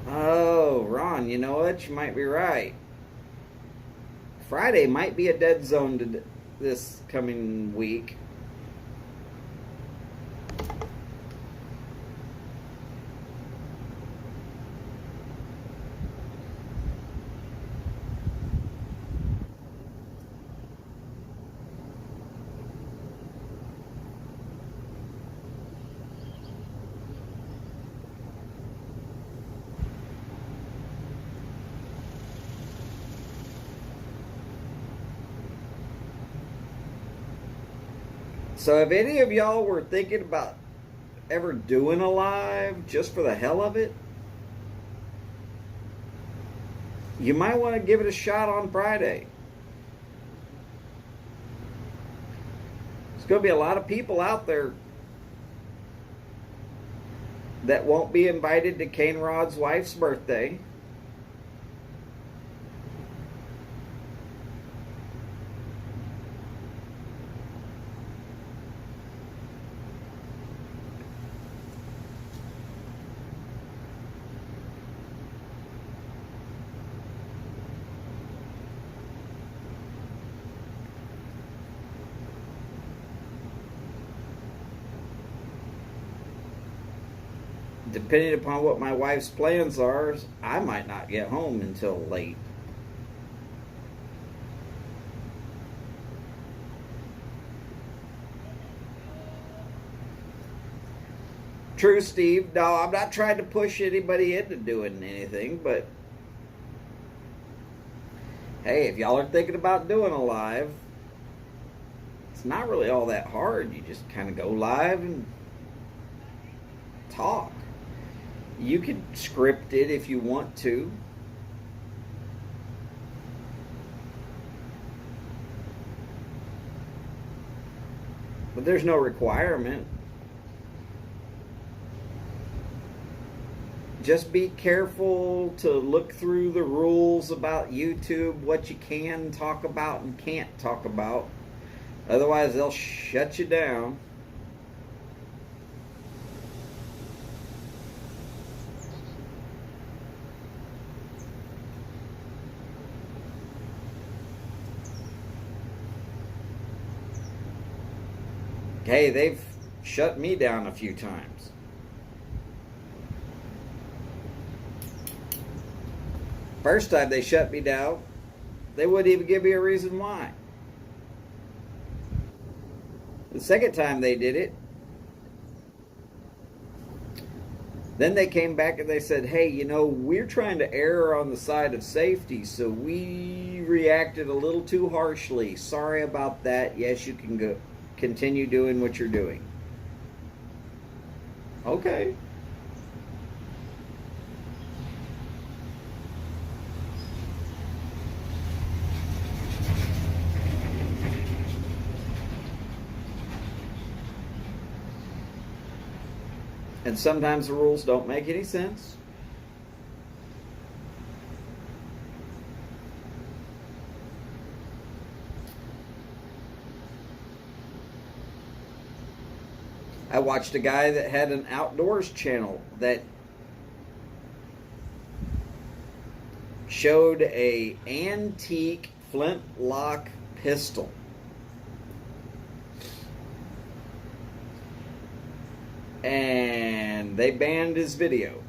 Oh, Ron, you know what? You might be right. Friday might be a dead zone this coming week. So if any of y'all were thinking about ever doing a live just for the hell of it, you might want to give it a shot on Friday. There's going to be a lot of people out there that won't be invited to Cane Rod's wife's birthday. Depending upon what my wife's plans are, I might not get home until late. True, Steve. No, I'm not trying to push anybody into doing anything, but hey, if y'all are thinking about doing a live, it's not really all that hard. You just kind of go live and talk. You can script it if you want to. But there's no requirement. Just be careful to look through the rules about YouTube, what you can talk about and can't talk about. Otherwise, they'll shut you down. Hey, they've shut me down a few times. First time they shut me down, They wouldn't even give me a reason why. The second time they did it, then they came back and they said, hey, you know, we're trying to err on the side of safety, so we reacted a little too harshly. Sorry about that. Yes, you can go continue doing what you're doing. Okay. And sometimes the rules don't make any sense. I watched a guy that had an outdoors channel that showed a antique flintlock pistol. And they banned his video.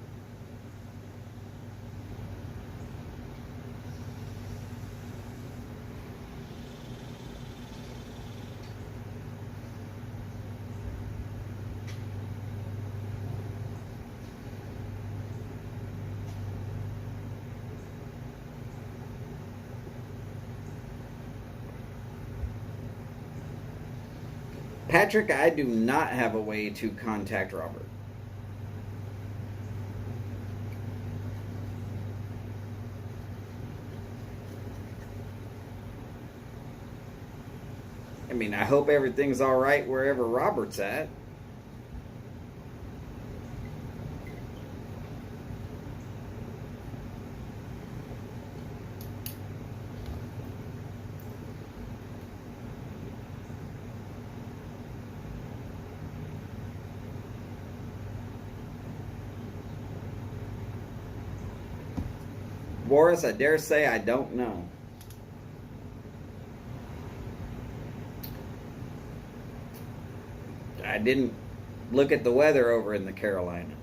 Patrick, I do not have a way to contact Robert. I mean, I hope everything's all right wherever Robert's at. Boris, I dare say I don't know. I didn't look at the weather over in the Carolinas.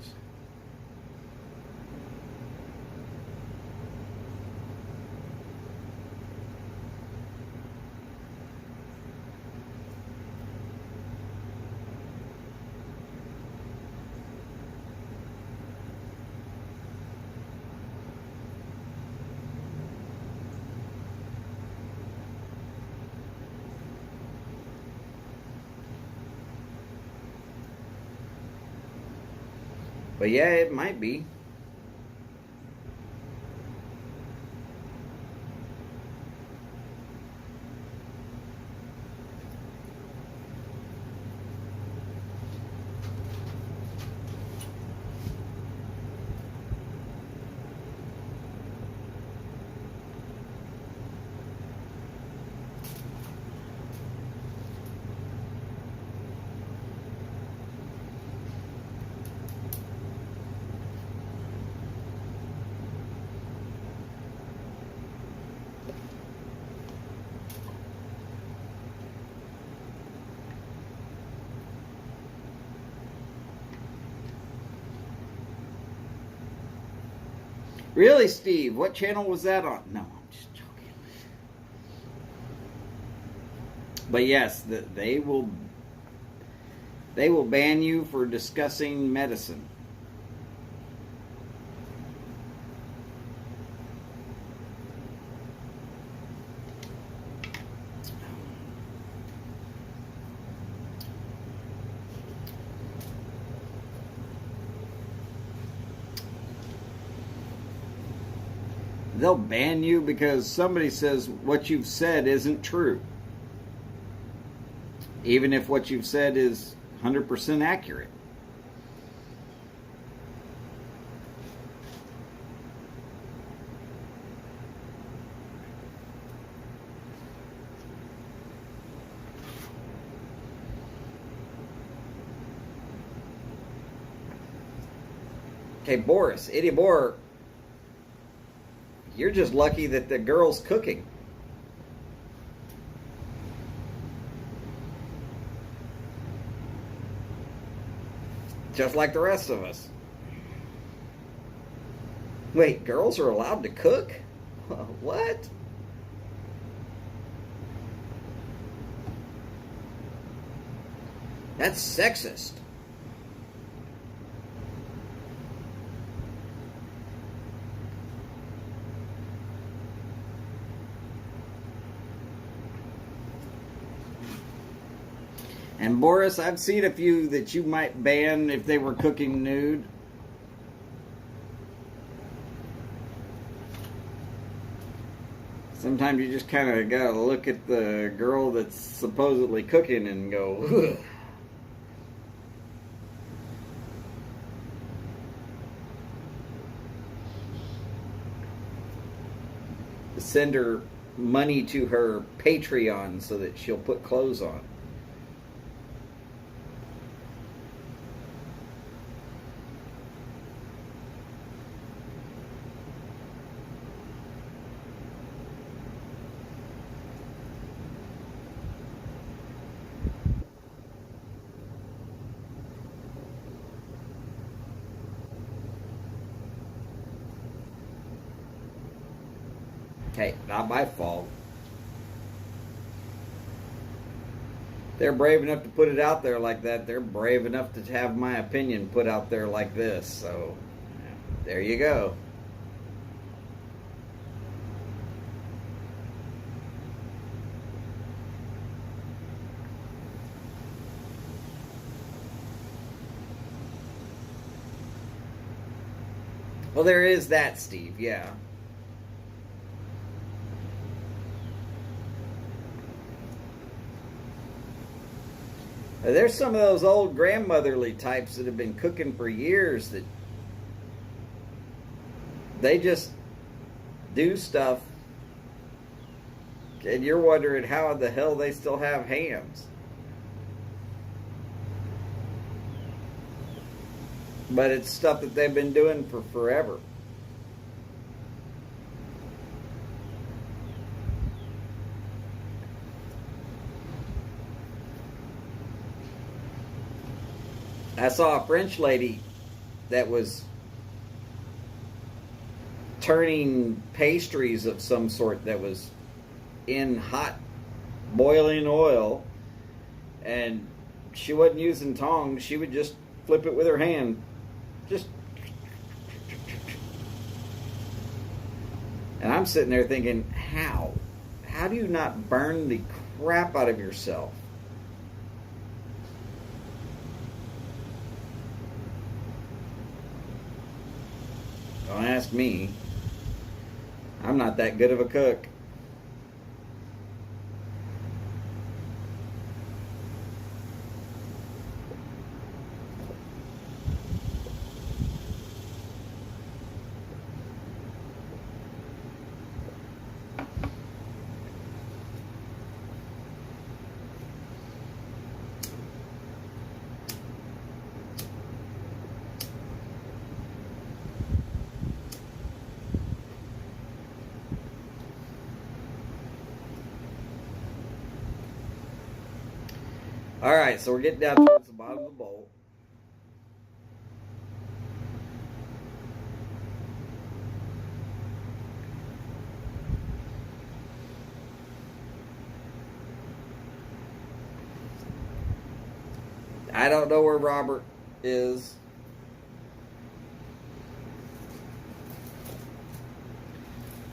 But yeah, it might be. Really, Steve? What channel was that on? No, I'm just joking. But yes, they will ban you for discussing medicine. They'll ban you because somebody says what you've said isn't true. Even if what you've said is 100% accurate. Okay, Boris, Itty Bor, you're just lucky that the girl's cooking. Just like the rest of us. Wait, girls are allowed to cook? What? That's sexist. And Boris, I've seen a few that you might ban if they were cooking nude. Sometimes you just kind of gotta look at the girl that's supposedly cooking and go, ugh. Send her money to her Patreon so that she'll put clothes on. Hey, not my fault. They're brave enough to put it out there like that. They're brave enough to have my opinion put out there like this. So, there you go. Well, there is that, Steve, yeah. There's some of those old grandmotherly types that have been cooking for years that they just do stuff and you're wondering how the hell they still have hands. But it's stuff that they've been doing for forever. I saw a French lady that was turning pastries of some sort that was in hot boiling oil, and she wasn't using tongs. She would just flip it with her hand. Just. And I'm sitting there thinking, how? How do you not burn the crap out of yourself? Don't ask me. I'm not that good of a cook. All right, so we're getting down towards the bottom of the bowl. I don't know where Robert is.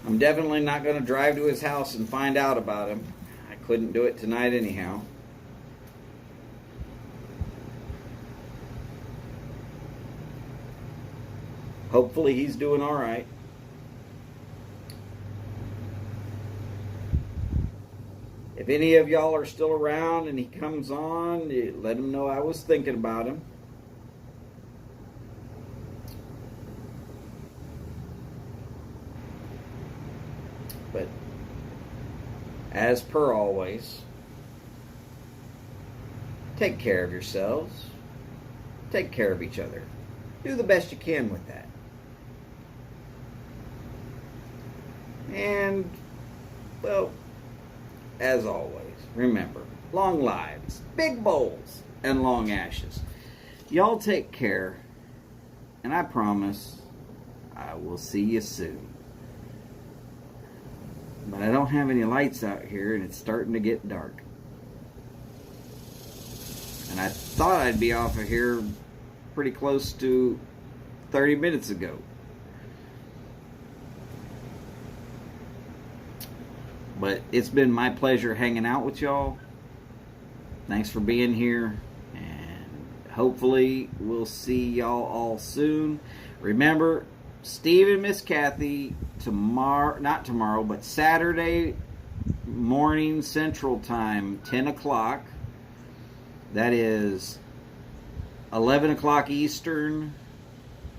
I'm definitely not going to drive to his house and find out about him. I couldn't do it tonight anyhow. Hopefully he's doing all right. If any of y'all are still around and he comes on, let him know I was thinking about him. But as per always, take care of yourselves. Take care of each other. Do the best you can with that. And, well, as always, remember, long lives, big bowls, and long ashes. Y'all take care, and I promise I will see you soon. But I don't have any lights out here, and it's starting to get dark. And I thought I'd be off of here pretty close to 30 minutes ago. But it's been my pleasure hanging out with y'all. Thanks for being here. And hopefully we'll see y'all all soon. Remember, Steve and Miss Kathy, not tomorrow, but Saturday morning Central Time, 10 o'clock. That is 11 o'clock Eastern.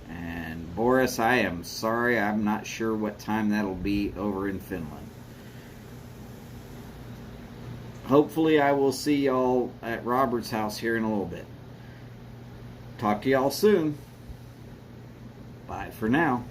And Boris, I am sorry, I'm not sure what time that'll be over in Finland. Hopefully I will see y'all at Robert's house here in a little bit. Talk to y'all soon. Bye for now.